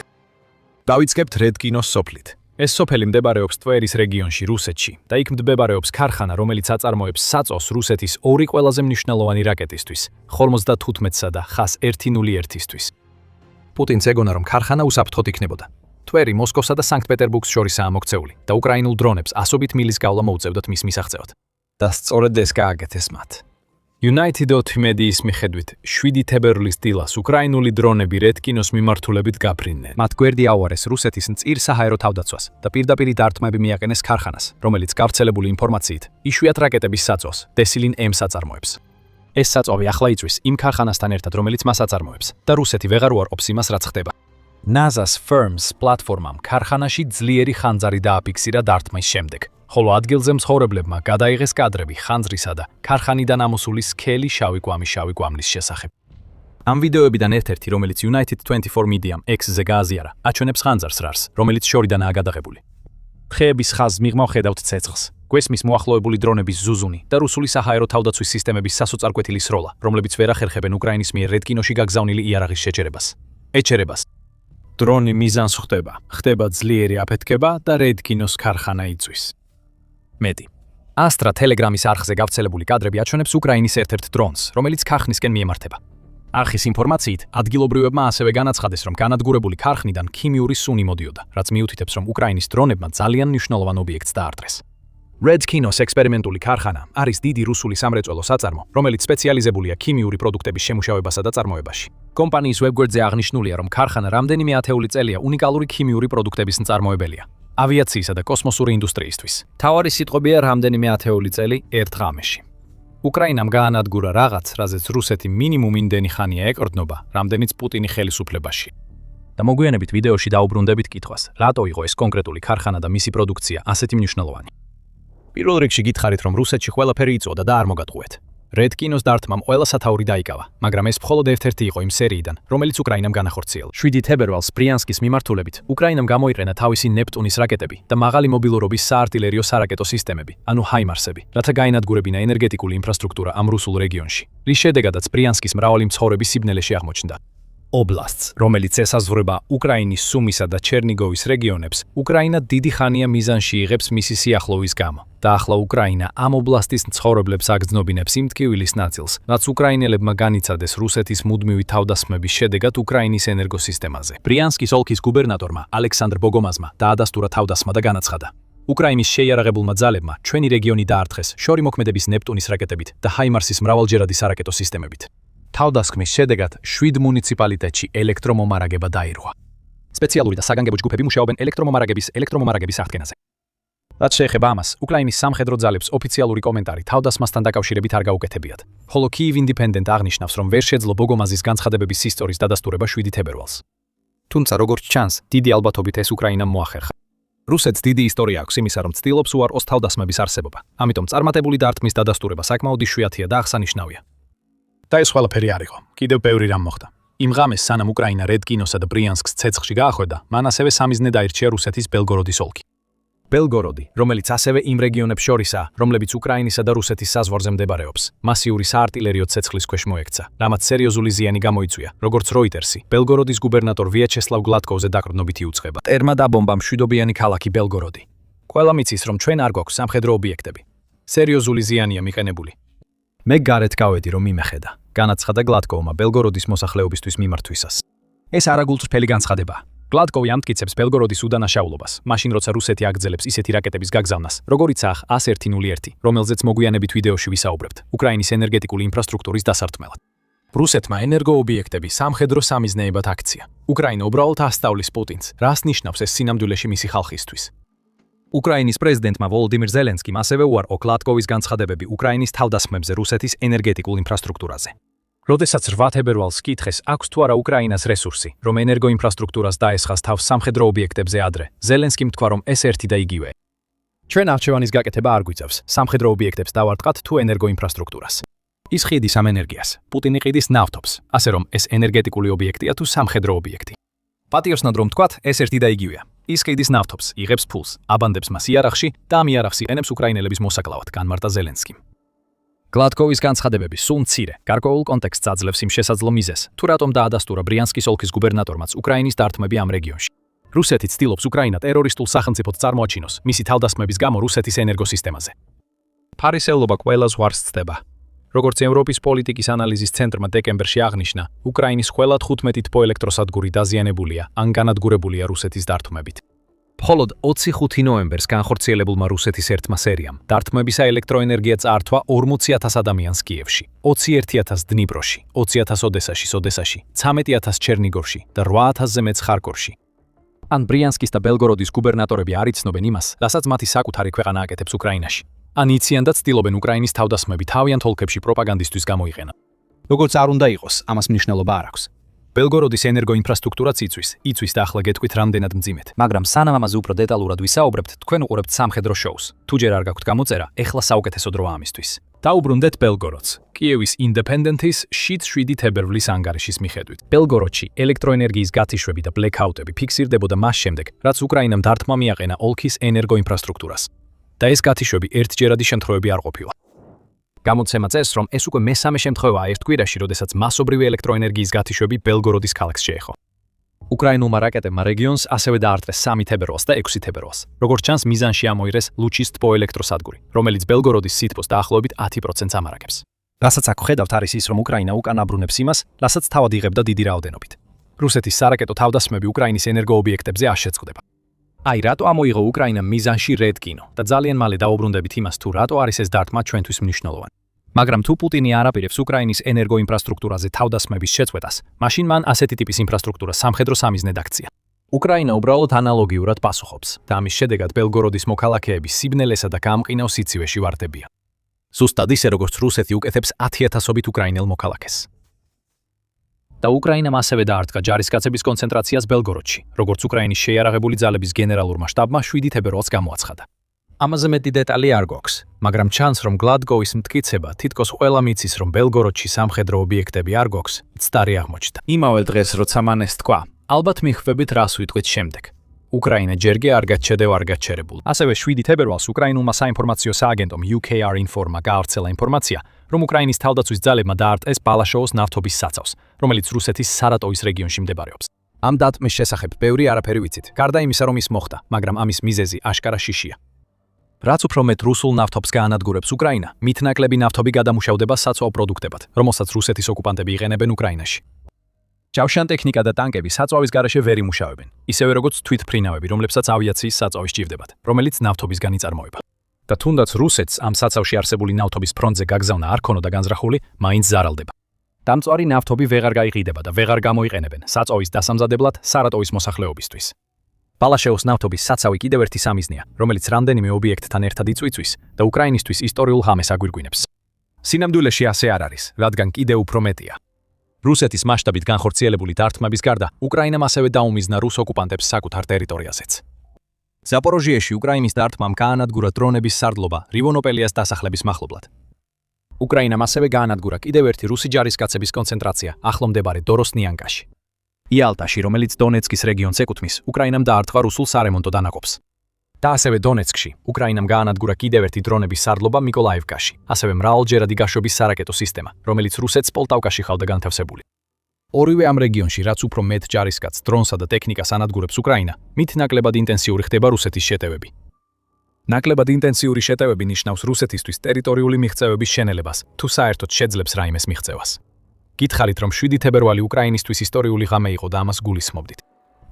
დავიწყებთ რედკინოს სოფლით. ეს სოფელი მდებარეობს ტვერის რეგიონში რუსეთში და იქ მდებარეობს ქარხანა, რომელიც აწარმოებს საწოს რუსეთის ორი ყველაზე მნიშვნელოვანი რაკეტისთვის, 55-სა და X-101-ისთვის. პუტინს ეგონა, რომ ქარხანა უსაფრთხოდ იქნებოდა. ტვერი მოსკოვსა და სანქტ-პეტერბურგს შორისაა მოქცეული და უკრაინულ დრონებს ასობით მილის გავლა მოუწევდათ მის მისაღწევად. და სწორედ ეს გააკეთეს მათ. United მედიის მიხედვით 7 თებერვლის დილას უკრაინული დრონები რედკინოს მიმართულებით გაფრინდნენ. მათ გვერდი აუარეს რუსეთის მწირ საჰაერო თავდაცვას და პირდაპირ დარტყმები მიაყენეს ქარხანას, რომელიც გავრცელებული ინფორმაციით იშვიათ რაკეტების საწოს, დესილინ M-ს აწარმოებს. ეს საწვავი ახლა იწვის იმ ქარხანასთან ერთად, რომელიც მას აწარმოებს და რუსეთი ვეღარ უარყოფს იმას, რაც ხდება. NASA-ს Firms პლატფორმამ ქარხანაში ძლიერი ხანძარი დააფიქსირა დარტყმის შემდეგ, ხოლო ადგილზე მცხოვრებლებმა გადაიღეს კადრები ხანძრისა და ქარხანიდან ამოსული სქელი შავი კვამლის შესახებ. ამ ვიდეოებიდან ერთ-ერთი, რომელიც United 24 Media-მ X-ზე გააზიარა, აჩვენებს ხანძარს რარს, რომელიც შორიდანაა გადაღებული. ხეების ხაზს მიღმა ვხედავთ ცეცხლს, გვესმის მოახლოებული დრონების ზუზუნი და რუსული საჰაერო თავდაცვის სისტემების სასოწარკვეთილი სროლა, რომლებიც ვერ ახერხებენ უკრაინის მიერ რედკინოში გაგზავნილი იარაღის ეჩერებას. დრონი მიზანს ხდება ძლიერი აფეთქება და რედკინოს ქარხანა იწვის. მეტი. Astra Telegram-ის არხზე გავრცელებული კადრები აჩვენებს უკრაინის ერთ-ერთ დრონს, რომელიც ქარხნისკენ მიემართება. არხის ინფორმაციით, ადგილობრივებმა ასევე განაცხადეს, რომ განადგურებული ქარხნიდან ქიმიური სუნი მოდიოდა, რაც მიუთითებს, რომ უკრაინის დრონებმა ძალიან მნიშვნელოვან ობიექტს დაარტყეს. Redkinos ექსპერიმენტული ქარხანა არის დიდი რუსული სამრეწველო საწარმო, რომელიც სპეციალიზებულია ქიმიური პროდუქტების შემუშავებასა და წარმოებაში. კომპანიის ვებგვერდზე აღნიშნულია, რომ ქარხანა რამდენიმე ათეული წელია უნიკალური ქიმიური პროდუქტების მწარმოებელია. ავიაციისა და კოსმოსური ინდუსტრიისთვის. თავარი სიტყვებია რამდენიმე ათეული წელი ერთ ღამეში. უკრაინამ გაანადგურა რაღაც, რაზეც რუსეთი მინიმუმ იმდენი ხანია ეკორდნობა, რამდენიც პუტინი ხელისუფლებაში. და მოგვიანებით ვიდეოში დაუბრუნდებით კითხვას, რატო იყო ეს კონკრეტული ქარხანა და მისი პროდუქცია ასეთი მნიშვნელოვანი. პირველ რიგში გითხარით, რომ რუსეთში ყველაფერი იწოდა და არ მოგატყუეთ. Redkinos დარტყმამ ყველა სათაური დაიკავა, მაგრამ ეს მხოლოდ ერთ-ერთი იყო იმ სერიიდან, რომელიც უკრაინამ განახორციელა. 7 თებერვალს ბრიანსკის მიმართულებით უკრაინამ გამოიყენა თავისი ნეპტუნის რაკეტები და მაღალი მობილურობის საარტილერიო სარაკეტო სისტემები, ანუ ჰაიმარსები, რათა გაენადგურებინა ენერგეტიკული ინფრასტრუქტურა ამ რუსულ რეგიონში, რის შედეგადაც ბრიანსკის მრავალი მცხოვრები სიბნელეში აღმოჩნდა. ობლასტს, რომელიც ესაზღვრება უკრაინის სუმისა და ჩერნიგოვის რეგიონებს, უკრაინა დიდი ხანია მიზანში იღებს მისი სიახლოვის გამო. და ახლა უკრაინა ამ ობლასტის მცხოვრებლებს აგრძნობინებს იმ ტკივილის ნაწილს, რაც უკრაინელებმა განიცადეს რუსეთის მუდმივი თავდასხმების შედეგად უკრაინის ენერგოსისტემაზე. ბრიანსკის ოლქის გუბერნატორმა ალექსანდრ ბოგომაზმა დაადასტურა თავდასხმა და განაცხადა: უკრაინის შეიარაღებულმა ძალებმა ჩვენი რეგიონი დაარტყეს შორი მოქმედების ნეპტუნის რაკეტებით და ჰაიმარსის მრავალჯერადი სარაკეტო სისტემებით. თავდასხმის შედეგად 7 მუნიციპალიტეტში ელექტრომომარაგება დაირღვა. სპეციალური და საგანგებო ჯგუფები მუშაობენ ელექტრომომარაგების აღდგენაზე. რაც შეეხება ამას, უკრაინის სამხედრო ძალებს ოფიციალური კომენტარი თავდასხმასთან დაკავშირებით არ გაუკეთებიათ. ხოლო Kyiv Independent აღნიშნავს, რომ ვერ შეძლო ბოგომაზის განცხადებების ისტორიის დადასტურება 7 თებერვალს. თუმცა როგორც ჩანს, დიდი ალბათობით ეს უკრაინამ მოახერხა. რუსეთს დიდი ისტორია აქვს იმისა, რომ ცდილობს უარყოს თავდასხმების არსებობა. ამიტომ წარმატებული დარტყმის დადასტურება საკმაოდ იშვიათია და აღსანიშნავია. და ეს ყველაფერი არ იყო. კიდევ ბევრი რამ მოხდა. იმ ღამეს, სანამ უკრაინა რედკინოსა და ბრიანსკს ცეცხლში გაახვედა, მან ასევე სამიზნე დაირჩია რუსეთის ბელგოროდის ოლქი. ბელგოროდი, რომელიც ასევე იმ რეგიონებს შორისაა, რომლებიც უკრაინისა და რუსეთის საზღვარზე მდებარეობს, მასიური საარტილერიო ცეცხლის ქვეშ მოექცა, რამაც სერიოზული ზიანი გამოიწვია, როგორც როიტერსი, ბელგოროდის გუბერნატორ ვიაჩესლავ გლატკოვზე დაკრდნობით იუწყება. ტერმა დაბომბა მშვიდობიანი ქალაქი ბელგოროდი. ყველა მიცის, რომ ჩვენ არ გვაქვს სამხედრო ობიექტები. სერიოზული ზიანია მიყენებული. მე გარეთ გავედი, რომ იმეხედა, განაცხადა გლატკოვმა ბელგოროდის მოსახლეობისთვის მიმართვისას. ეს არაგულწრფელი განცხადებაა. გლატკოვი ამტკიცებს ბელგოროდის უდანაშაულობას, მაშინ როცა რუსეთი აგრძელებს ისეთი რაკეტების გაგზავნას, როგორიცაა 101, რომელზეც მოგვიანებით ვიდეოში ვისაუბრებთ, უკრაინის ენერგეტიკული ინფრასტრუქტურის დასარტყმელად. რუსეთმა ენერგოობიექტები სამხედრო სამიზნეებად აქცია. უკრაინა უბრალოდ ასწავლის პუტინს, რას ნიშნავს ეს სინამდვილეში მისი ხალხისთვის. უკრაინის პრეზიდენტმა ვოლოდიმირ ზელენსკიმ ასევე უარყო გლატკოვის განცხადებები უკრაინის თავდასხმებზე რუსეთის ენერგეტიკულ ინფრასტრუქტურაზე. როდესაც 8 თებერვალს კითხეს, აქვს თუ არა უკრაინას რესურსი, რომ ენერგოინფრასტრუქტურას დაესხას თავს სამხედრო ობიექტებზე ადრე, ზელენსკიმ თქვა, რომ ეს ერთი და იგივეა. ჩვენ არჩევანის გაკეთება არ გვიწევს, სამხედრო ობიექტებს დავარტყათ თუ ენერგოინფრასტრუქტურას. ის ხიდის ამ ენერგიას, პუტინი ყიდის ნავთობს, ასე რომ ეს ენერგეტიკული ობიექტია თუ სამხედრო ობიექტი. პატიოსნად რომ თქვათ, ეს ერთი და იგივეა. ის ყიდის ნავთობს, იღებს ფულს, აბანდებს მას იარაღში და ამ იარაღს იყენებს უკრაინელების მოსაკლავად, განმარტა ზელენსკიმ. გლატკოვის განცხადებები სულ მცირე, გარკვეულ კონტექსტს აძლევს იმ შესაძლო მიზეზს, თუ რატომ დაადასტურა ბრიანსკის ოლქის გუბერნატორმაც უკრაინის დარტყმები ამ რეგიონში. რუსეთი ცდილობს უკრაინა ტერორისტულ სახელმწიფოდ წარმოაჩინოს მისი თავდასხმების გამო რუსეთის ენერგოსისტემაზე. ფარისევლობა ყველა ზღვარს ცდება. როგორც ევროპის პოლიტიკის ანალიზის ცენტრმა დეკემბერში აღნიშნა, უკრაინის ყველა 15 თბოელექტროსადგური დაზიანებულია ან განადგურებულია რუსეთის დარტყმებით. მხოლოდ 25 ნოემბერს განხორციელებულმა რუსეთის ერთმა სერიამ დარტყმებისა ელექტროენერგია წაართვა 40,000 ადამიანს კიევში, 21,000 დნიპროში, 20,000 ოდესაში, 13,000 ჩერნიგოვში და 8,000-ზე მეც ხარკოვში. ან ბრიანსკის და ბელგოროდის გუბერნატორები არ იცნობენ იმას, რასაც მათი საკუთარი ქვეყანა აკეთებს უკრაინაში. ან იციან და ცდილობენ უკრაინის თავდასხმები თავიანთ ოლქებში პროპაგანდისთვის გამოიყენონ. როგორც არ უნდა იყოს, ამას მნიშვნელობა არ აქვს. ბელგოროდის ენერგოინფრასტრუქტურაც იცვის და ახლა გეტყვით რამდენად მძიმედ. მაგრამ სანამ ამაზე უფრო დეტალურად ვისაუბრებთ, თქვენ უყურებთ სამხედრო შოუს. თუ ჯერ არ გაქვთ გამოწერა, ეხლა საუკეთესო დროა ამისთვის. დაუბრუნდეთ ბელგოროდს, კიევის ინდეპენდენტის 7 თებერვლის ანგარიშის მიხედვით. ბელგოროდში ელექტროენერგიის გათიშვები და ბლეკაუტები ფიქსირდებოდა მას შემდეგ, რაც უკრაინამ დარტყმა მიაყენა ოლქის ენერგოინფრასტრუქტურას. და ეს გათიშვები ერთჯერადი შემთხვევები არ ყოფილა. გამოცემა წეს, რომ ეს უკვე მესამე შემთხვევაა ერთ კვირაში, როდესაც მასობრივი ელექტროენერგიის გათიშვები ბელგოროდის ქალაქს შეეხო. უკრაინულმა რაკეტებმა რეგიონს ასევე დაარტყეს 3 თებერვალს და 6 თებერვალს. როგორც ჩანს, მიზანში ამოიღეს ლუჩის ტბო ელექტროსადგური, რომელიც ბელგოროდის სითბოს დაახლოებით 10%-ს ამარაგებს. რასაც აქ ხედავთ არის ის, რომ უკრაინა უკან აბრუნებს იმას, რასაც თავად იღებდა დიდი რაოდენობით. რუსეთის სარაკეტო თავდასხმები უკრაინის ენერგოობიექტებზე არ შეწყვეტება. აი, რატო ამოიღო უკრაინამ მიზანში Red Kino და ძალიან მალე დაუბრუნდებით იმას, თუ რატო არის ეს დარტყმა ჩვენთვის მნიშვნელოვანი. მაგრამ თუ პუტინი არ აპირებს უკრაინის ენერგოინფრასტრუქტურაზე თავდასხმების შეწყვეტას, მაშინ მან ასეთი ტიპის ინფრასტრუქტურა სამხედრო სამიზნედ აქცია. უკრაინა უბრალოდ ანალოგიურად პასუხობს და ამის შედეგად ბელგოროდის მოქალაქეები სიბნელესა და გამყინავ სიცივეში ვარდებიან. ზუსტად ისე, როგორც რუსეთი უკეთებს 10,000-ობით უკრაინელ მოქალაქეს. და უკრაინამ ასევე დაარტყა ჯარისკაცების კონცენტრაციას ბელგოროდში, როგორც უკრაინის შეიარაღებული ძალების გენერალურმა შტაბმა 7 თებერვალს გამოაცხადა. ამაზე მეტი დეტალი არ გვაქვს, მაგრამ ჩანს, რომ გლადგოვის მტკიცება თითქოს ყველა მიცის, რომ ბელგოროდში სამხედრო ობიექტები არ გვაქვს, ცდარი აღმოჩნდა. იმავე დღეს, როცა მან ეს თქვა, ალბათ მიხვდებით რას ვიტყვით შემდეგ. უკრაინა ჯერგე არ გაჩერებულ. ასევე 7 თებერვალს უკრაინულმა საინფორმაციო სააგენტომ UKR Informa გაავრცელა ინფორმაცია, რომ უკრაინის თავდაცვის ძალებმა დაარტყეს ბალაშოოს ნავთობის საწავს, რომელიც რუსეთის სარატოვის რეგიონში მდებარეობს. ამ დარტყმის შესახებ ბევრი არაფერი ვიცით, გარდა იმისა, რომ ის მოხდა, მაგრამ ამის მიზეზი აშკარა შიშია. რაც უფრო მეტ რუსულ ნავთობს გაანადგურებს უკრაინა, მით ნაკლები ნავთობი გადამუშავდება საწვავ პროდუქტებად, რომელსაც რუსეთის ოკუპანტები იყენებენ უკრაინაში. ჯავშან ტექნიკა და ტანკები საწვავის გარეშე ვერ იმუშავებენ, ისევე როგორც თვითმფრინავები, რომლებსაც ავიაციის საწვავი სჭირდებათ, რომელიც ნავთობისგან იწარმოება. და თუნდაც რუსეთს ამ საწავში არსებული ნავთობის ფრონტზე გაგზავნა არ ქონოდა განზრახული, მაინც ზარალდება. დამწვარი ნავთობი ვეღარ გაიყიდება და ვეღარ გამოიყენებენ საწვავის დასამზადებლად სარატოვის მოსახლეობისთვის. ბალაშეოს ნავთობის საწავი კიდევ ერთი სამიზნეა, რომელიც რამდენიმე ობიექტთან ერთად იწვიცვის და უკრაინისთვის ისტორიულ ღამეს აგვირგვინებს. სინამდვილეში ასე არ არის, რადგან კიდევ უფრო მეტია. რუსეთის მასშტაბით განხორციელებული დარტყმების გარდა, უკრაინამ ასევე დაუმიზნა რუს ოკუპანტებს საკუთარ ტერიტორიაზეც. ზაპოროჟიეში უკრაინის დარტყმამ გაანადგურა დრონების სარდლობა რივონოპელიას დასახლების მახლობლად. უკრაინამ ასევე გაანადგურა კიდევ ერთი რუსი ჯარისკაცების კონცენტრაცია ახლომდებარე დოროსნიანკაში. იალტაში, რომელიც დონეცკის რეგიონს ეკუთვნის, უკრაინამ დაარტყა რუსულ სარემონტო დანაყოფს. და ასევე დონეცკში, უკრაინამ გაანადგურა კიდევ ერთი დრონების სარდლობა მიკოლაევკაში, ასევე მრავალჯერადი გაშვების სარაკეტო სისტემა, რომელიც რუსეთს პოლტავკაში ხავდა განთავსებული. ორივე ამ რეგიონში, რაც უფრო მეტ ჯარისკაცს, დრონსა და ტექნიკას ანადგურებს უკრაინა, მით ნაკლებად ინტენსიური ხდება რუსეთის შეტევები. ნაკლებად ინტენსიური შეტევები ნიშნავს რუსეთისთვის ტერიტორიული მიღწევების შენელებას, თუ საერთოდ შეძლებს რაიმეს მიღწევას. გითხარით, რომ 7 თებერვალი უკრაინისთვის ისტორიული ღამე იყო და ამას გულისხმობდით.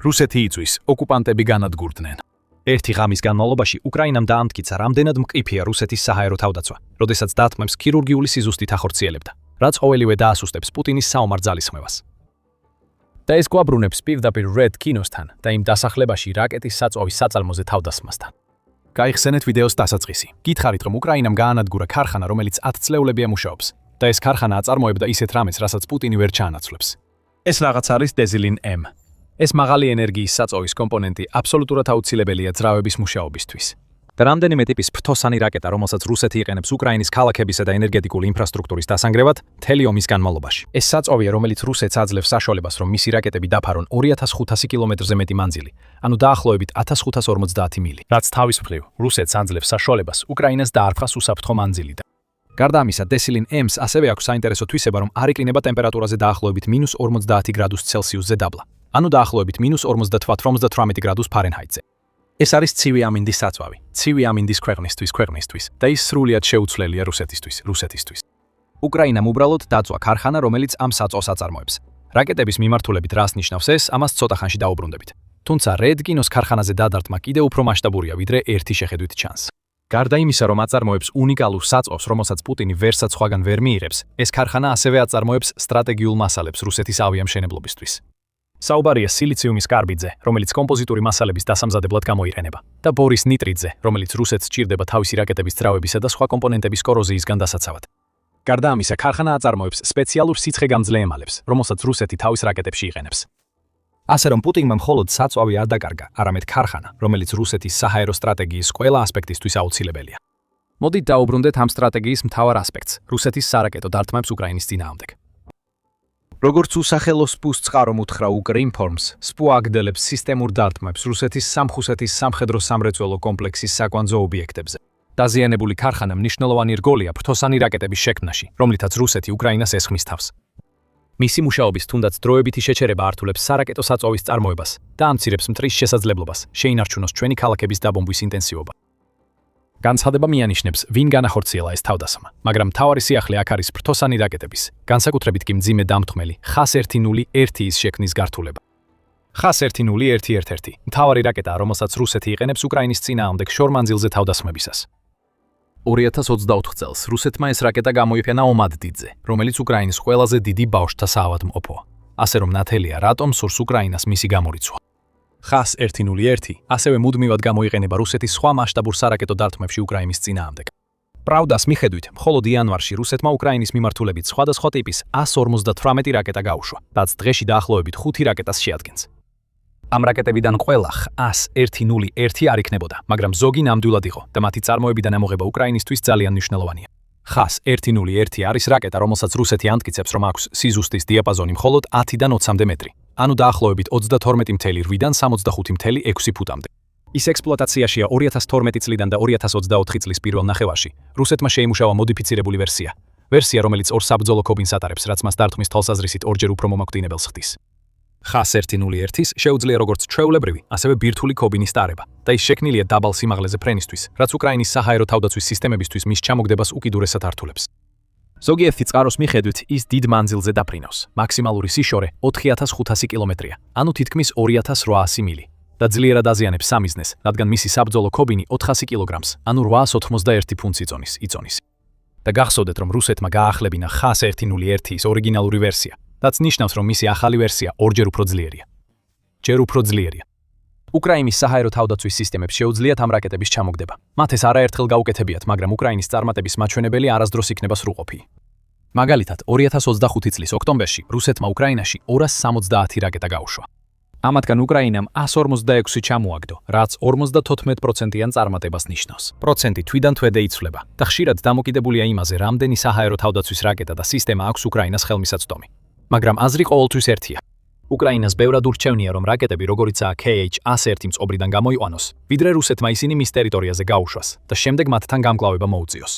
რუსეთი იწვის, ოკუპანტები განადგურდნენ. ერთი ღამის განმავლობაში უკრაინამ დაამტკიცა, რამდენად მყიფეა რუსეთის საჰაერო თავდაცვა, როდესაც დარტყმებს ქირურგიული სიზუსტით ახორციელებდა, რაც ყოველივე დაასუსტებს პუტინის საომარ ძალისხმევას. და ეს გვაბრუნებს პირდაპირ Red Kino-სთან და იმ დასახლებაში რაკეტის საწვავის საწარმოზე თავდასხმასთან. გაიხსენეთ ვიდეოს დასაწყისი. გითხარით, რომ უკრაინამ გაანადგურა ქარხანა, რომელიც 10 წლეულებია მუშაობს, და ეს ქარხანა აწარმოებდა ისეთ რამეს, რასაც პუტინი ვერ ჩაანაცვლებს. ეს რაღაც არის დეზილინ M. ეს მაღალი ენერგიის საწვავის კომპონენტი აბსოლუტურად აუცილებელია ძრავების მუშაობისთვის. და რამდენიმე ტიპის ფრთოსანი რაკეტა, რომელსაც რუსეთი იყენებს უკრაინის ქალაქებისა და ენერგეტიკული ინფრასტრუქტურის დასანგრევად, მთელი ომის განმავლობაში. ეს საწვავია, რომელიც რუსეთს აძლევს საშუალებას, რომ მისი რაკეტები დაფარონ 2500 კილომეტრზე მეტი მანძილი, ანუ დაახლოებით 1550 მილი, რაც თავის მხრივ რუსეთს აძლევს საშუალებას უკრაინას დაარტყას უსაფრთხო მანძილიდან. გარდა ამისა, დესილინ M-ს ასევე აქვს საინტერესო თვისება, რომ არ იყინება ტემპერატურაზე დაახლოებით -50 გრადუს ცელსიუსზე დაბლა, ანუ დაახლოებით -58-58 გრადუს ფარენჰაიტზე. ეს არის ცივი ამინდის საწვავი, ცივი ამინდის ქვეყნისთვის და ის სრულიად შეუცვლელია რუსეთისთვის. უკრაინამ უბრალოდ დაწვა ქარხანა, რომელიც ამ საწვავს აწარმოებს. რაკეტების მიმართულებით რას ნიშნავს ეს, ამას ცოტა ხანში დაუბრუნდებით. თუმცა Red Kino-s ქარხანაზე დადარტყმა კიდევ უფრო მასშტაბურია, ვიდრე ერთი შეხედვით ჩანს. გარდა იმისა, რომ აწარმოებს უნიკალურ საწვავს, რომელსაც პუტინი ვერსად სხვაგან ვერ მიიღებს, ეს ქარხანა ასევე აწარმოებს სტრატეგიულ მასალებს რუსეთის ავიამშენებლობისთვის. საუბარია სილიციუმის კარბიდზე, რომელიც კომპოზიტური მასალების დასამზადებლად გამოიყენება, და ბორის ნიტრიდზე, რომელიც რუსეთს სჭირდება თავისი რაკეტების ძრავებისა და სხვა კომპონენტების კოროზიისგან დასაცავად. გარდა ამისა, ქარხანა აწარმოებს სპეციალურ სიცხეგამძლე ემალებს, რომელსაც რუსეთი თავის რაკეტებში იყენებს. ასე რომ პუტინმა მხოლოდ საწვავი არ დაკარგა, არამედ ქარხანა, რომელიც რუსეთის საჰაერო სტრატეგიის ყველა ასპექტისთვის აუცილებელია. მოდით დაუბრუნდეთ ამ სტრატეგიის მთავარ ასპექტს, რუსეთის სარაკეტო დარტყმებს უკრაინის წინააღმდეგ. როგორც usახელო სპუს წყარო უთხრა უკრინფორმს, სპუ აგდელებს სისტემურ დარტყმებს რუსეთის სამხუსეთის სამხედრო სამრეწველო კომპლექსის საკვანძო ობიექტებზე. დაზიანებული ქარხანა მნიშვნელოვანი რგოლია ფრთოსანი რაკეტების შექმნაში, რომლითაც რუსეთი უკრაინას ესხმის თავს. მისი მუშაობის თუნდაც დროებითი შეჩერება ართულებს სარაკეტო საწვავის წარმოებას და ამცირებს მტრის შესაძლებლობას, შეინარჩუნოს ჩვენი ქალაქების დაბომბვის ინტენსივობა. განცხადება მიანიშნებს, ვინ განახორციელა ეს თავდასხმა, მაგრამ მთავარი სიახლე აქ არის ფრთოსანი რაკეტების, განსაკუთრებით კი მძიმე დამთმელი ხას-101-ის შექმნის გართულება. ხას-101-11 მთავარი რაკეტაა, რომელსაც რუსეთი იყენებს უკრაინის წინააღმდეგ შორმანძილზე თავდასხმებისას. 2024 წელს რუსეთმა ეს რაკეტა გამოიყენა ომადდიძე, რომელიც უკრაინის ყველაზე დიდი ბავშვთა საავადმყოფოა. ასე რომ ნათელია, რატომ სურს უკრაინას მისი გამორიცვა. ხას-101 ასევე მუდმივად გამოიყენება რუსეთის სხვა მასშტაბურ სარაკეტო დარტყმებში უკრაინის წინააღმდეგ. პრავდას მიხედვით, მხოლოდ იანვარში რუსეთმა უკრაინის მიმართულებით სხვადასხვა ტიპის 158 რაკეტა გაუშვა, რაც დღეში დაახლოებით 5 რაკეტას შეადგენს. ამ რაკეტებიდან ყველა ხას-101 არ იქნებოდა, მაგრამ ზოგი ნამდვილად იყო და მათი წარმოებიდან ამოღება უკრაინისთვის ძალიან მნიშვნელოვანია. ხას-101 არის რაკეტა, რომელსაც რუსეთი ამტკიცებს, რომ აქვს სიზუსტის დიაპაზონი მხოლოდ 10-დან 20 მეტრი, ანუ დაახლოებით 32.8-დან 65.6 ფუტამდე. ის ექსპლუატაციაშია 2012 წლიდან და 2024 წლის პირველ ნახევარში. რუსეთმა შეიმუშავა მოდიფიცირებული ვერსია, რომელიც ორ საბრძოლო ქობინს ატარებს, რაც მას დარტყმის თვალსაზრისით ორჯერ უფრო მომაკვდინებელს ხდის. ხას-101-ის შეუძლია როგორც ჩვეულებრივი, ასევე ბირთვული ქობინის ტარება და ის შექმნილია დაბალ სიმაღლეზე ფრენისთვის, რაც უკრაინის საჰაერო თავდაცვის სისტემებისთვის მის ჩამოგდებას უკიდურესად ართულებს. ზოგიერთი წყაროს მიხედვით ის დიდ მანძილზე დაფრინავს. მაქსიმალური სიშორე 4500 კილომეტრია, ანუ თითქმის 2800 მილი. და ძლიერად აზიანებს სამიზნეს, რადგან მისი საბრძოლო ქობინი 400 კილოგრამს, ანუ 891 ფუნტს იწონის. და გახსოვდეთ, რომ რუსეთმა გაახლებინა ხას-101-ის ორიგინალური ვერსია, რაც ნიშნავს, რომ მისი ახალი ვერსია ორჯერ უფრო ძლიერია. უკრაინის საჰაერო თავდაცვის სისტემებს შეუძლიათ ამ რაკეტების ჩამოგდება. მათ ეს არაერთხელ გაუკეთებიათ, მაგრამ უკრაინის წარმატების მაჩვენებელი არასდროს იქნება სრულყოფილი. მაგალითად, 2025 წლის ოქტომბერში რუსეთმა უკრაინაში 270 რაკეტა გაუშვა. ამათგან უკრაინამ 146 ჩამოაგდო, რაც 54%-იან წარმატებას ნიშნავს. პროცენტი თვიდან თვედე იცვლება და ხშირად დამოკიდებულია იმაზე, რამდენი საჰაერო თავდაცვის რაკეტა და სისტემა აქვს უკრაინას ხელმისაწვდომი. მაგრამ აზრი ყოველთვის ერთია. უკრაინას ბევრად ურჩევნია, რომ რაკეტები, როგორიცაა KH-101 მწყობრიდან გამოიყვანოს, ვიდრე რუსეთმა ისინი მის ტერიტორიაზე გაუშვას და შემდეგ მათთან გამკლავება მოუწიოს.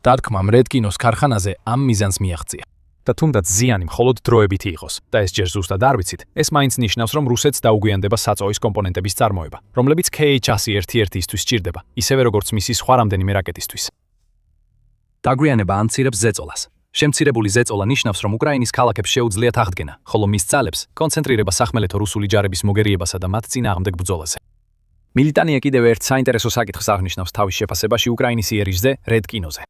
დარტყმამ რედკინოს ქარხანაზე ამ მიზანს მიაღწია. და თუნდაც ზიანი მხოლოდ დროებითი იყოს და ეს ჯერ ზუსტად არ ვიცით, ეს მაინც ნიშნავს, რომ რუსეთს დაუგვიანდება საწვავის კომპონენტების წარმოება, რომლებიც KH-101-ისთვის სჭირდება, ისევე როგორც მისი სხვა რამდენიმე რაკეტისთვის. დაგვიანება ამცირებს ზეწოლას. შემცირებული ზეწოლა ნიშნავს, რომ უკრაინის ქალაქებს შეუძლიათ აღდგენა, ხოლო მის ძალებს კონცენტრირება სახმელეთო რუსული ჯარების მოგერიებასა და მათ წინააღმდეგ ბრძოლაზე. მილიტანია კიდევ ერთ საინტერესო საკითხს აღნიშნავს თავის შეფასებაში უკრაინის იერიშზე, რედკინოზე.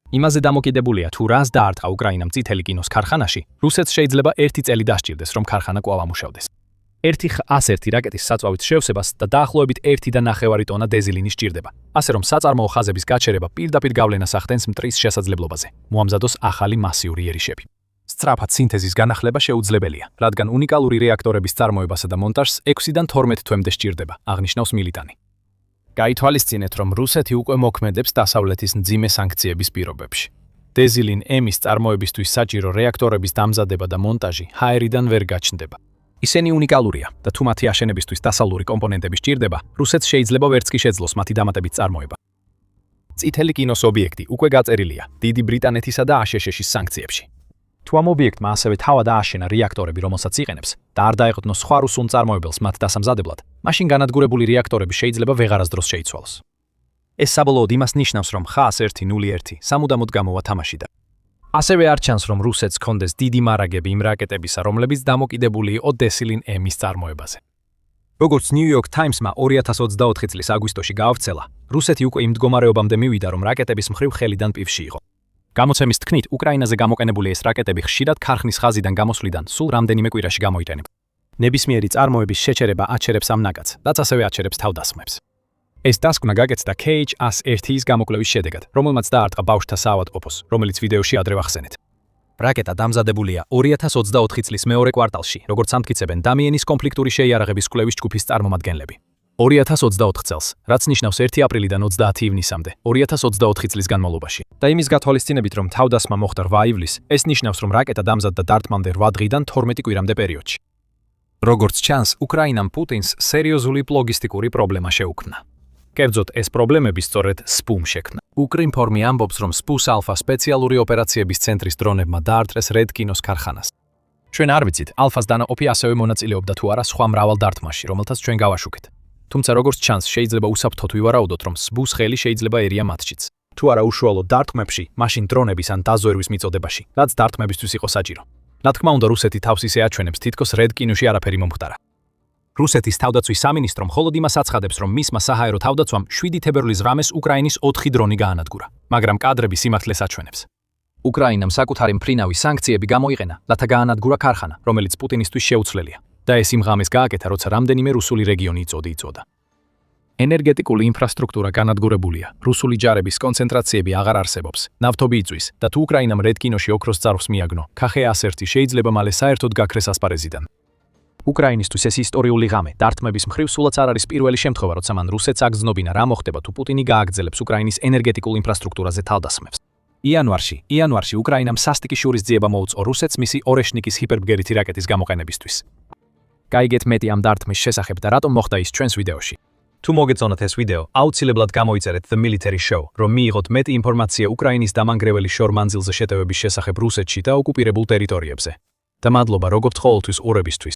იმაზე დამოკიდებულია, თუ რას დაარტყა უკრაინამ წითელი კინოს ქარხანაში, რუსეთს შეიძლება 1 წელი დასჭირდეს, რომ ქარხანა კვლავ ამუშავდეს. 1 ხ-101 რაკეტის საწვავით შევსებას და დაახლოებით 1.5 ტონა დეზილინი სჭირდება. ასე რომ საწარმოო ხაზების გაჩერება პირდაპირ გავლენას ახდენს მტრის შესაძლებლობაზე, მოამზადოს ახალი მასიური იერიშები. სწრაფად სინთეზის განახლება შეუძლებელია, რადგან უნიკალური რეაქტორების წარმოებასა და მონტაჟს 6-დან 12 თვემდე სჭირდება, აღნიშნავს მილიტანი. გაითვალისწინეთ, რომ რუსეთი უკვე მოქმედებს დასავლეთის მძიმე სანქციების პირობებში. დეზილინ M-ის წარმოებისთვის საჭირო რეაქტორების დამზადება და მონტაჟი ჰაერიდან ვერ გაჩნდება. ისინი უნიკალურია და თუ მათი აშენებისთვის დასავლური კომპონენტები სჭირდება, რუსეთს შეიძლება ვერც კი შეძლოს მათი დამატებით წარმოება. წითელი კინოს ობიექტი უკვე გაწერილია დიდი ბრიტანეთისა და აშშ-ის სანქციებში. თუ ამ ობიექტმა ასევე თავად ააშენა რეაქტორები, რომელსაც იყენებს, და არ დაეყრდნოს სხვა რუსულ მწარმოებელს მათ დასამზადებლად, მაშინ განადგურებული რეაქტორები შეიძლება ვეღარასდროს შეიცვალოს. ეს საბოლოოდ იმას ნიშნავს, რომ ხას-101 სამუდამოდ გამოვა თამაშიდან. ასევე არ ჩანს, რომ რუსეთს ჰქონდეს დიდი მარაგები იმ რაკეტებისა, რომლებიც დამოკიდებული იყო დეზილინ M-ის წარმოებაზე. როგორც New York Times-მა 2024 წლის აგვისტოში გაავრცელა, რუსეთი უკვე იმ მდგომარეობამდე მივიდა, რომ რაკეტების მხრივ ხელიდან პივში იყო. გამოცემის თქმით, უკრაინაზე გამოყენებული ეს რაკეტები ხშირად ქარხნის ხაზიდან გამოსვლიდან სულ რამდენიმე კვირაში გამოიყენება. ნებისმიერი წარმოების შეჩერება აჩერებს ამ ნაკადს, რაც ასევე აჩერებს თავდასხმებს. ეს დასკვნა გაკეთდა KH-101-ის გამოკვლევის შედეგად, რომელმაც დაარტყა ბავშვთა საავადმყოფოს, რომელიც ვიდეოში ადრე ვახსენეთ. რაკეტა დამზადებულია 2024 წლის მეორე კვარტალში, როგორც ამტკიცებენ დამიენის კონფლიქტური შეიარაღების კვლევის ჯგუფის წარმომადგენლები. 2024 წელს, რაც ნიშნავს 1 აპრილიდან 30 ივნისამდე, 2024 წლის განმავლობაში. და იმის გათვალისწინებით, რომ თავდასხმა მოხდა 8 ივლისს, ეს ნიშნავს, რომ რაკეტა დამზადდა დარტყმამდე 8 დღიდან 12 კვირამდე პერიოდში. როგორც ჩანს, უკრაინამ პუტინს სერიოზული ლოგისტიკური პრობლემა შეუქმნა. კერძოდ, ეს პრობლემები სწორედ SPUM შექმნა. უკრინფორმი ამბობს, რომ SPUS ალფა სპეციალური ოპერაციების ცენტრის დრონებმა დაარტყეს RedKinos ქარხანას. ჩვენ არ ვიცით, ალფას დანაყოფი ასევე მონაწილეობდა თუ არა სხვა მრავალ დარტყმაში, რომელთაც ჩვენ გავაშუქეთ. თუმცა როგორც ჩანს, შეიძლება უსაფრთხოდ ვივარაუდოთ, რომ SPUS ხელი შეიძლება ერია მათშიც. თუ არა უშუალო დარტყმებში, მაშინ დრონების ან დაზვერვის მიწოდებაში, რაც დარტყმებისთვის იყო საჭირო. რა თქმა უნდა, რუსეთი თავს ისე აჩვენებს, თითქოს RedKinoში არაფერი მომხდარა. რუსეთის თავდაცვის სამინისტრო მხოლოდ იმას აცხადებს, რომ მისმა საჰაერო თავდაცვამ 7 თებერვლის ღამეს უკრაინის 4 დრონი გაანადგურა, მაგრამ კადრები სიმართლეს აჩვენებს. უკრაინამ საკუთარი მფრინავი სანქციები გამოიყენა, რათა გაანადგურა ქარხანა, რომელიც პუტინისთვის შეუცვლელია. და ეს იმ ღამეს გააკეთა, როცა რამდენიმე რუსული რეგიონი იწოდა. ენერგეტიკული ინფრასტრუქტურა განადგურებულია, რუსული ჯარების კონცენტრაციები აღარ არსებობს, ნავთობი იწვის და თუ უკრაინამ RedKinoში ოქროს ძარღვს მიაგნო, KH-101 შეიძლება მალე საერთოდ გაქრეს ასპარეზიდან. უკრაინისთვის ეს ისტორიული ღამე დარტყმების მხრივ სულაც არ არის პირველი შემთხვევა, როცა მან რუსეთს აგრძნობინა რა მოხდება თუ პუტინი გააგრძელებს უკრაინის ენერგეტიკულ ინფრასტრუქტურაზე თავდასხმებს. იანვარში უკრაინამ სასტიკი შურისძიება მოუწყო რუსეთს მისი ორეშნიკის ჰიპერბგერითი რაკეტის გამოყენებისთვის. გაიგეთ მეტი ამ დარტყმის შესახებ და რატომ მოხდა ის ჩვენს ვიდეოში. თუ მოგეწონათ ეს ვიდეო, აუცილებლად გამოიწერეთ The Military Show, რომ მიიღოთ მეტი ინფორმაცია უკრაინის დამანგრეველი შორ მანძილზე შეტევების შესახებ რუსეთში და ოკუპირებულ ტერიტორიებზე. და მადლობა როგორც ყოველთვის ყურებისთვის.